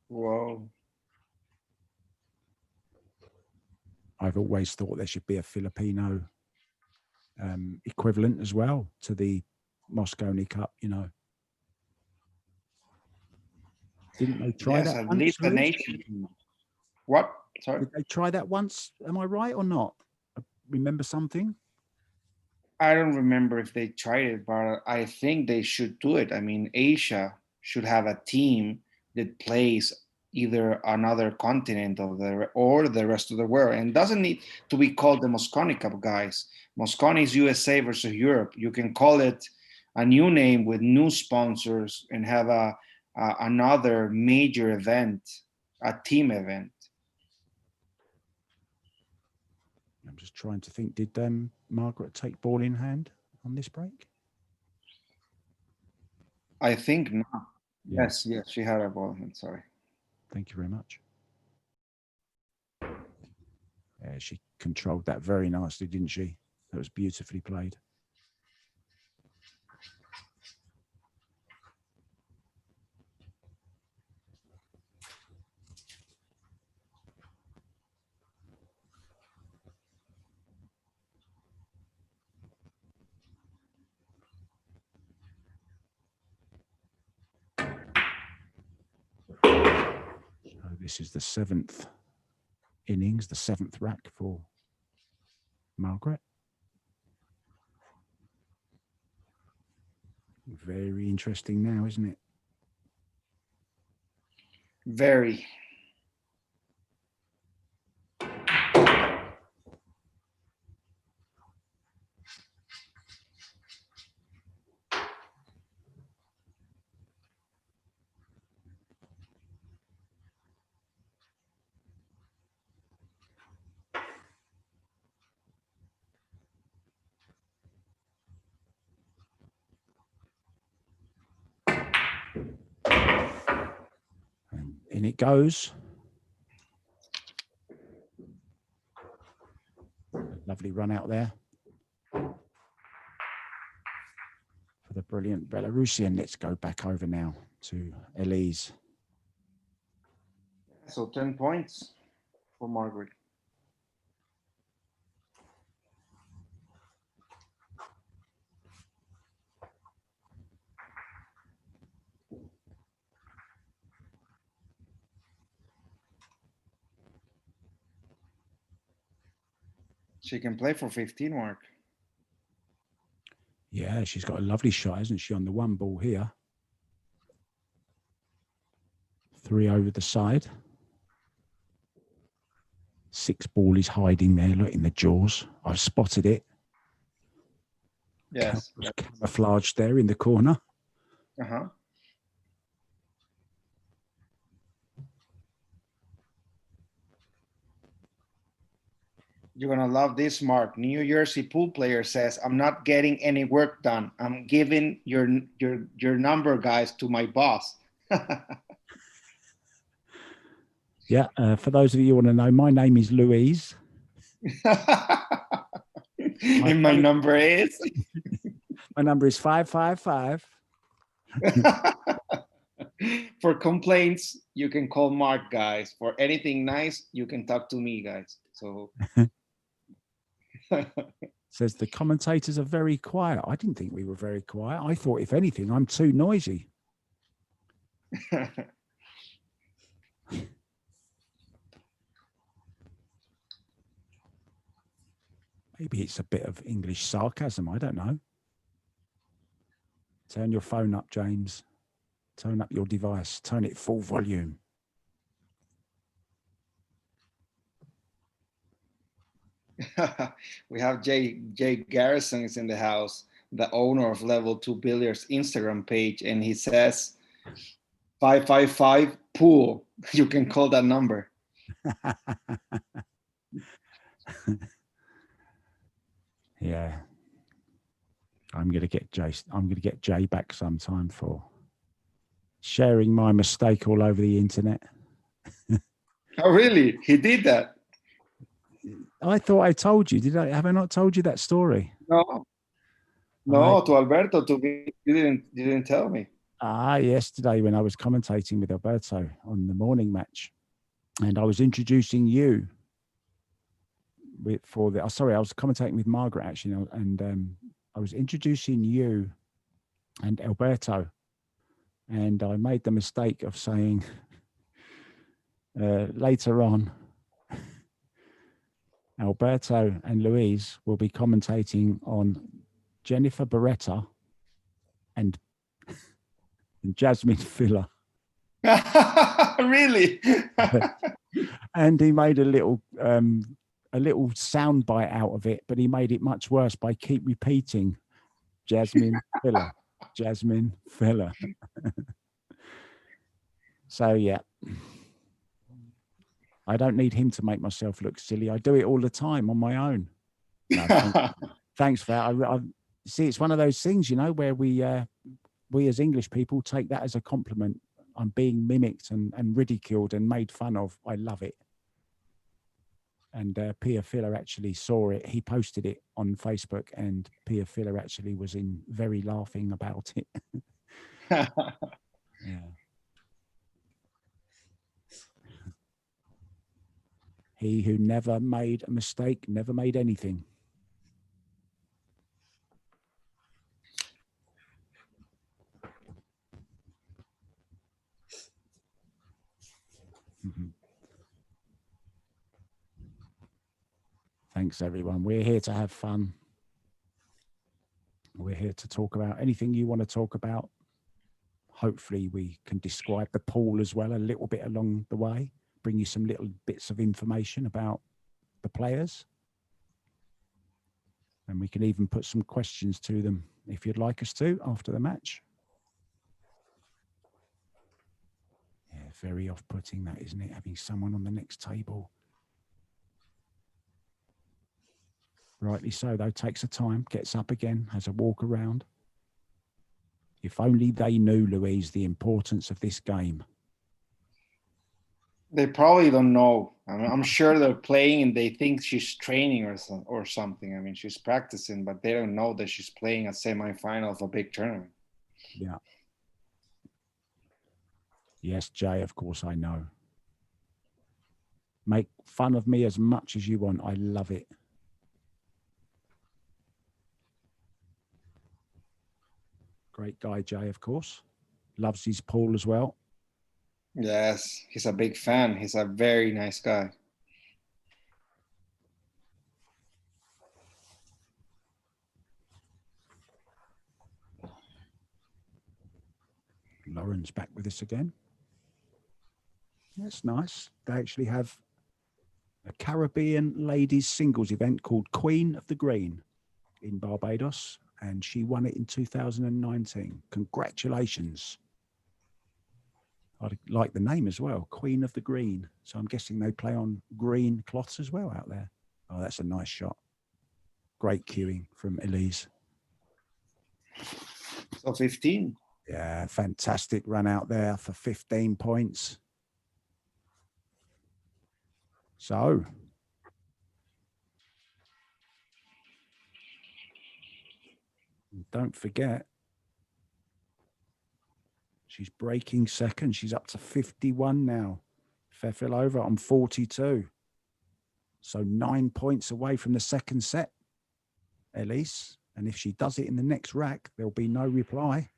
Whoa. I've always thought there should be a Filipino equivalent as well to the Mosconi Cup, you know. Didn't they try Yes, that at once? least the Louise? nation. What? Sorry. Did they try that once? Am I right or not? I remember something? I don't remember if they tried it, but I think they should do it. I mean, Asia should have a team that plays either another continent or the rest of the world, and doesn't need to be called the Mosconi Cup, guys. Mosconi is USA versus Europe. You can call it a new name with new sponsors and have another major event, a team event. I'm just trying to think, did Margaret take ball in hand on this break? I think not. Yeah. Yes, she had a ball in hand, sorry. Thank you very much. Yeah, she controlled that very nicely, didn't she? That was beautifully played. So this is the 7th innings, the 7th rack for Margaret. Very interesting now, isn't it? Very. And in it goes. Lovely run out there for the brilliant Belarusian. Let's go back over now to Elise. So 10 points for Margaret. She can play for 15, Mark. Yeah, she's got a lovely shot, hasn't she, on the one ball here. 3 over the side. 6 ball is hiding there, look, in the jaws. I've spotted it. Yes. Camouflaged there in the corner. Uh-huh. You're gonna love this, Mark. New Jersey pool player says, "I'm not getting any work done. I'm giving your number, guys, to my boss." Yeah, for those of you who want to know, my name is Louise. And my number is? My number is 555. For complaints, you can call Mark, guys. For anything nice, you can talk to me, guys. So says the commentators are very quiet. I didn't think we were very quiet. I thought, if anything, I'm too noisy. Maybe it's a bit of English sarcasm. I don't know. Turn your phone up, James. Turn up your device. Turn it full volume. We have Jay Garrison is in the house, the owner of Level 2 Billiards Instagram page, and he says 555 pool. You can call that number. Yeah. I'm gonna get Jay back sometime for sharing my mistake all over the internet. Oh, really? He did that? I thought I told you. Have I not told you that story? No, to Alberto, to me, you didn't tell me. Yesterday when I was commentating with Alberto on the morning match, and I was introducing you I was commentating with Margaret actually, and I was introducing you and Alberto, and I made the mistake of saying later on, Alberto and Louise will be commentating on Jennifer Barretta and Jasmin Filler. Really? And he made a little sound bite out of it, but he made it much worse by keep repeating Jasmin Filler. Jasmin Filler. So, yeah. I don't need him to make myself look silly. I do it all the time on my own. No, thanks for that. I see, it's one of those things, you know, where we as English people take that as a compliment. I'm being mimicked and ridiculed and made fun of. I love it. And Pia Filler actually saw it. He posted it on Facebook, and Pia Filler actually was very laughing about it. Yeah. He who never made a mistake, never made anything. Mm-hmm. Thanks, everyone. We're here to have fun. We're here to talk about anything you want to talk about. Hopefully we can describe the pool as well a little bit along the way, bring you some little bits of information about the players. And we can even put some questions to them if you'd like us to after the match. Yeah, very off-putting that, isn't it? Having someone on the next table. Rightly so, though, takes a time, gets up again, has a walk around. If only they knew, Louise, the importance of this game. They probably don't know. I'm sure they're playing and they think she's training or something. I mean, she's practicing, but they don't know that she's playing a semifinal of a big tournament. Yeah. Yes, Jay, of course I know. Make fun of me as much as you want. I love it. Great guy, Jay, of course. Loves his pool as well. Yes, he's a big fan. He's a very nice guy. Lauren's back with us again. That's nice. They actually have a Caribbean ladies singles event called Queen of the Green in Barbados, and she won it in 2019. Congratulations. I like the name as well, Queen of the Green. So I'm guessing they play on green cloths as well out there. Oh, that's a nice shot. Great cueing from Elise. So 15. Yeah, fantastic run out there for 15 points. So, don't forget, she's breaking second. She's up to 51 now. Fefilova on 42. So 9 points away from the second set, Elise. And if she does it in the next rack, there'll be no reply.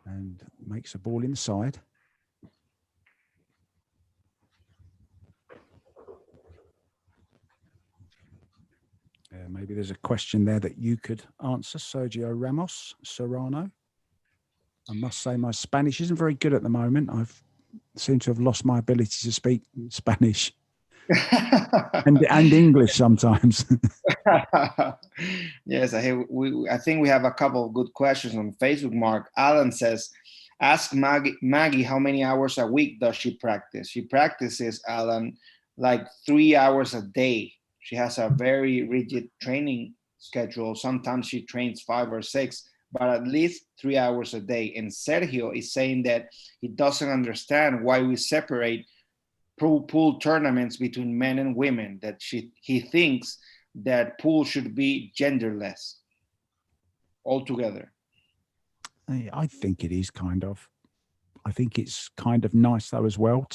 And makes a ball inside. Maybe there's a question there that you could answer, Sergio Ramos Serrano. I must say my Spanish isn't very good at the moment. I've seemed to have lost my ability to speak Spanish and English sometimes. Yes, I think we have a couple of good questions on Facebook, Mark. Alan says, ask Maggie how many hours a week does she practice? She practices, Alan, like 3 hours a day. She has a very rigid training schedule. Sometimes she trains 5 or 6, but at least 3 hours a day. And Sergio is saying that he doesn't understand why we separate pool tournaments between men and women, that he thinks that pool should be genderless altogether. I think it is kind of. I think it's kind of nice though as well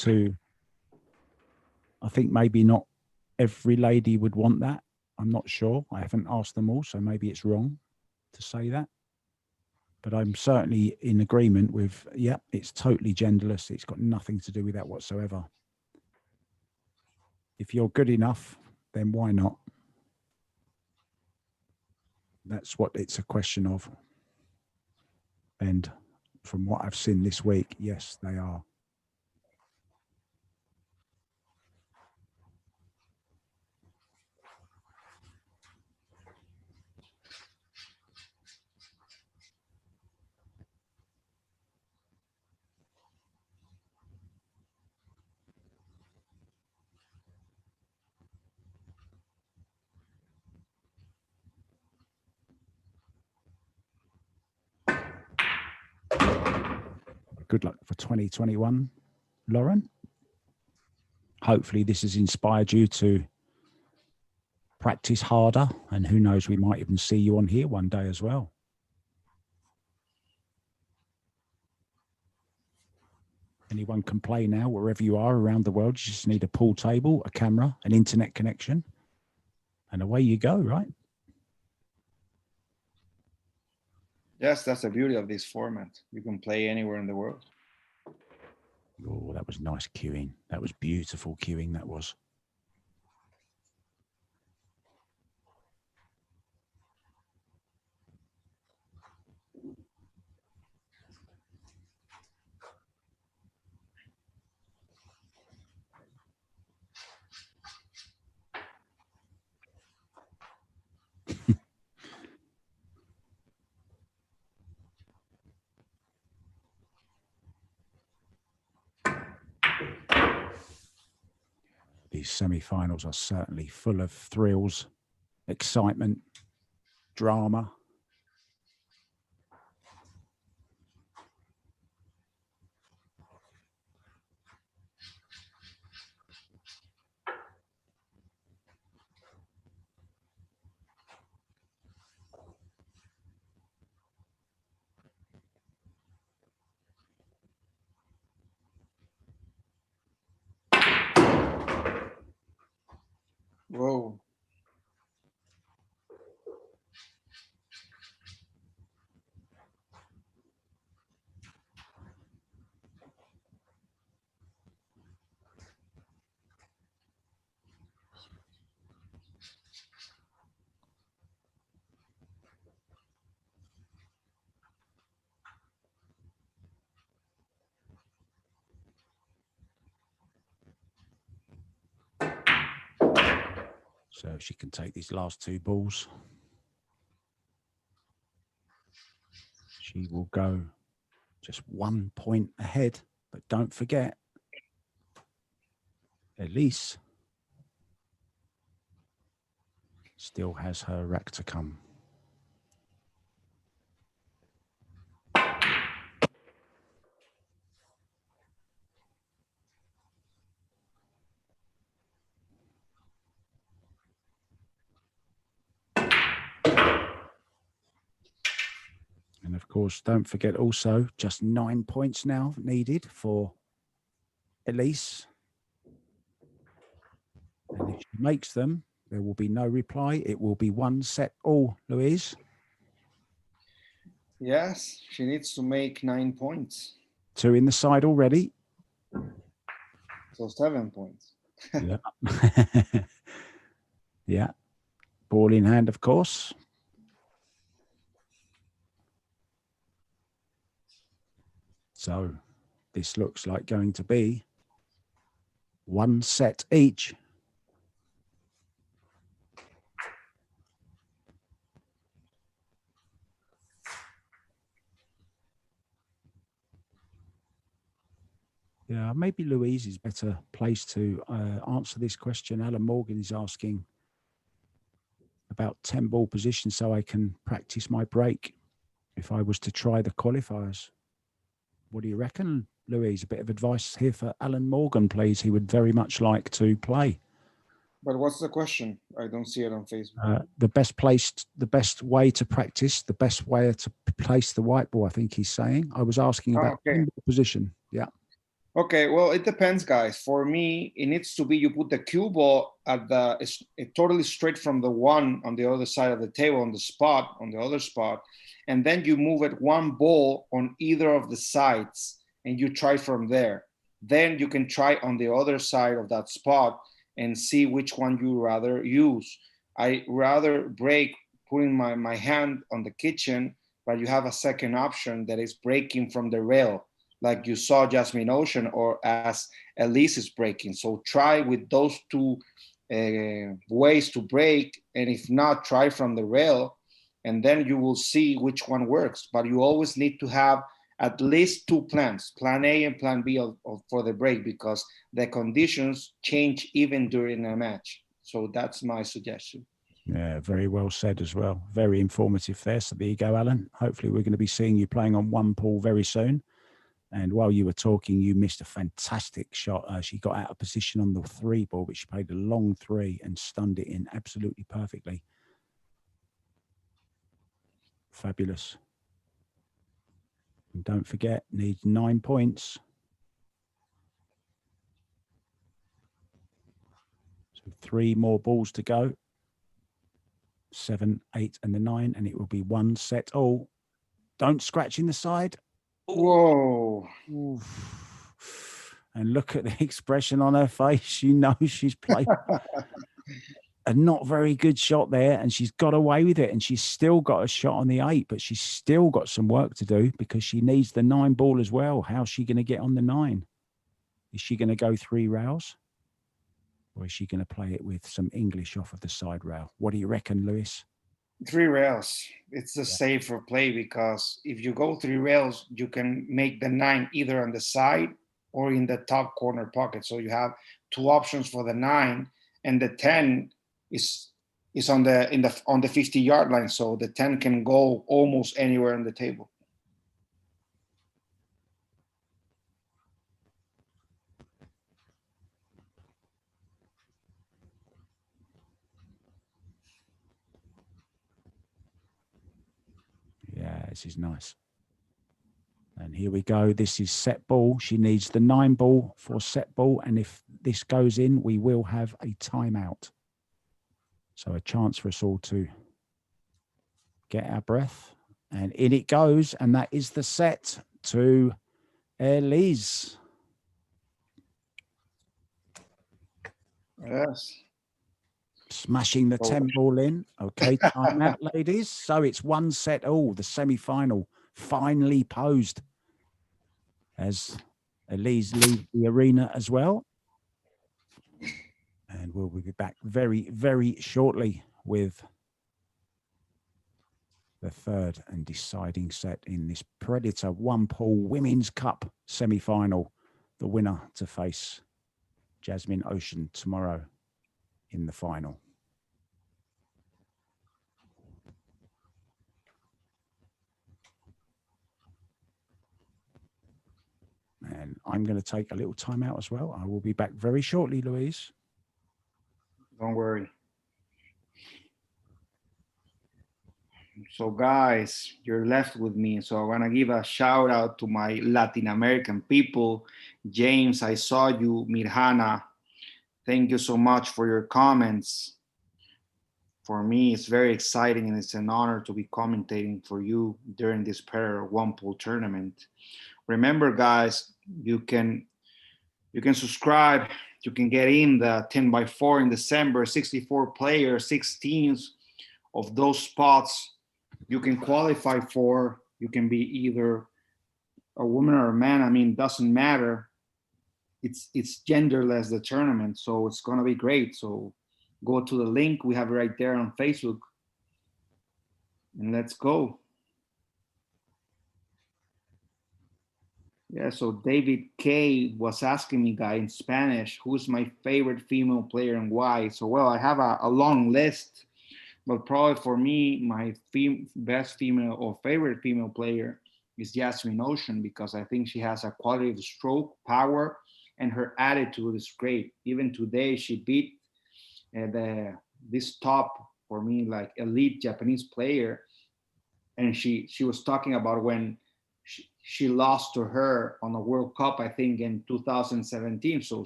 I think maybe not every lady would want that. I'm not sure. I haven't asked them all, so maybe it's wrong to say that. But I'm certainly in agreement with, yeah, it's totally genderless. It's got nothing to do with that whatsoever. If you're good enough, then why not? That's what it's a question of. And from what I've seen this week, yes, they are. good luck for 2021, Lauren. Hopefully this has inspired you to practice harder, and who knows, we might even see you on here one day as well. Anyone can play now, wherever you are around the world. You just need a pool table, a camera, an internet connection, and away you go, right? Yes, that's the beauty of this format. You can play anywhere in the world. Oh, that was nice cueing. That was beautiful cueing, that was. These semi-finals are certainly full of thrills, excitement, drama. Whoa. So she can take these last two balls. She will go just 1 point ahead, but don't forget, Elise still has her rack to come. And of course, don't forget also just 9 points now needed for Elise. And if she makes them, there will be no reply. It will be 1 set all, Louise. Yes, she needs to make 9 points. 2 in the side already. So 7 points. Yeah. Yeah. Ball in hand, of course. So this looks like going to be 1 set each. Yeah, maybe Louise is better placed to answer this question. Alan Morgan is asking about 10 ball position so I can practice my break if I was to try the qualifiers. What do you reckon, Louise? A bit of advice here for Alan Morgan, please. He would very much like to play. But what's the question? I don't see it on Facebook. The best way to practice, the best way to place the white ball, I think he's saying. I was asking about 10 ball position. Yeah. Okay, well, it depends, guys. For me, it needs to be you put the cue ball at totally straight from the one on the other side of the table on the other spot, and then you move it 1 ball on either of the sides, and you try from there. Then you can try on the other side of that spot and see which one you rather use. I rather break putting my hand on the kitchen, but you have a second option that is breaking from the rail, like you saw Jasmin Ouschan or as Elise is breaking. So try with those 2 ways to break, and if not, try from the rail, and then you will see which one works. But you always need to have at least 2 plans, plan A and plan B for the break, because the conditions change even during a match. So that's my suggestion. Yeah, very well said as well. Very informative there. So there you go, Alan. Hopefully we're going to be seeing you playing on 1 pool very soon. And while you were talking, you missed a fantastic shot. She got out of position on the 3 ball, but she played a long 3 and stunned it in absolutely perfectly. Fabulous. And don't forget, needs 9 points. So 3 more balls to go. 7, 8, and the 9, and it will be 1 set all. Don't scratch in the side. Whoa. Oof. And look at the expression on her face. You know she's played a not very good shot there, and she's got away with it, and she's still got a shot on the 8, but she's still got some work to do because she needs the 9 ball as well. How's she going to get on the 9? Is she going to go 3 rails? Or is she going to play it with some English off of the side rail? What do you reckon, Lewis? 3 rails. It's a safer play because if you go 3 rails, you can make the 9 either on the side or in the top corner pocket. So you have 2 options for the 9, and the 10 is on the 50-yard line. So the 10 can go almost anywhere on the table. Yeah, this is nice. And here we go. This is set ball. She needs the 9 ball for set ball. And if this goes in, we will have a timeout. So a chance for us all to get our breath. And in it goes. And that is the set to Elise. Yes. Smashing the 10 ball in. Okay, timeout, ladies. So it's 1 set all. The semi-final finally posed as Elise leaves the arena as well. And we'll be back very, very shortly with the 3rd and deciding set in this Predator 1-pool Women's Cup semi-final. The winner to face Jasmin Ouschan tomorrow in the final. And I'm going to take a little time out as well. I will be back very shortly, Louise. Don't worry. So guys, you're left with me. So I want to give a shout out to my Latin American people. James, I saw you. Mirhana, thank you so much for your comments. For me, it's very exciting and it's an honor to be commentating for you during this Predator 1-pool tournament. Remember, guys, you can subscribe. You can get in the 10x4 in December, 64 players, 6 teams of those spots you can qualify for. You can be either a woman or a man. I mean, doesn't matter. It's genderless, the tournament. So it's going to be great. So go to the link. We have it right there on Facebook. And let's go. Yeah, so David K was asking me, guy, in Spanish, who's my favorite female player and why? So, well, I have a long list, but probably for me, my best female or favorite female player is Jasmin Ouschan, because I think she has a quality of stroke, power, and her attitude is great. Even today, she beat this top, for me, like elite Japanese player. And she was talking about when she lost to her on the World Cup, I think in 2017. So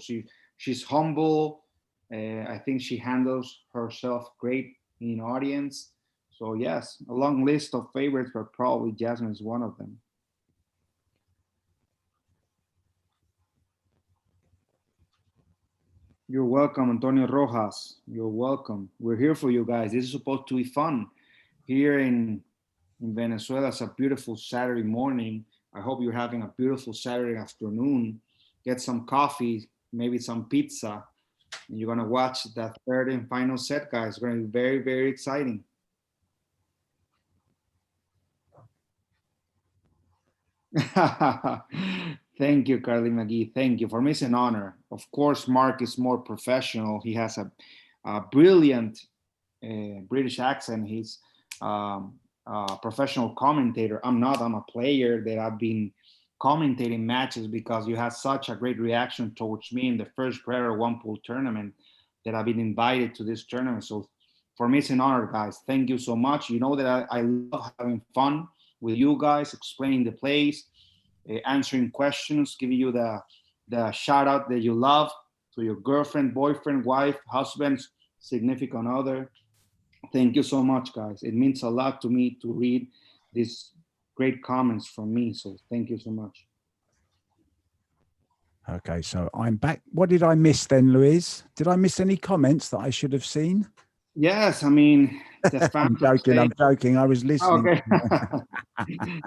she's humble. I think she handles herself great in audience. So yes, a long list of favorites, but probably Jasmin is one of them. You're welcome, Antonio Rojas. You're welcome. We're here for you guys. This is supposed to be fun. Here in Venezuela, it's a beautiful Saturday morning. I hope you're having a beautiful Saturday afternoon. Get some coffee, maybe some pizza. And you're going to watch that 3rd and final set, guys. It's going to be very, very exciting. Thank you, Carly McGee. Thank you. For me, it's an honor. Of course, Mark is more professional. He has a brilliant British accent. He's a professional commentator. I'm not. I'm a player that I've been commentating matches because you had such a great reaction towards me in the first ever one pool tournament that I've been invited to this tournament. So for me, it's an honor, guys. Thank you so much. You know that I love having fun with you guys, explaining the plays, answering questions, giving you the shout out that you love to your girlfriend, boyfriend, wife, husband, significant other. Thank you so much, guys. It means a lot to me to read these great comments from me. So thank you so much. Okay, so I'm back. What did I miss then, Louise? Did I miss any comments that I should have seen? Yes, I mean, the I'm joking. I'm joking. I was listening. Okay.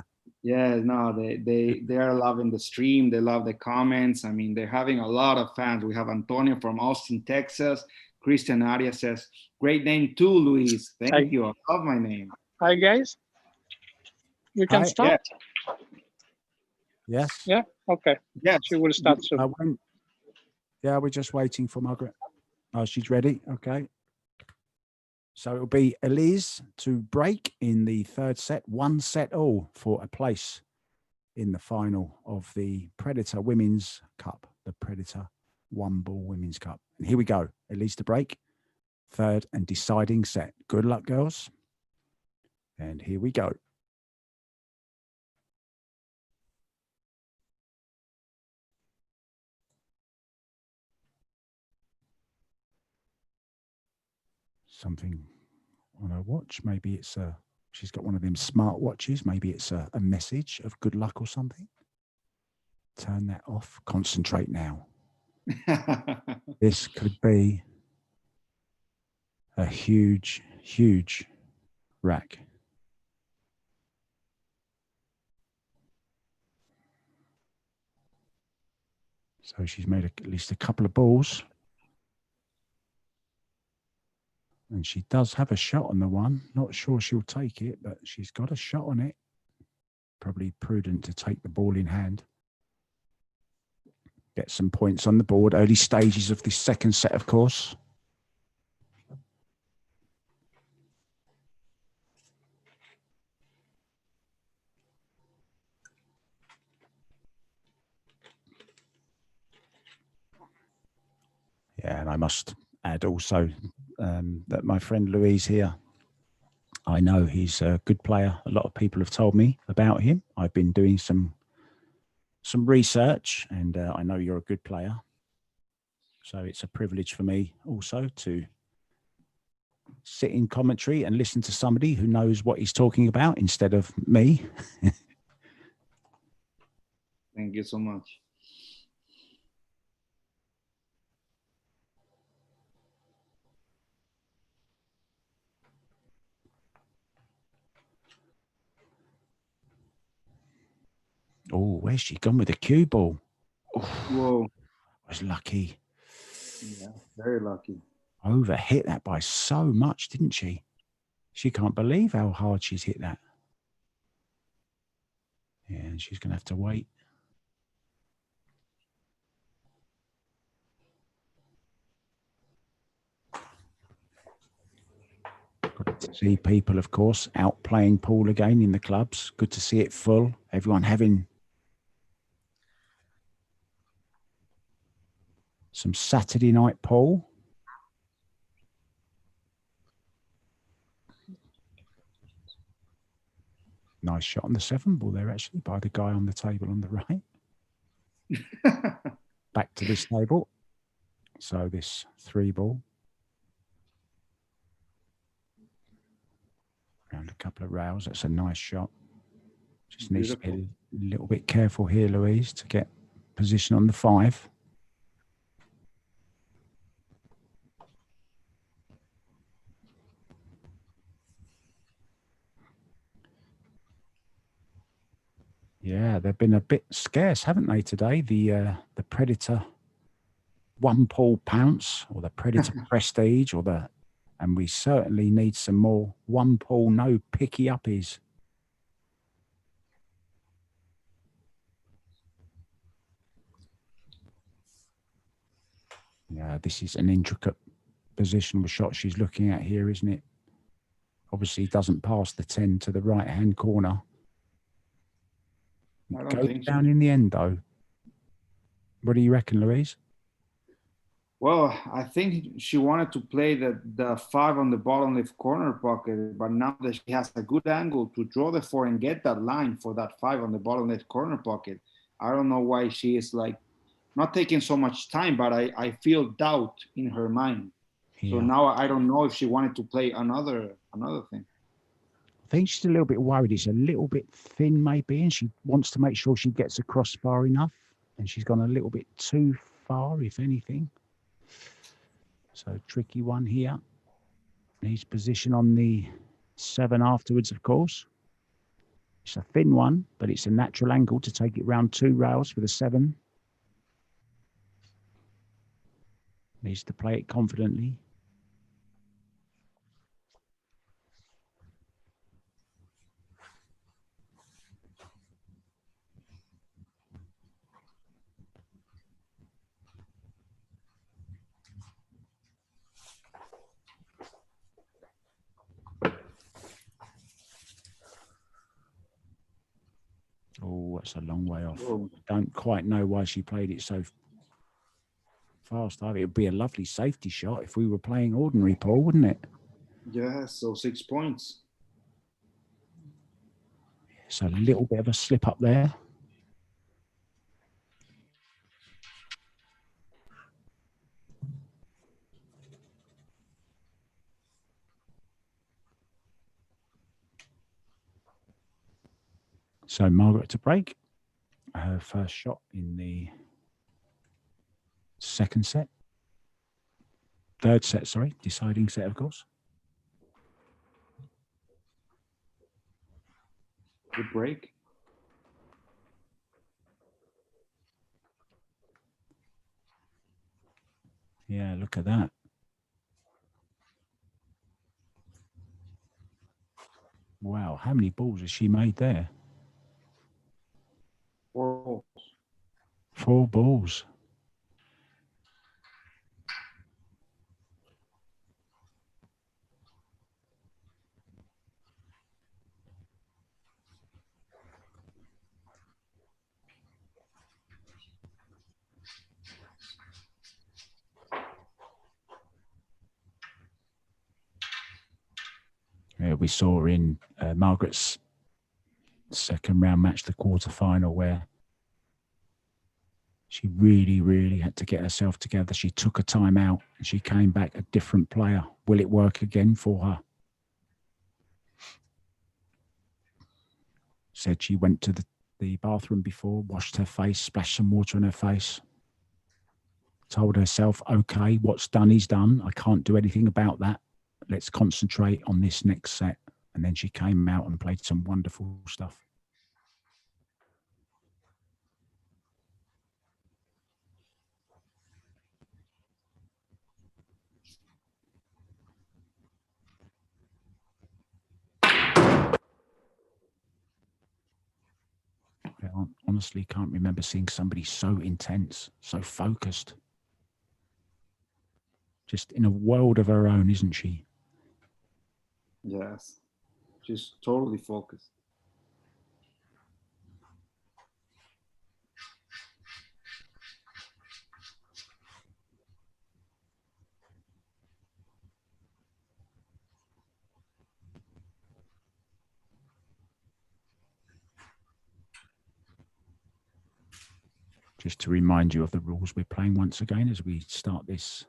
Yeah, no, they are loving the stream. They love the comments. I mean, they're having a lot of fans. We have Antonio from Austin, Texas. Christian Arias says, great name too, Luis. Thank you. I love my name. Hi, guys. You can Hi. start? Yes. Yeah? Okay. Yes. She will start soon. Yeah, we're just waiting for Margaret. Oh, she's ready. Okay. So it'll be Elise to break in the third set, 1 set all for a place in the final of the Predator Women's Cup, the Predator One Ball Women's Cup. And here we go. Elise to break, third and deciding set. Good luck, girls. And here we go. Something on her watch. Maybe it's she's got one of them smart watches. Maybe it's a message of good luck or something. Turn that off. Concentrate now. This could be a huge, huge rack. So she's made at least a couple of balls. And she does have a shot on the one. Not sure she'll take it, but she's got a shot on it. Probably prudent to take the ball in hand. Get some points on the board. Early stages of this second set, of course. Yeah, and I must add also that my friend Louise here, I know he's a good player. A lot of people have told me about him. I've been doing some research, and I know you're a good player. So it's a privilege for me also to sit in commentary and listen to somebody who knows what he's talking about instead of me. Thank you so much. Oh, where's she gone with the cue ball? Oh, whoa. Was lucky. Yeah, very lucky. Over hit that by so much, didn't she? She can't believe how hard she's hit that. Yeah, and she's going to have to wait. Good to see people, of course, out playing pool again in the clubs. Good to see it full. Everyone having some Saturday night pool. Nice shot on the 7 ball there, actually, by the guy on the table on the right. Back to this table. So this 3 ball. Around a couple of rails. That's a nice shot. Just needs to be a little bit careful here, Louise, to get position on the 5. Yeah, they've been a bit scarce, haven't they, today? The Predator One Pool Pounce, or the Predator Prestige, or and we certainly need some more one pool, no picky uppies. Yeah, this is an intricate positional shot she's looking at here, isn't it? Obviously doesn't pass the 10 to the right-hand corner. I don't Go think so. down in the end, though. What do you reckon, Louise? Well, I think she wanted to play the 5 on the bottom left corner pocket, but now that she has a good angle to draw the 4 and get that line for that 5 on the bottom left corner pocket, I don't know why she is like not taking so much time, but I feel doubt in her mind. Yeah. So now I don't know if she wanted to play another thing. I think she's a little bit worried. It's a little bit thin, maybe, and she wants to make sure she gets across far enough. And she's gone a little bit too far, if anything. So tricky one here. Needs position on the 7 afterwards, of course. It's a thin one, but it's a natural angle to take it round 2 rails with a 7. Needs to play it confidently. Oh, that's a long way off. Whoa. Don't quite know why she played it so fast. It would be a lovely safety shot if we were playing ordinary, Paul, wouldn't it? Yeah, so 6 points. So a little bit of a slip up there. So Margaret to break. Her first shot in the second set. Third set, sorry. Deciding set, of course. Good break. Yeah, look at that. Wow, how many balls has she made there? 4 balls. 4 balls. Yeah, we saw in Margaret's second round match, the quarterfinal, where she really, really had to get herself together. She took a time out and she came back a different player. Will it work again for her? Said she went to the bathroom before, washed her face, splashed some water on her face. Told herself, okay, what's done is done. I can't do anything about that. Let's concentrate on this next set. And then she came out and played some wonderful stuff. I honestly can't remember seeing somebody so intense, so focused. Just in a world of her own, isn't she? Yes. She's totally focused. Just to remind you of the rules we're playing once again as we start this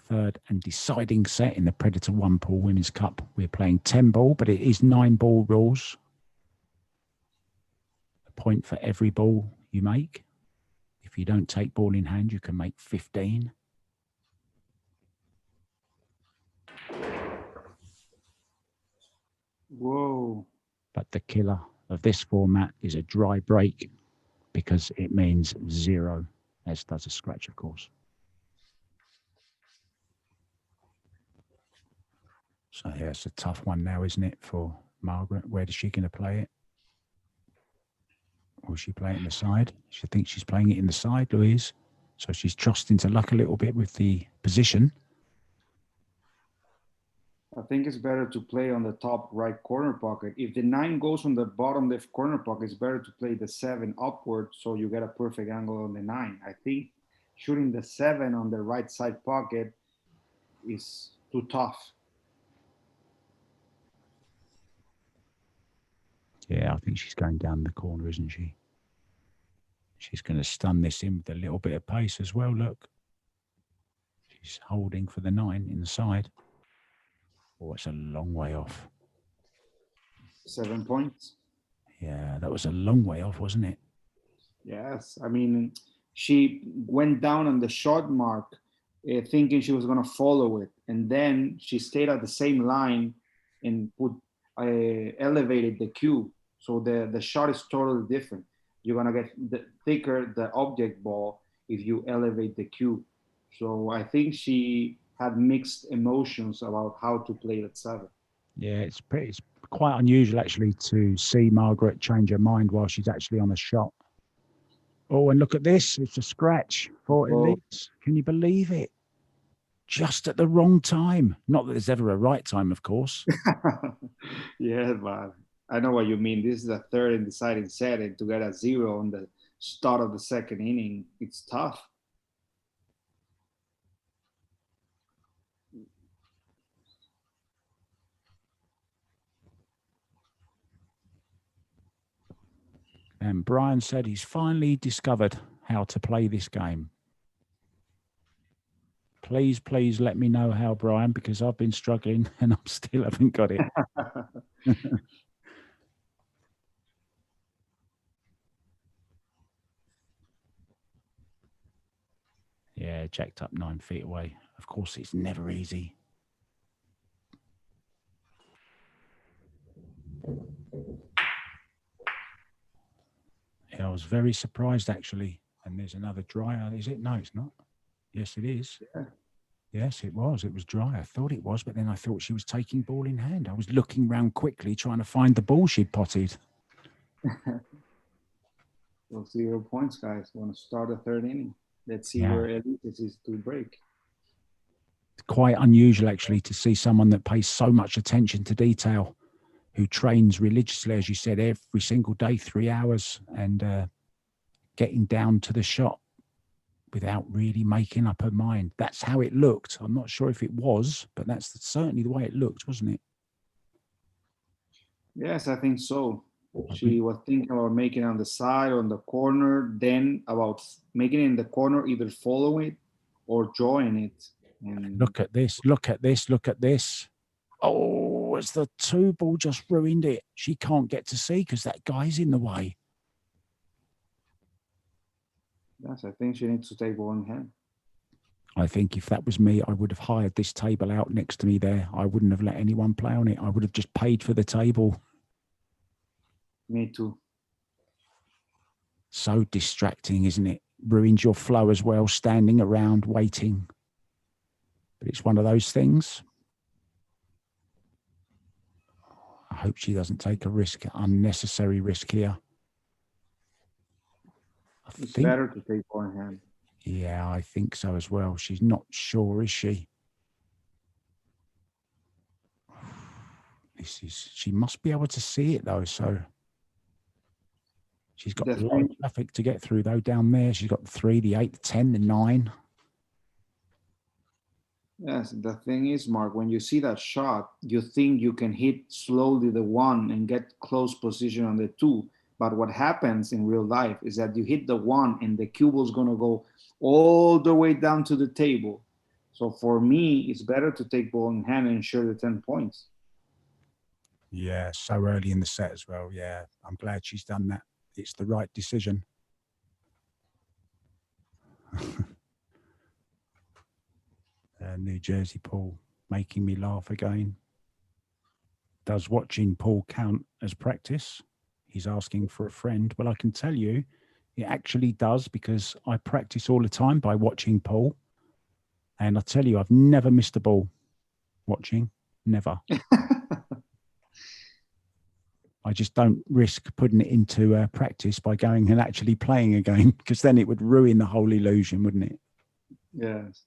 third and deciding set in the Predator 1 Pool Women's Cup. We're playing 10 ball, but it is 9 ball rules. A point for every ball you make. If you don't take ball in hand, you can make 15. Whoa. But the killer of this format is a dry break because it means 0, as does a scratch, of course. So yeah, it's a tough one now, isn't it, for Margaret? Where is she going to play it? Will she play it in the side? She thinks she's playing it in the side, Louise. So she's trusting to luck a little bit with the position. I think it's better to play on the top right corner pocket. If the 9 goes on the bottom left corner pocket, it's better to play the 7 upward so you get a perfect angle on the 9. I think shooting the 7 on the right side pocket is too tough. Yeah, I think she's going down the corner, isn't she? She's going to stun this in with a little bit of pace as well, look. She's holding for the 9 inside. Oh, it's a long way off. 7 points. Yeah, that was a long way off, wasn't it? Yes, I mean, she went down on the shot mark thinking she was going to follow it. And then she stayed at the same line and elevated the cue. So the shot is totally different. You're going to get the thicker the object ball if you elevate the cue. So I think she had mixed emotions about how to play that 7. Yeah, it's quite unusual actually to see Margaret change her mind while she's actually on a shot. Oh, and look at this. It's a scratch for Elise. Can you believe it? Just at the wrong time. Not that there's ever a right time, of course. Yeah, but I know what you mean. This is the third and deciding set, and to get a 0 on the start of the second inning, it's tough. And Brian said he's finally discovered how to play this game. Please, please let me know how, Brian, because I've been struggling and I still haven't got it. Yeah, jacked up 9 feet away. Of course, it's never easy. Yeah, I was very surprised, actually. And there's another dry. Is it? No, it's not. Yes, it is. Yeah. Yes, it was. It was dry. I thought it was, but then I thought she was taking ball in hand. I was looking round quickly, trying to find the ball she'd potted. Well, 0 points, guys. Want to start the third inning. Let's see where Elise is to break. It's quite unusual, actually, to see someone that pays so much attention to detail, who trains religiously, as you said, every single day, 3 hours, and getting down to the shot without really making up her mind. That's how it looked. I'm not sure if it was, but that's certainly the way it looked, wasn't it? Yes, I think so. She was thinking about making it on the side, on the corner, then about making it in the corner, either follow it or drawing it. And look at this, look at this, look at this. Oh, it's the 2 ball just ruined it. She can't get to see because that guy's in the way. yes, I think she needs to take ball in hand. I think if that was me, I would have hired this table out next to me there. I wouldn't have let anyone play on it. I would have just paid for the table. Me too. So distracting, isn't it? Ruins your flow as well, standing around waiting. But it's one of those things. I hope she doesn't take a risk, unnecessary risk here. It's better to take ball in hand. Yeah, I think so as well. She's not sure, is she? She must be able to see it though, so she's got a lot of traffic to get through though down there. She's got the 3, the 8, the 10, the 9. Yes, the thing is, Mark, when you see that shot, you think you can hit slowly the 1 and get close position on the 2. But what happens in real life is that you hit the 1 and the cue ball is going to go all the way down to the table. So for me, it's better to take ball in hand and ensure the 10 points. Yeah, so early in the set as well. Yeah, I'm glad she's done that. It's the right decision. New Jersey Paul making me laugh again. Does watching Paul count as practice? He's asking for a friend. Well, I can tell you it actually does, because I practice all the time by watching Paul. And I tell you, I've never missed a ball watching. Never. I just don't risk putting it into practice by going and actually playing a game, because then it would ruin the whole illusion, wouldn't it? Yes.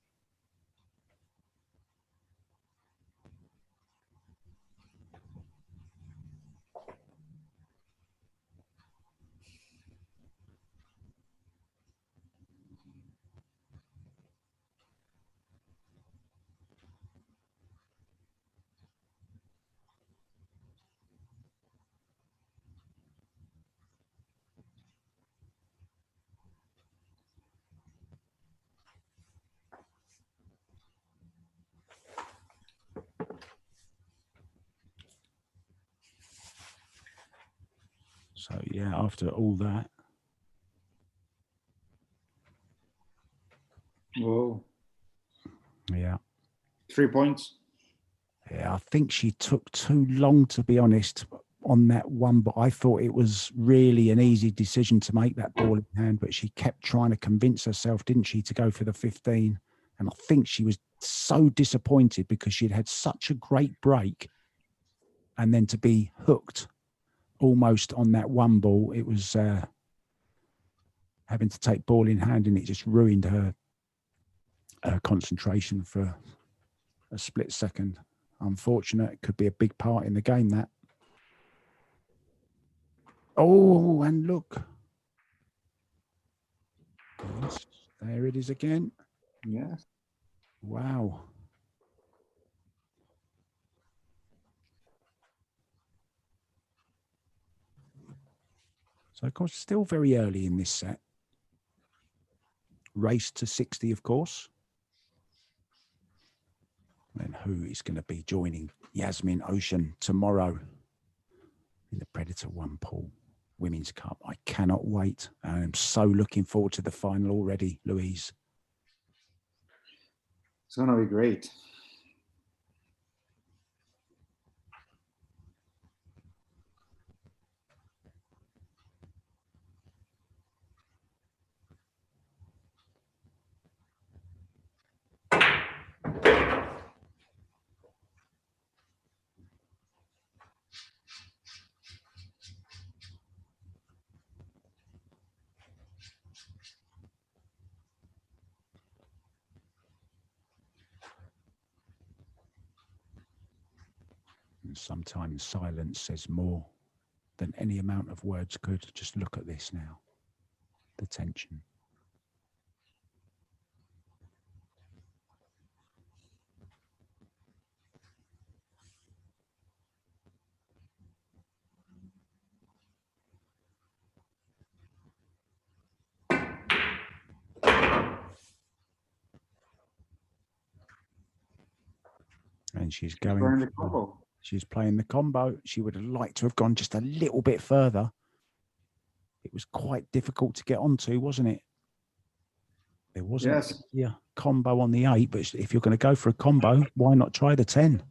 So yeah, after all that. Whoa. Yeah. 3 points. Yeah, I think she took too long, to be honest, on that one. But I thought it was really an easy decision to make that ball in hand. But she kept trying to convince herself, didn't she, to go for the 15. And I think she was so disappointed because she'd had such a great break. And then to be hooked almost on that one ball, it was having to take ball in hand, and it just ruined her concentration for a split second. Unfortunate. It could be a big part in the game, that. Oh, and look. Yes, there it is again. Yes. Wow. So, of course, still very early in this set. Race to 60, of course. And who is going to be joining Jasmin Ouschan tomorrow in the Predator 1 pool Women's Cup? I cannot wait. I'm so looking forward to the final already, Louise. It's going to be great. And sometimes silence says more than any amount of words could. Just look at this now. The tension. And she's going Playing the combo. She's playing the combo. She would have liked to have gone just a little bit further. It was quite difficult to get onto, wasn't it? There wasn't a combo on the 8, but if you're going to go for a combo, why not try the 10?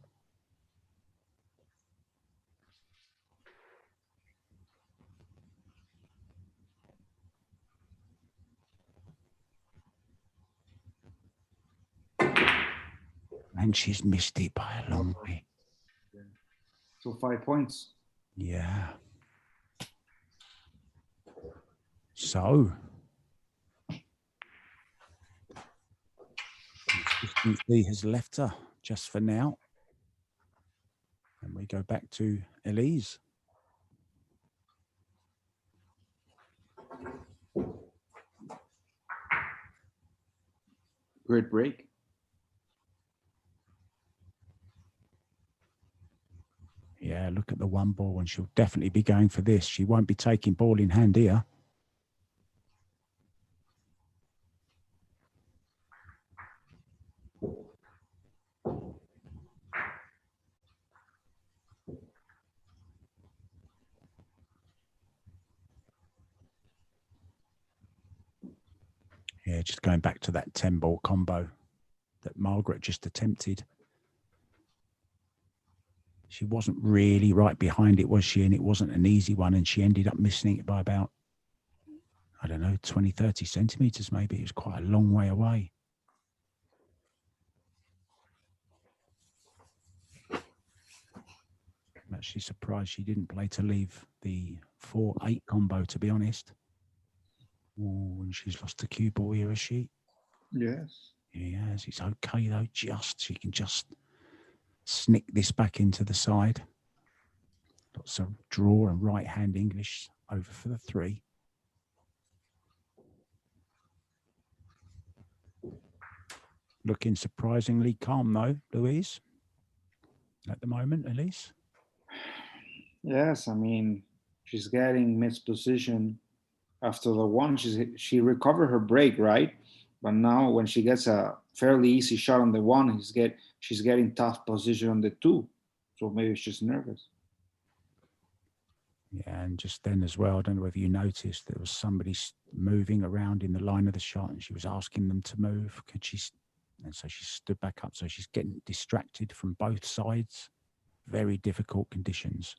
And she's missed it by a long way. So 5 points. Yeah. So, consistency has left her just for now. And we go back to Elise. Great break. Yeah, look at the one ball, and she'll definitely be going for this. She won't be taking ball in hand here. Yeah, just going back to that 10-ball combo that Margaret just attempted. She wasn't really right behind it, was she? And it wasn't an easy one, and she ended up missing it by about, I don't know, 20, 30 centimetres maybe. It was quite a long way away. I'm actually surprised she didn't play to leave the 4-8 combo, to be honest. Oh, and she's lost the cue ball here, has she? Yes. Yes, it's okay though. She can just snick this back into the side. Lots of draw and right hand English over for the 3. Looking surprisingly calm though, Louise, at the moment, Elise. Yes, I mean, she's getting missed position after the 1. She recovered her break, right? But now when she gets a fairly easy shot on the 1, she's getting tough position on the 2. So maybe she's nervous. Yeah, and just then as well, I don't know whether you noticed, there was somebody moving around in the line of the shot, and she was asking them to move. Could she? And so she stood back up. So she's getting distracted from both sides. Very difficult conditions.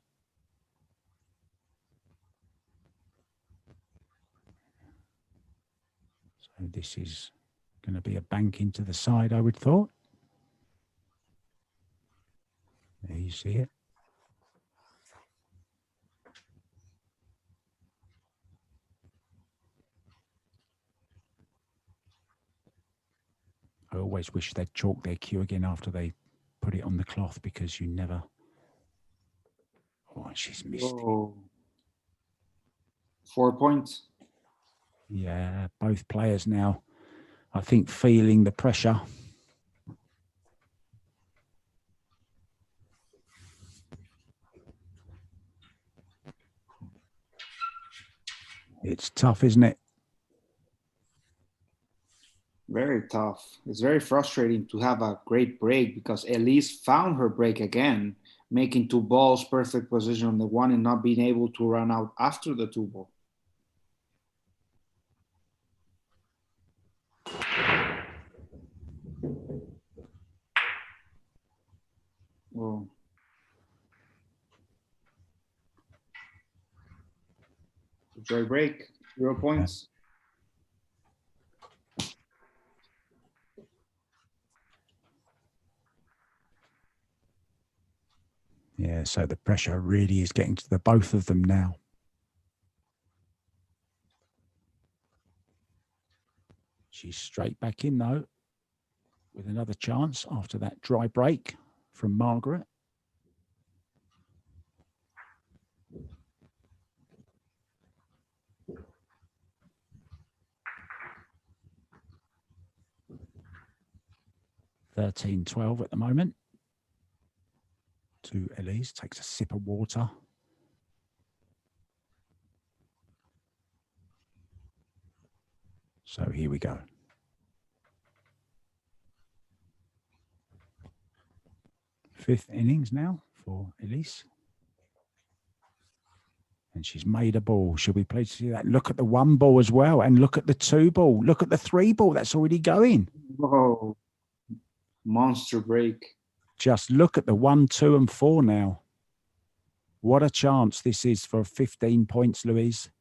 So this is going to be a bank into the side, I would thought. There you see it. I always wish they'd chalk their cue again after they put it on the cloth, because you never... Oh, she's missed it. 4 points. Yeah, both players now, I think, feeling the pressure. It's tough, isn't it? Very tough. It's very frustrating to have a great break, because Elise found her break again, making 2 balls, perfect position on the one, and not being able to run out after the 2 ball. Well, dry break, 0 points. Yeah, so the pressure really is getting to the both of them now. She's straight back in, though, with another chance after that dry break from Margaret. (13-12) at the moment. To Elise, takes a sip of water. So here we go. Fifth innings now for Elise. And she's made a ball. Should we please see that? Look at the 1 ball as well. And look at the 2 ball. Look at the 3 ball. That's already going. Whoa. Monster break. Just look at the 1, 2, and 4 now. What a chance this is for 15 points, Louise.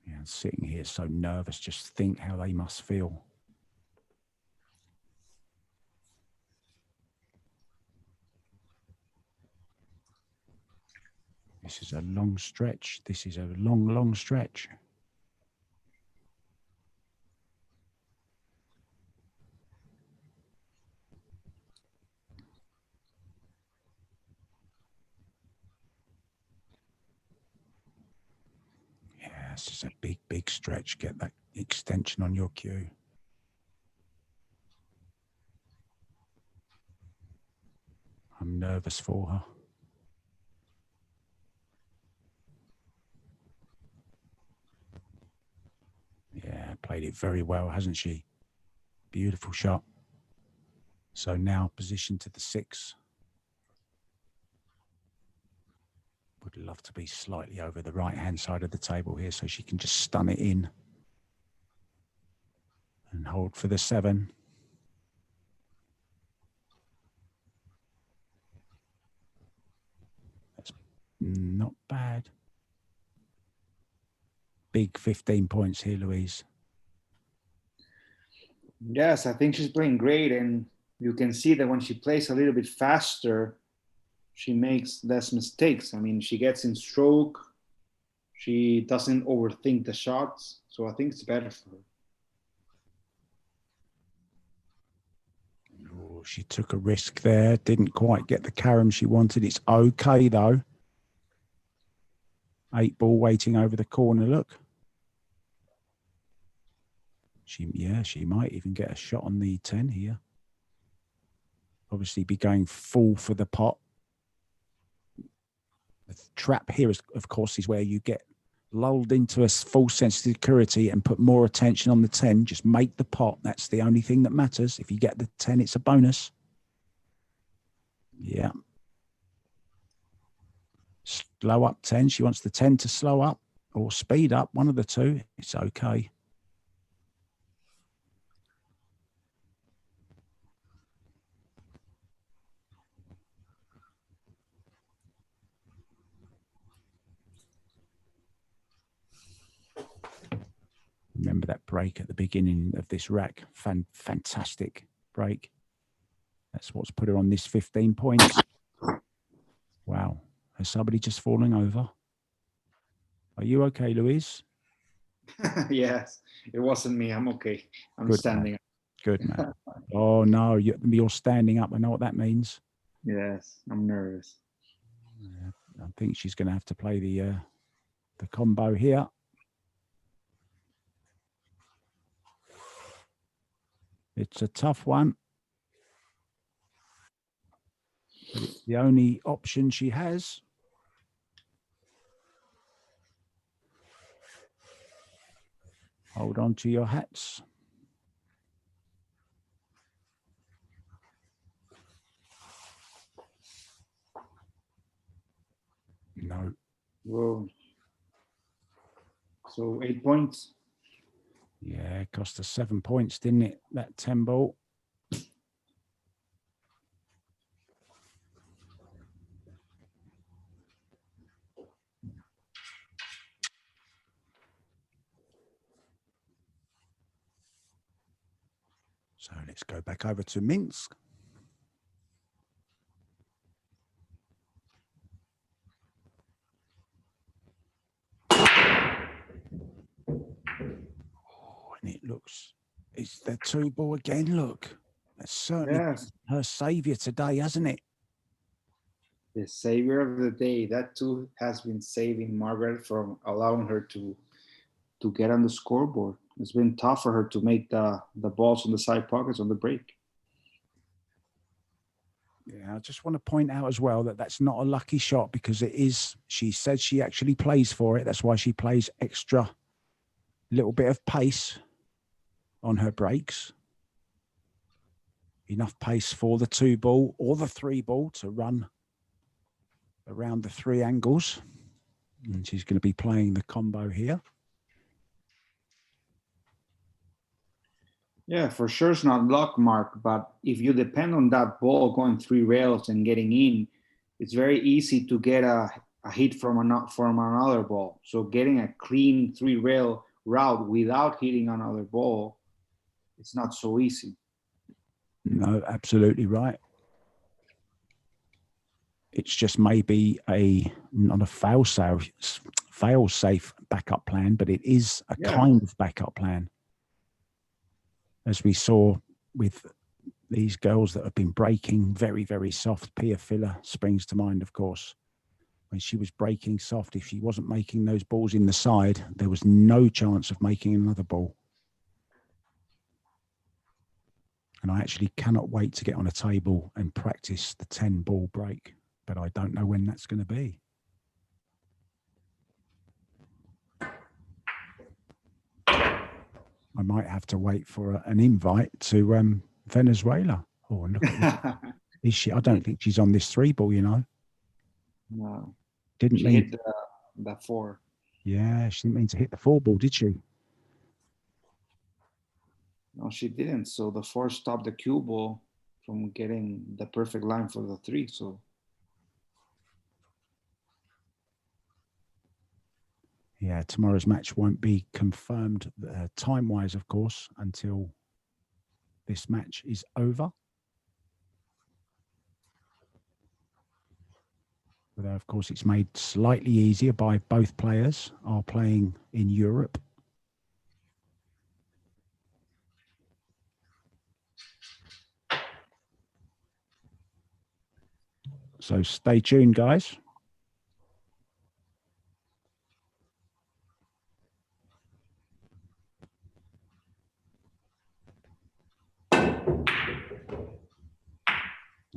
Yeah, sitting here so nervous, just think how they must feel. This is a long stretch. This is a long, long stretch. Yeah, this is a big, big stretch. Get that extension on your cue. I'm nervous for her. Yeah, played it very well, hasn't she? Beautiful shot. So now position to the 6. Would love to be slightly over the right-hand side of the table here so she can just stun it in. And hold for the 7. That's not bad. Big 15 points here, Louise. Yes, I think she's playing great, and you can see that when she plays a little bit faster, she makes less mistakes. I mean, she gets in stroke. She doesn't overthink the shots. So I think it's better for her. Oh, she took a risk there. Didn't quite get the carom she wanted. It's okay, though. 8 ball waiting over the corner. Look. She might even get a shot on the 10 here. Obviously be going full for the pot. The trap here, is, of course, is where you get lulled into a full sense of security and put more attention on the 10. Just make the pot. That's the only thing that matters. If you get the 10, it's a bonus. Yeah. Slow up 10. She wants the 10 to slow up or speed up. One of the two. It's okay. Remember that break at the beginning of this rack. Fantastic break. That's what's put her on this 15 points. Wow. Has somebody just fallen over? Are you okay, Louise? Yes, it wasn't me. I'm okay. I'm Good, standing up. Good, man. Oh, no, you're standing up. I know what that means. Yes, I'm nervous. I think she's going to have to play the combo here. It's a tough one. But it's the only option she has. Hold on to your hats. No. Whoa. So 8 points. Yeah, it cost us 7 points, didn't it? That 10 ball. So let's go back over to Minsk. And it looks, it's the 2 ball again. Look, that's certainly her savior today, hasn't it? The savior of the day. That too has been saving Margaret from allowing her to get on the scoreboard. It's been tough for her to make the balls on the side pockets on the break. Yeah, I just want to point out as well that that's not a lucky shot because it is, she said she actually plays for it. That's why she plays extra little bit of pace on her breaks. Enough pace for the 2 ball or the 3 ball to run around the 3 angles. And she's going to be playing the combo here. Yeah, for sure it's not luck, Mark, but if you depend on that ball going 3 rails and getting in, it's very easy to get a hit from another ball. So getting a clean 3 rail route without hitting another ball, it's not so easy. No, absolutely right. It's just maybe not a fail-safe backup plan, but it is a kind of backup plan. As we saw with these girls that have been breaking very, very soft. Pia Filler springs to mind, of course. When she was breaking soft, if she wasn't making those balls in the side, there was no chance of making another ball. And I actually cannot wait to get on a table and practice the 10 ball break, but I don't know when that's going to be. I might have to wait for an invite to Venezuela. Oh, look at this. Is she? I don't think she's on this 3 ball, you know. No. Didn't she mean hit the 4. Yeah, she didn't mean to hit the 4 ball, did she? No, she didn't. So the 4 stopped the cue ball from getting the perfect line for the 3. So yeah, tomorrow's match won't be confirmed time-wise, of course, until this match is over. But of course, it's made slightly easier by both players are playing in Europe. So stay tuned, guys.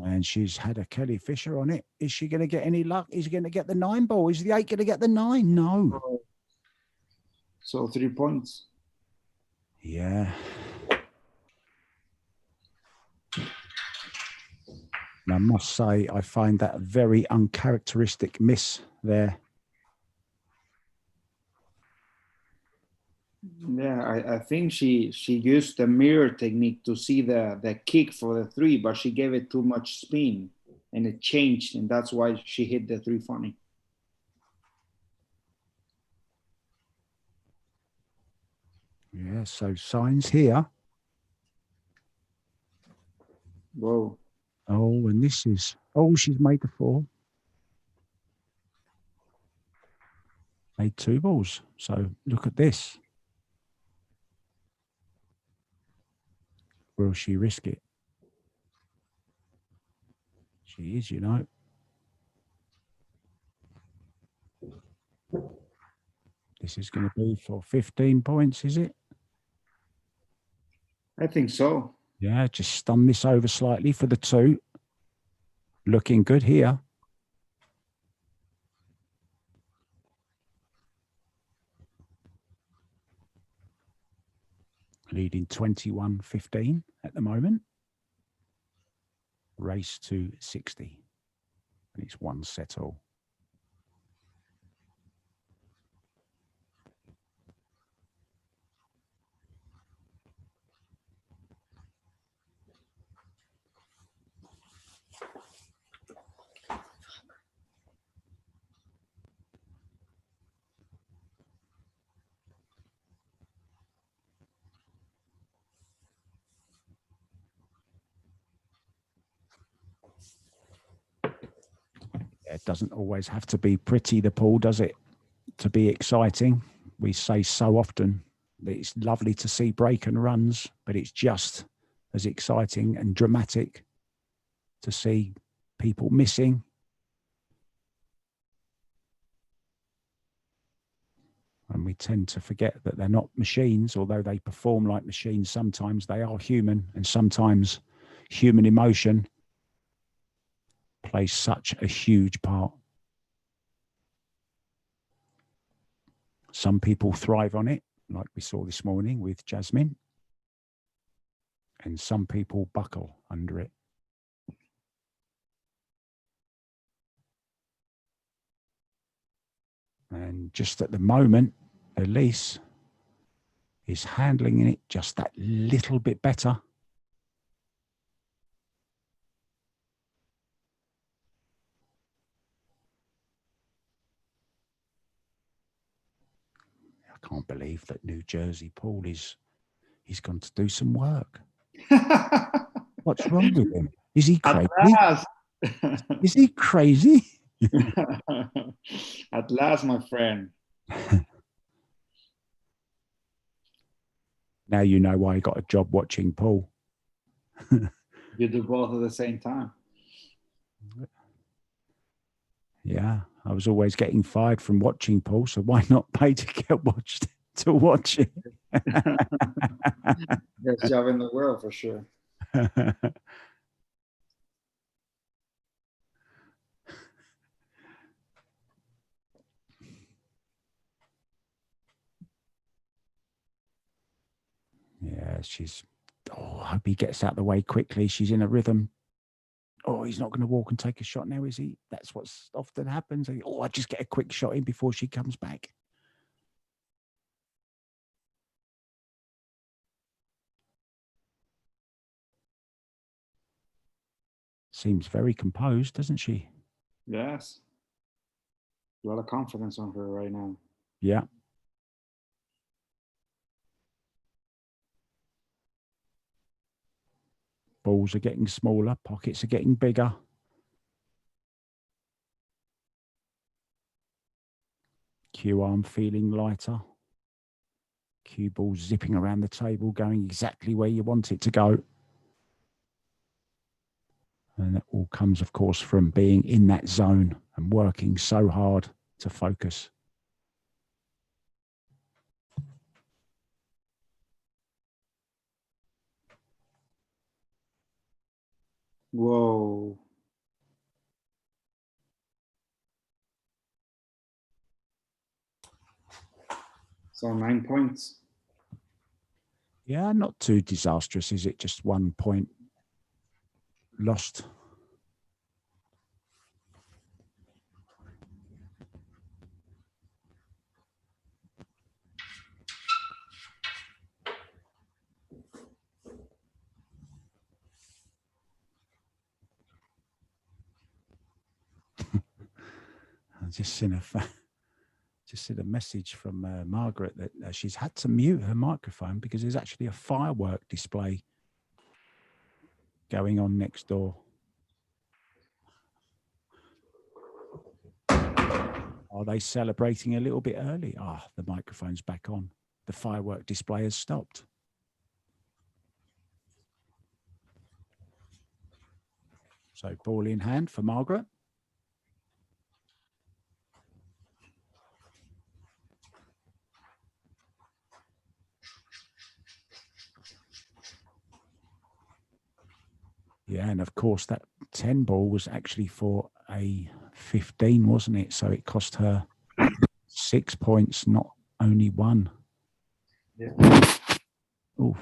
And she's had a Kelly Fisher on it. Is she going to get any luck? Is she going to get the 9 ball? Is the 8 going to get the 9? No. So 3 points. Yeah. And I must say, I find that a very uncharacteristic miss there. Yeah, I think she used the mirror technique to see the kick for the 3, but she gave it too much spin and it changed, and that's why she hit the 3 funny. Yeah, so signs here. Whoa. Oh, and this is, oh, she's made the 4. Made 2 balls. So look at this. Will she risk it? She is, you know. This is going to be for 15 points, is it? I think so. Yeah, just stun this over slightly for the 2. Looking good here. Leading 21-15 at the moment. Race to 60. And it's 1 set all. It doesn't always have to be pretty, the pool, does it? To be exciting. We say so often that it's lovely to see break and runs, but it's just as exciting and dramatic to see people missing. And we tend to forget that they're not machines, although they perform like machines. Sometimes they are human, and sometimes human emotion plays such a huge part. Some people thrive on it, like we saw this morning with Jasmin, and some people buckle under it. And just at the moment, Elise is handling it just that little bit better. I can't believe that New Jersey Paul he's gone to do some work. What's wrong with him? Is he crazy? At last. Is he crazy? At last, my friend. Now you know why he got a job watching Paul. You do both at the same time. Yeah, I was always getting fired from watching Paul, so why not pay to get watched to watch it? Best job in the world for sure. Yeah, she's, oh, I hope he gets out of the way quickly. She's in a rhythm. Oh, he's not going to walk and take a shot now, is he? That's what's often happens. Oh, I just get a quick shot in before she comes back. Seems very composed, doesn't she? Yes. A lot of confidence on her right now. Yeah. Balls are getting smaller, pockets are getting bigger. Cue arm feeling lighter. Cue ball zipping around the table, going exactly where you want it to go. And that all comes, of course, from being in that zone and working so hard to focus. Whoa. So 9 points. Yeah, not too disastrous, is it? Just 1 point lost. I just seen a message from Margaret that she's had to mute her microphone because there's actually a firework display going on next door. Are they celebrating a little bit early? Ah, the microphone's back on. The firework display has stopped. So ball in hand for Margaret. Yeah, and of course that 10 ball was actually for a 15, wasn't it? So it cost her 6 points, not only 1. Yeah. Oof.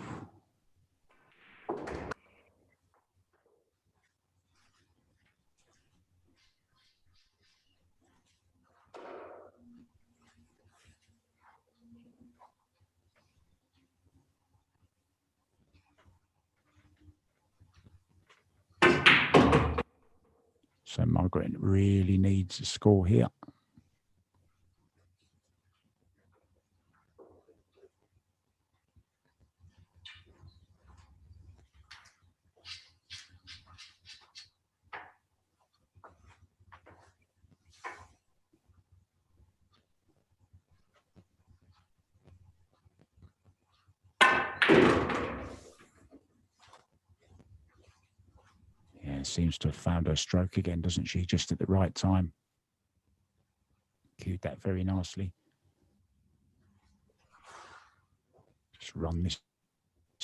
So Margaret really needs a score here. Yeah, seems to have found her stroke again, doesn't she? Just at the right time. Cued that very nicely. Just run this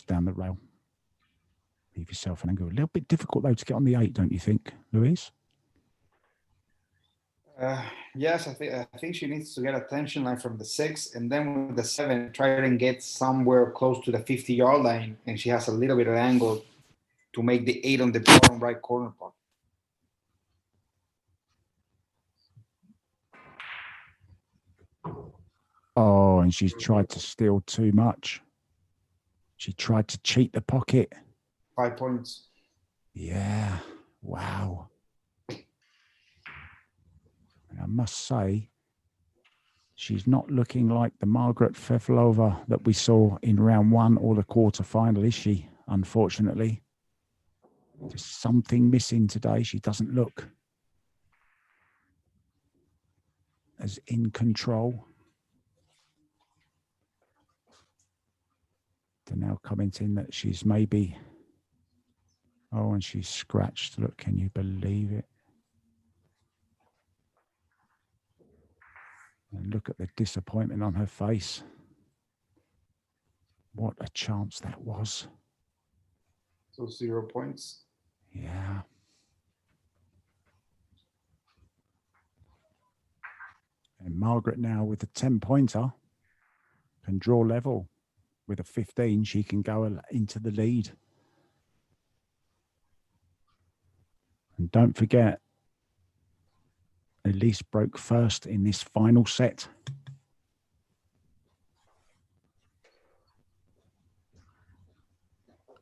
down the rail. Leave yourself an angle. A little bit difficult, though, to get on the 8, don't you think, Louise? Yes, I think she needs to get a tension line from the 6, and then with the 7, try and get somewhere close to the 50-yard line, and she has a little bit of angle to make the 8 on the bottom right corner part. Oh, and she's tried to steal too much. She tried to cheat the pocket. 5 points. Yeah, wow. And I must say, she's not looking like the Margaret Fefilova that we saw in round 1 or the quarterfinal, is she? Unfortunately. There's something missing today. She doesn't look as in control. They're now commenting that she's maybe... Oh, and she's scratched. Look, can you believe it? And look at the disappointment on her face. What a chance that was. So 0 points. Yeah. And Margaret now with the 10-pointer can draw level. With a 15, she can go into the lead. And don't forget, Elise broke first in this final set.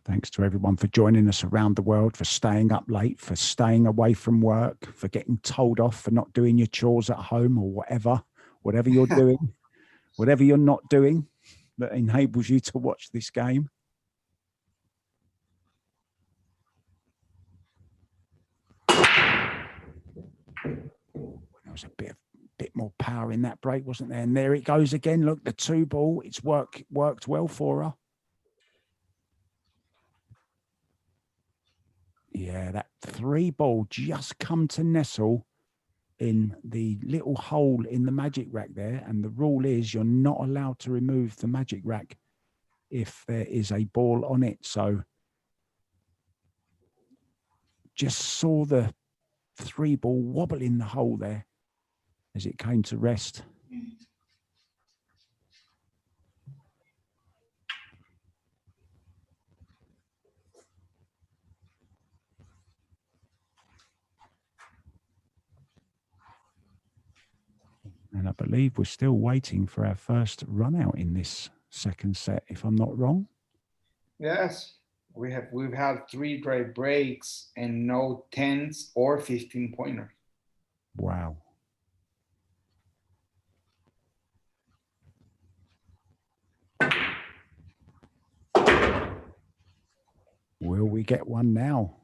Thanks to everyone for joining us around the world, for staying up late, for staying away from work, for getting told off for not doing your chores at home or whatever you're doing, whatever you're not doing that enables you to watch this game. There was a bit more power in that break, wasn't there? And there it goes again. Look, the 2 ball, it's worked well for her. Yeah, that 3 ball just come to nestle in the little hole in the magic rack there. And the rule is you're not allowed to remove the magic rack if there is a ball on it. So just saw the 3 ball wobble in the hole there as it came to rest. And I believe we're still waiting for our first run out in this second set, if I'm not wrong. Yes, we've had 3 dry breaks and no 10s or 15 pointers. Wow. Will we get one now?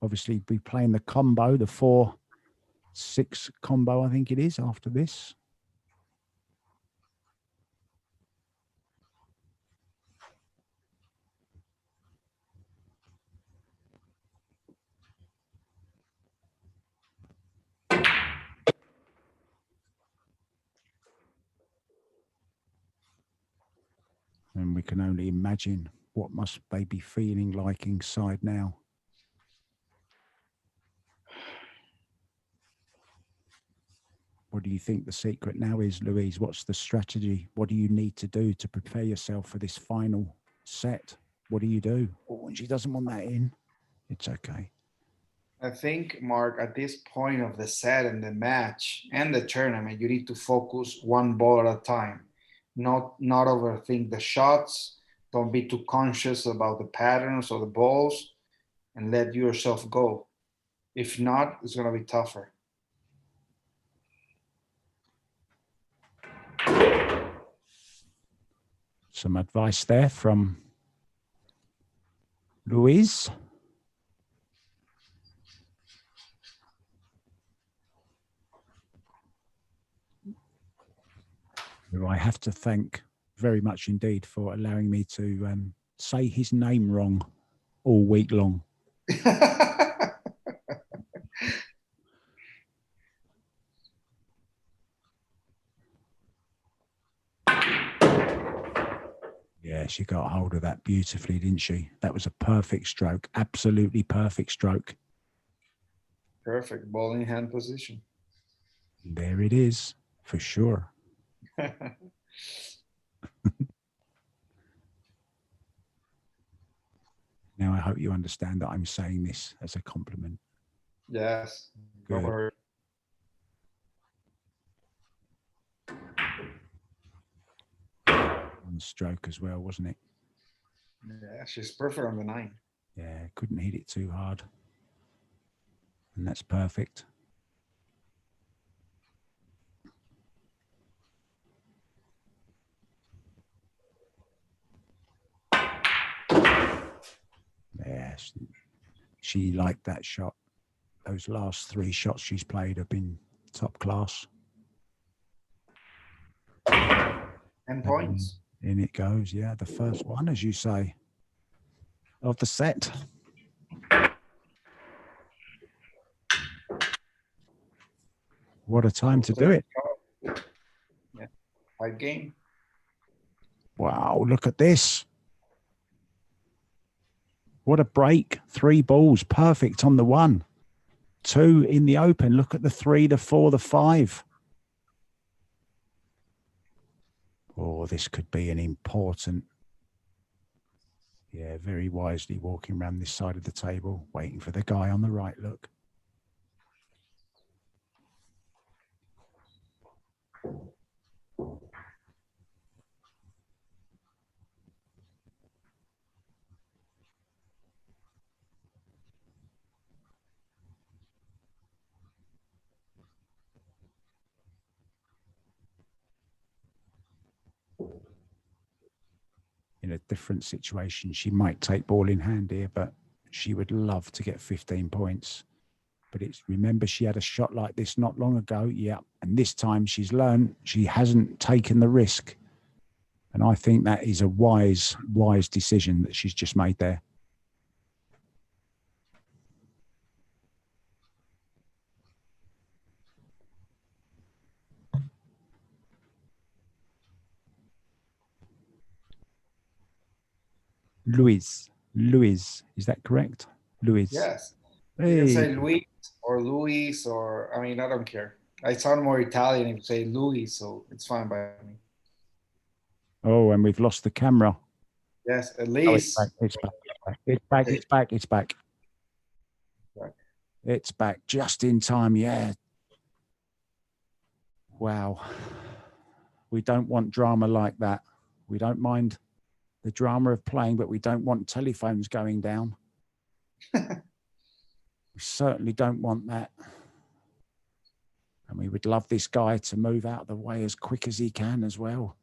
Obviously, be playing the combo, the 4-6 combo, I think it is, after this. And we can only imagine what must they be feeling like inside now. What do you think the secret now is, Louise? What's the strategy? What do you need to do to prepare yourself for this final set? What do you do? Oh, and she doesn't want that in. It's okay. I think, Mark, at this point of the set and the match and the tournament, you need to focus one ball at a time. Not overthink the shots. Don't be too conscious about the patterns or the balls, and let yourself go. If not, it's going to be tougher. Some advice there from Louise. Who I have to thank very much indeed for allowing me to say his name wrong all week long. Yeah, she got hold of that beautifully, didn't she? That was a perfect stroke, absolutely perfect stroke. Perfect ball in hand position. There it is, for sure. Now I hope you understand that I'm saying this as a compliment. Yes. Good. Over. On stroke as well, wasn't it? Yeah, she's perfect on the 9. Yeah, couldn't hit it too hard. And that's perfect. Yeah, she liked that shot. Those last 3 shots she's played have been top class. 10 points. In it goes, yeah. The first one, as you say, of the set. What a time to do it. Yeah. 5 game. Wow, look at this. What a break. 3 balls, perfect on the 1. 2 in the open. Look at the 3, the 4, the 5. Oh, this could be an important. Yeah, very wisely walking around this side of the table, waiting for the guy on the right, look. In a different situation, she might take ball in hand here, but she would love to get 15 points. But it's, remember, she had a shot like this not long ago. Yeah. And this time she's learned she hasn't taken the risk. And I think that is a wise decision that she's just made there. Louise, is that correct? Louise. Yes. Hey. You can say Luis or Luis, or I mean, I don't care. I sound more Italian if you say Luis, so it's fine by me. Oh, and we've lost the camera. Yes, at least. Oh, it's back. It's back just in time, yeah. Wow. We don't want drama like that. We don't mind the drama of playing, but we don't want telephones going down. We certainly don't want that. And we would love this guy to move out of the way as quick as he can as well.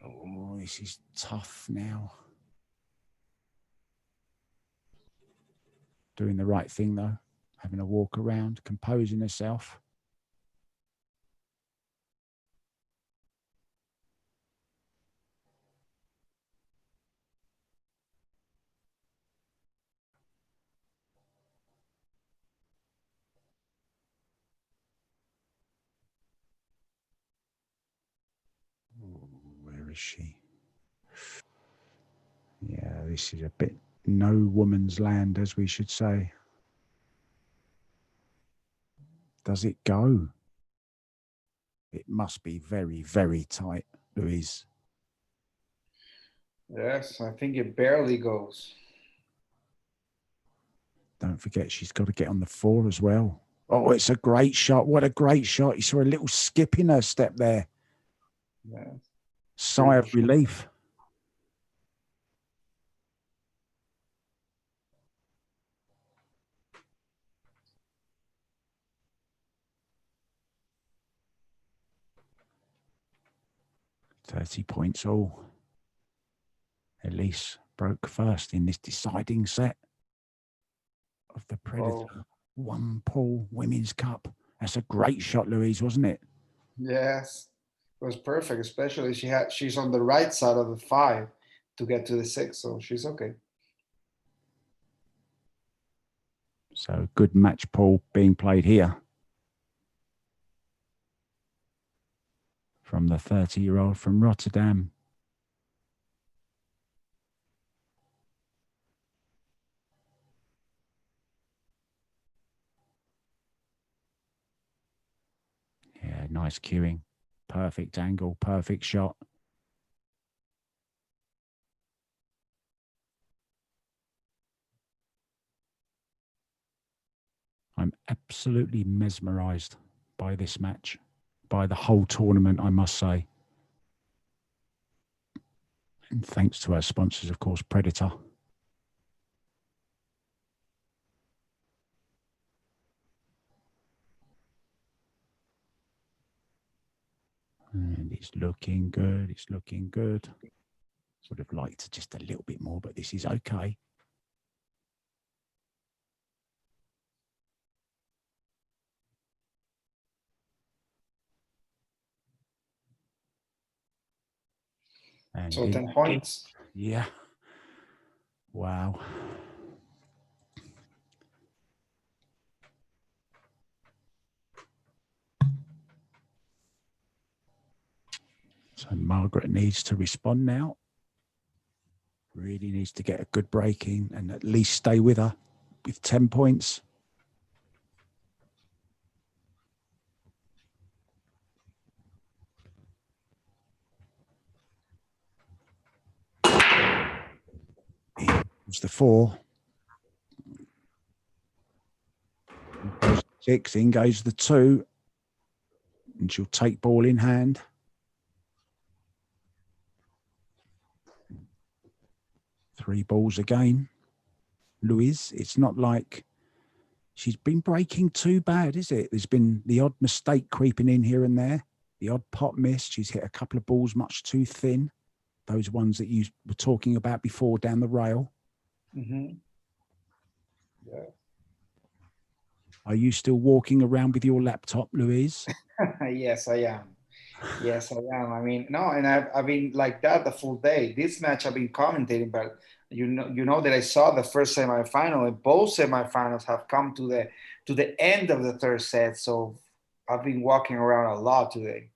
Oh, this is tough now. Doing the right thing though. Having a walk around, composing herself. Where is she? Yeah, this is a bit no woman's land, as we should say. Does it go? It must be very, very tight, Louise. Yes, I think it barely goes. Don't forget, she's got to get on the 4 as well. Oh, it's a great shot. What a great shot. You saw a little skip in her step there. Yeah. Sigh of relief. £30 all. Elise broke first in this deciding set of the Predator. Oh. 1 pool Women's Cup. That's a great shot, Louise, wasn't it? Yes, it was perfect. Especially she's on the right side of the 5 to get to the 6, so she's okay. So good match pool being played here from the 30-year-old from Rotterdam. Yeah, nice cueing. Perfect angle, perfect shot. I'm absolutely mesmerized by this match, by the whole tournament, I must say. And thanks to our sponsors, of course, Predator. And it's looking good. It's looking good. Would have liked just a little bit more, but this is okay. And So 10 points. Yeah. Wow. So Margaret needs to respond now. Really needs to get a good break in and at least stay with her with 10 points. It was the 4. Goes the 6, in goes the 2. And she'll take ball in hand. Three balls again. Louise, it's not like she's been breaking too bad, is it? There's been the odd mistake creeping in here and there. The odd pot miss. She's hit a couple of balls much too thin. Those ones that you were talking about before down the rail. Mm-hmm. Yeah. Are you still walking around with your laptop, Louise? Yes, I am. Yes, I am. I mean, no, and I've been like that the full day. This match I've been commentating, but you know that I saw the first semifinal, and both semifinals have come to the end of the third set. So I've been walking around a lot today.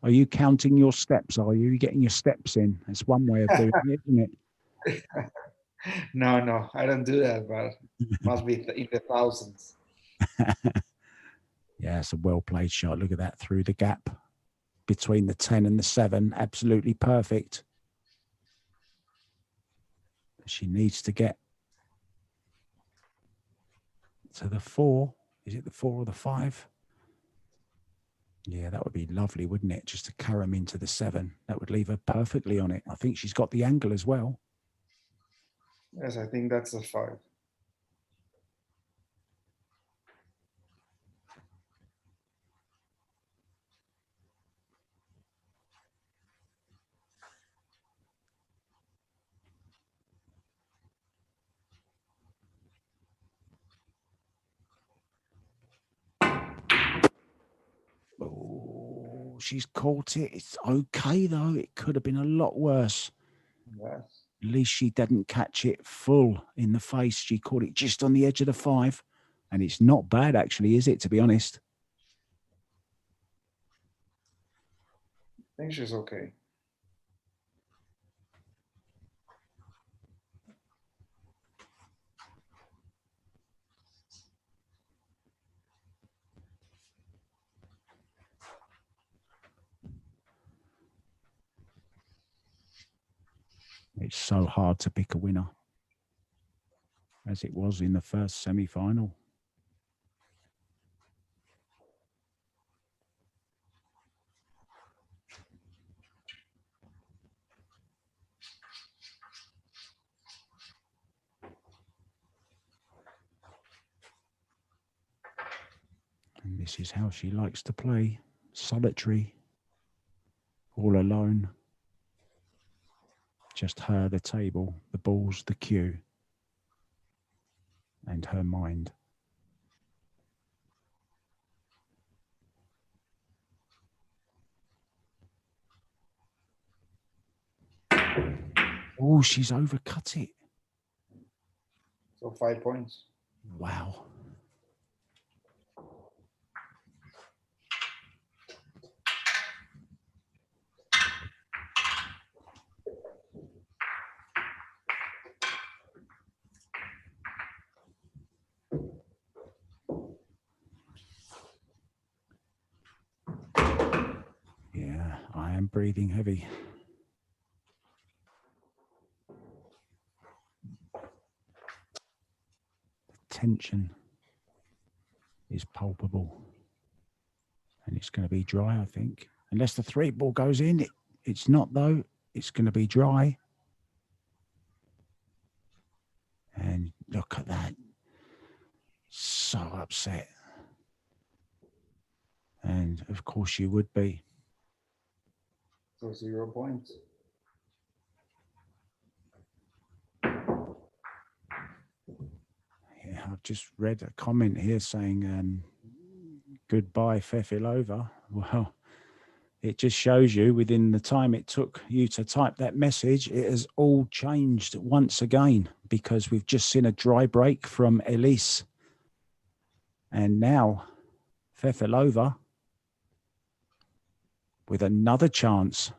Are you counting your steps? Are you getting your steps in? That's one way of doing it, isn't it? No, I don't do that, but it must be in the thousands. Yeah, it's a well-played shot. Look at that through the gap between the 10 and the 7. Absolutely perfect. She needs to get to the 4. Is it the 4 or the 5? Yeah, that would be lovely, wouldn't it? Just to carry him into the 7. That would leave her perfectly on it. I think she's got the angle as well. Yes, I think that's a 5. Oh, she's caught it. It's okay, though. It could have been a lot worse. Yes. At least she didn't catch it full in the face. She caught it just on the edge of the 5. And it's not bad, actually, is it, to be honest? I think she's okay. It's so hard to pick a winner, as it was in the first semi-final. And this is how she likes to play. Solitary. All alone. Just her, the table, the balls, the cue. And her mind. Oh, she's overcut it. So 5 points. Wow. Yeah, I am breathing heavy. The tension is palpable. And it's going to be dry, I think. Unless the 3 ball goes in. It's not, though. It's going to be dry. And look at that. So upset. And, of course, you would be. So 0 points. Yeah, I've just read a comment here saying, goodbye, Fefilova. Well, it just shows you within the time it took you to type that message, it has all changed once again because we've just seen a dry break from Elise. And now Fefilova with another chance.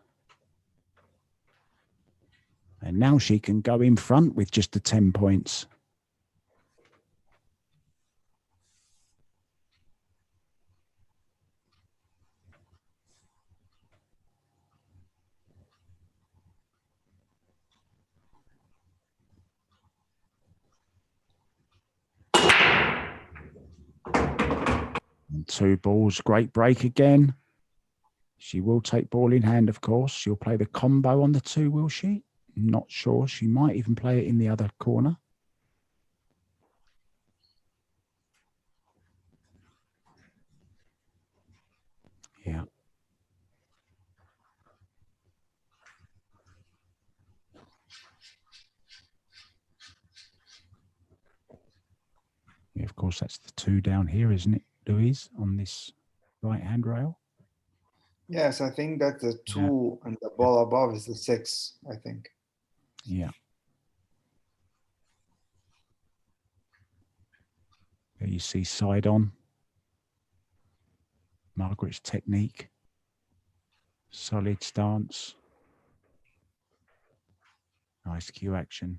And now she can go in front with just the 10 points. And 2 balls, great break again. She will take ball in hand, of course. She'll play the combo on the 2, will she? Not sure. She might even play it in the other corner. Yeah. Yeah, of course, that's the 2 down here, isn't it, Louise, on this right hand rail? Yes, I think that the 2 and the ball above is the 6, I think. Yeah. There you see side on. Margaret's technique. Solid stance. Nice cue action.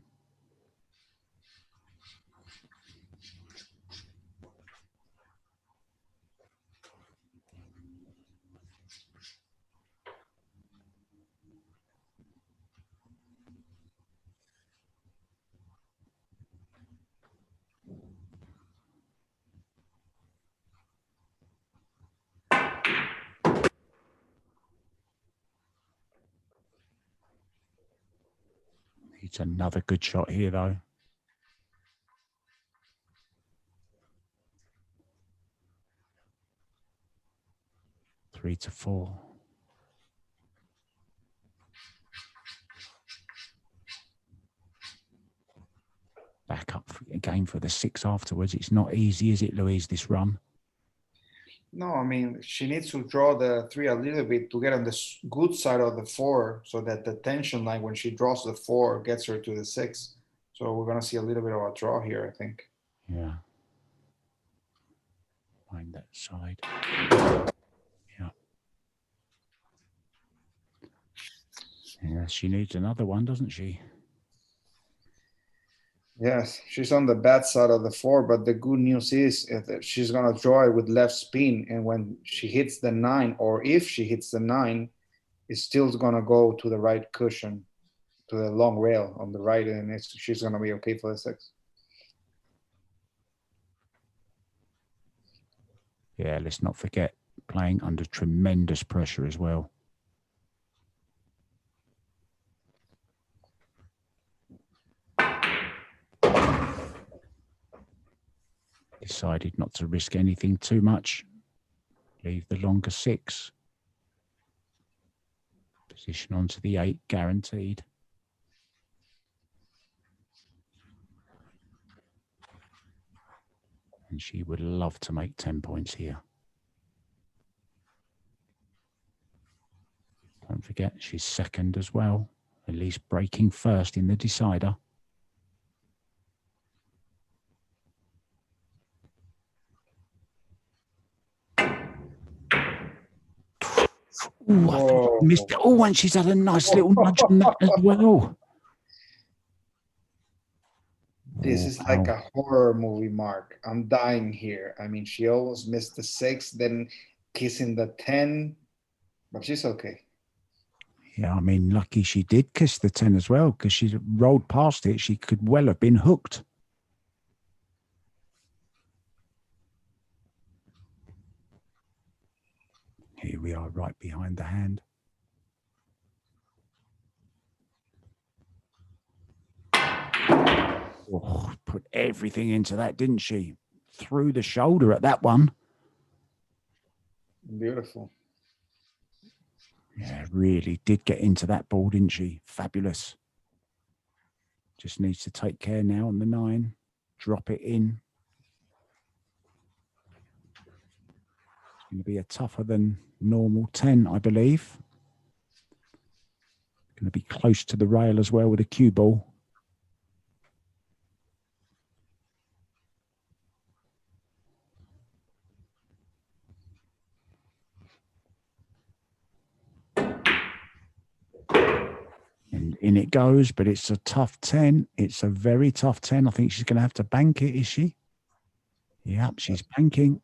It's another good shot here, though. Three to four. Back up again for the 6 afterwards. It's not easy, is it, Louise, this run? No, I mean, she needs to draw the 3 a little bit to get on the good side of the 4 so that the tension line when she draws the 4 gets her to the 6. So we're going to see a little bit of a draw here, I think. Yeah. Find that side. Yeah. Yeah, she needs another one, doesn't she? Yes, she's on the bad side of the 4, but the good news is that she's going to draw it with left spin. And when she hits the 9, or if she hits the 9, it's still going to go to the right cushion, to the long rail on the right, and she's going to be okay for the 6. Yeah, let's not forget playing under tremendous pressure as well. Decided not to risk anything too much. Leave the longer 6. Position onto the 8, guaranteed. And she would love to make 10 points here. Don't forget, she's second as well. Elise breaking first in the decider. Oh, I thought I missed it. Oh, and she's had a nice little nudge on that as well. This is like a horror movie, Mark. I'm dying here. I mean, she almost missed the 6, then kissing the 10, but she's okay. Yeah, I mean, lucky she did kiss the 10 as well, because she rolled past it. She could well have been hooked. Here we are, right behind the hand. Oh, put everything into that, didn't she? Through the shoulder at that one. Beautiful. Yeah, really did get into that ball, didn't she? Fabulous. Just needs to take care now on the 9. Drop it in. It's going to be a tougher than normal 10, I believe. Going to be close to the rail as well with a cue ball. And in it goes, but it's a tough 10. It's a very tough 10. I think she's going to have to bank it, is she? Yep, she's banking.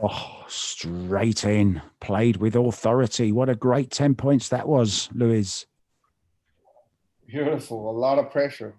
Oh, straight in. Played with authority. What a great 10 points that was, Louise. Beautiful. A lot of pressure.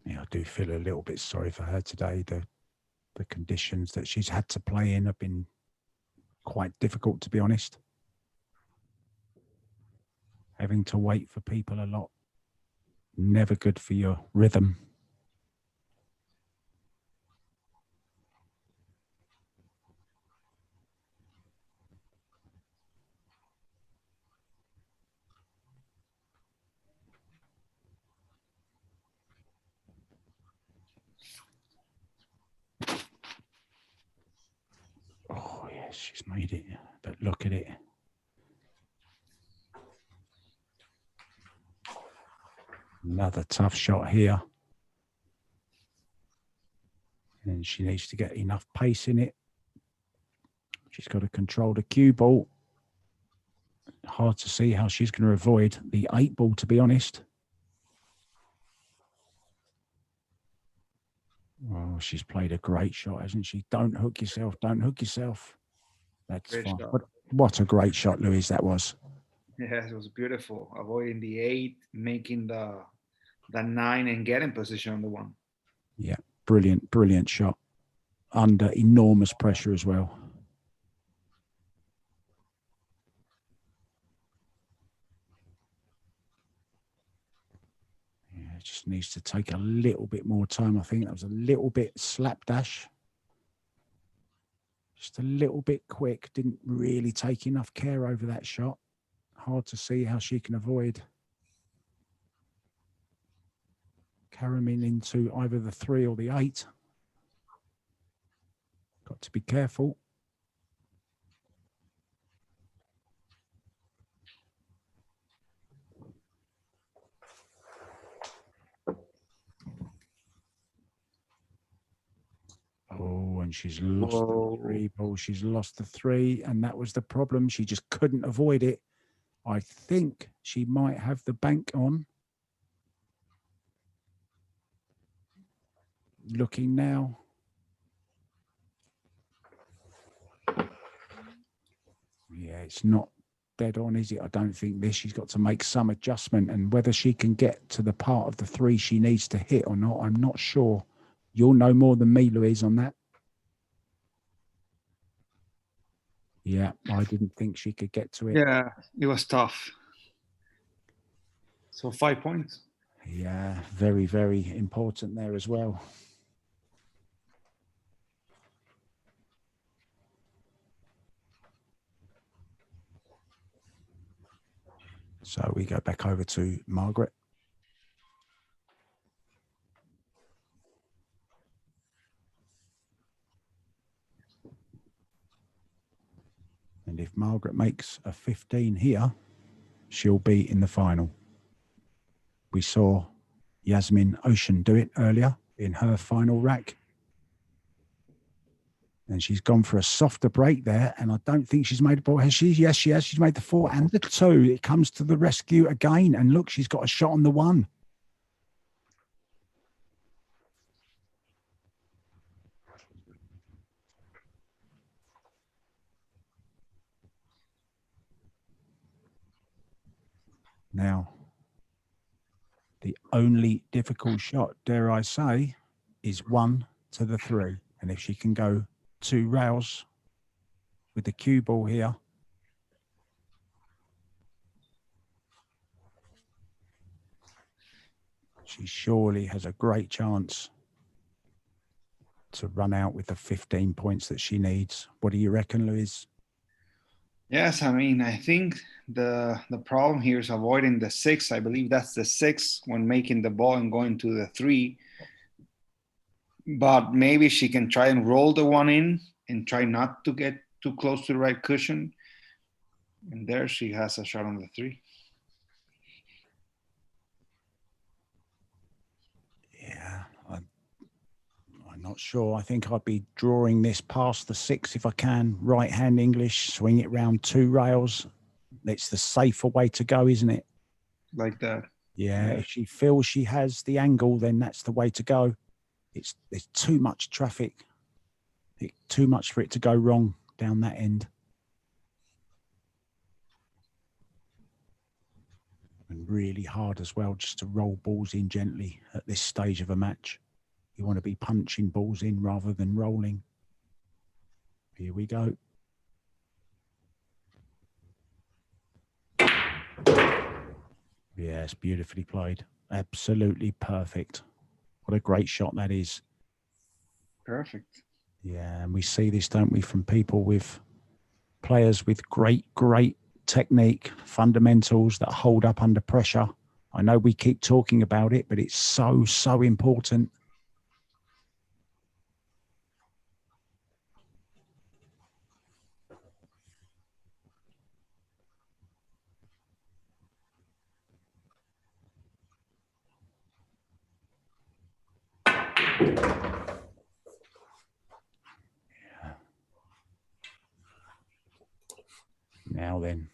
Yeah, I do feel a little bit sorry for her today. The conditions that she's had to play in have been quite difficult, to be honest. Having to wait for people a lot. Never good for your rhythm. she's made it, but look at it. Another tough shot here. And she needs to get enough pace in it. She's got to control the cue ball. Hard to see how she's going to avoid the 8 ball, to be honest. Oh, she's played a great shot, hasn't she? Don't hook yourself. Don't hook yourself. That's Great fine. shot. What a great shot, Louise, that was. Yes, it was beautiful. Avoiding the 8, making the 9 and getting position on the 1. Yeah, brilliant, brilliant shot. Under enormous pressure as well. Yeah, it just needs to take a little bit more time. I think that was a little bit slapdash. Just a little bit quick. Didn't really take enough care over that shot. Hard to see how she can avoid carrying into either the 3 or the 8. Got to be careful. Oh, and she's lost the 3 ball. She's lost the 3, and that was the problem. She just couldn't avoid it. I think she might have the bank on. Looking now. Yeah, it's not dead on, is it? I don't think this. She's got to make some adjustment, and whether she can get to the part of the 3 she needs to hit or not, I'm not sure. You'll know more than me, Louise, on that. Yeah, I didn't think she could get to it. Yeah, it was tough. So 5 points. Yeah, very, very important there as well. So we go back over to Margaret. And if Margaret makes a 15 here, she'll be in the final. We saw Jasmin Ouschan do it earlier in her final rack. And she's gone for a softer break there. And I don't think she's made a ball. Has she? Yes, she has. She's made the 4 and the 2. It comes to the rescue again. And look, she's got a shot on the 1. Now, the only difficult shot, dare I say, is 1 to the 3. And if she can go 2 rails with the cue ball here, she surely has a great chance to run out with the 15 points that she needs. What do you reckon, Louise? Yes, I mean, I think the problem here is avoiding the 6. I believe that's the 6 when making the ball and going to the 3. But maybe she can try and roll the 1 in and try not to get too close to the right cushion. And there she has a shot on the 3. Yeah, I'm not sure. I think I'd be drawing this past the 6 if I can. Right hand English, swing it round 2 rails. It's the safer way to go, isn't it? Like that. Yeah, if she feels she has the angle, then that's the way to go. There's too much traffic. Too much for it to go wrong down that end. And really hard as well just to roll balls in gently at this stage of a match. You want to be punching balls in rather than rolling. Here we go. Yes, beautifully played. Absolutely perfect. What a great shot that is. Perfect. Yeah, and we see this, don't we, from people with players with great technique, fundamentals that hold up under pressure. I know we keep talking about it, but it's so, so important. Now then.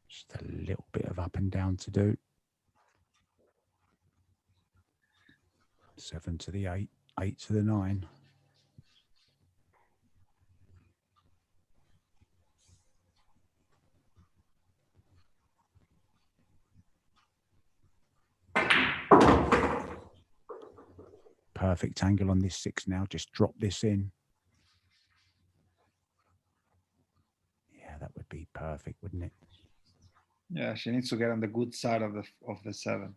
Just a little bit of up and down to do. 7 to the 8, 8 to the 9. Perfect angle on this 6 now. Just drop this in. Yeah, that would be perfect, wouldn't it? Yeah, she needs to get on the good side of the 7.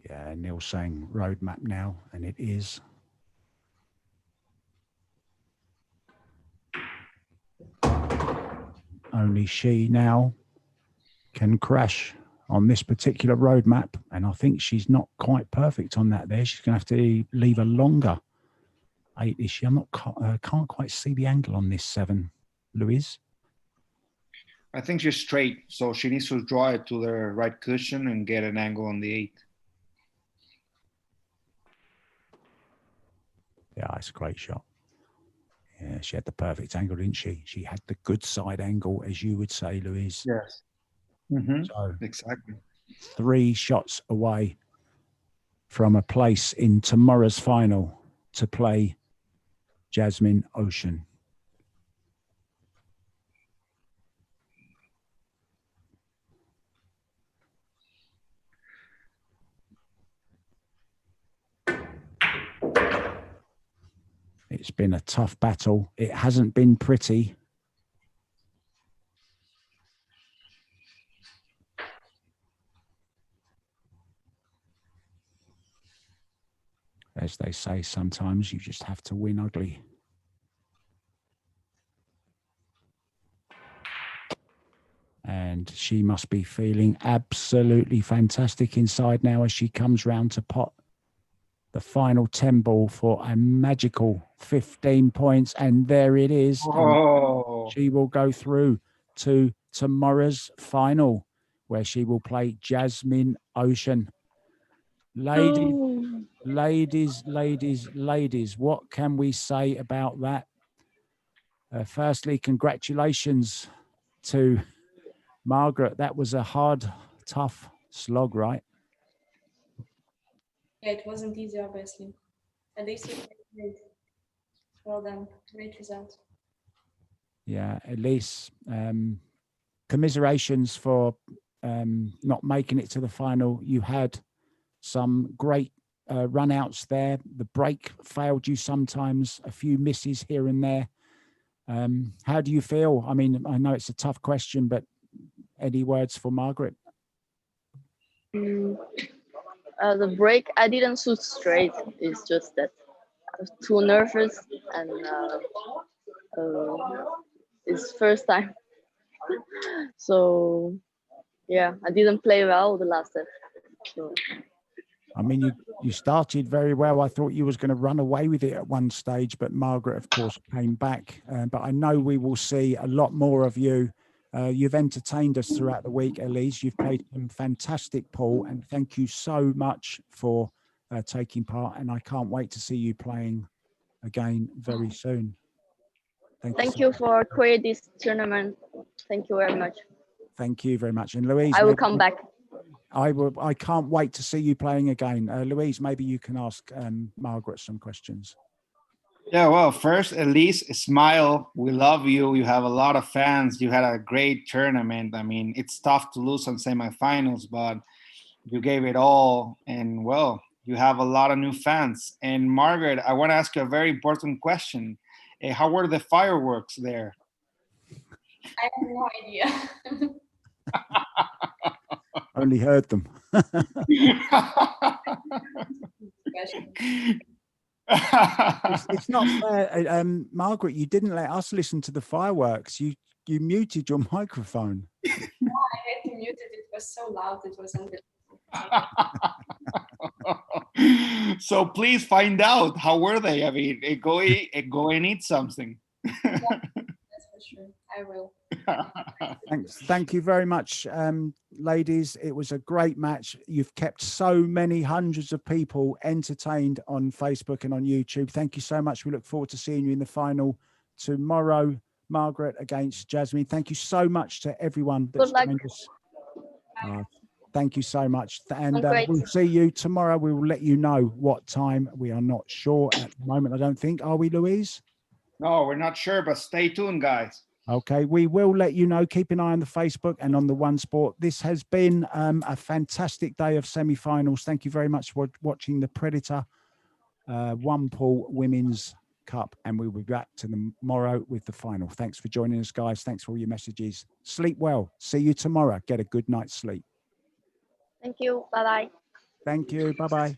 Yeah, Neil's saying roadmap now, and it is. Only she now can crash on this particular roadmap, and I think she's not quite perfect on that there. She's going to have to leave a longer 8, is she? I'm not, can't quite see the angle on this 7, Louise. I think she's straight, so she needs to draw it to the right cushion and get an angle on the 8. Yeah, it's a great shot. Yeah, she had the perfect angle, didn't she? She had the good side angle, as you would say, Louise. Yes. Mm-hmm. So exactly. 3 shots away from a place in tomorrow's final to play Jasmin Ouschan. It's been a tough battle. It hasn't been pretty. As they say, sometimes you just have to win ugly. And she must be feeling absolutely fantastic inside now as she comes round to pot the final 10 ball for a magical 15 points. And there it is. Oh. She will go through to tomorrow's final, where she will play Jasmin Ouschan. Ladies, what can we say about that? Firstly, congratulations to Margaret. That was a hard, tough slog, right? Yeah, it wasn't easy, obviously. At least you played great. Well done. Great result. Yeah, Elise, commiserations for not making it to the final. You had some great run-outs there. The break failed you sometimes, a few misses here and there. How do you feel? I mean, I know it's a tough question, but any words for Margaret? The break, I didn't shoot straight. It's just that I was too nervous, and it's first time. So yeah, I didn't play well the last set. So. I mean, you started very well. I thought you was going to run away with it at one stage, but Margaret, of course, came back. But I know we will see a lot more of you. You've entertained us throughout the week, Elise. You've played some fantastic pool, and thank you so much for taking part. And I can't wait to see you playing again very soon. Thank you for creating this tournament. Thank you very much. Thank you very much. And Louise, I will come back. I can't wait to see you playing again. Louise, maybe you can ask Margaret some questions. Yeah, well, first, Elise, smile. We love you. You have a lot of fans. You had a great tournament. I mean, it's tough to lose on semifinals, but you gave it all. And, well, you have a lot of new fans. And, Margaret, I want to ask you a very important question. How were the fireworks there? I have no idea. Only heard them. It's not fair. Margaret, you didn't let us listen to the fireworks. You muted your microphone. No, I had to mute it. It was so loud. It was unbelievable. So please find out how were they. I mean, go and eat something. That's for sure. I will. Thanks. Thank you very much, ladies. It was a great match. You've kept so many hundreds of people entertained on Facebook and on YouTube. Thank you so much. We look forward to seeing you in the final tomorrow. Margaret against Jasmin. Thank you so much to everyone that's joined us. Thank you so much. And we'll see you tomorrow. We will let you know what time. We are not sure at the moment, I don't think. Are we, Louise? No, we're not sure, but stay tuned, guys. Okay, we will let you know. Keep an eye on the Facebook and on the One Sport. This has been a fantastic day of semi-finals. Thank you very much for watching the Predator One Pool Women's Cup, and we'll be back tomorrow with the final. Thanks for joining us, guys. Thanks for all your messages. Sleep well. See you tomorrow. Get a good night's sleep. Thank you. Bye-bye. Thank you. Bye-bye.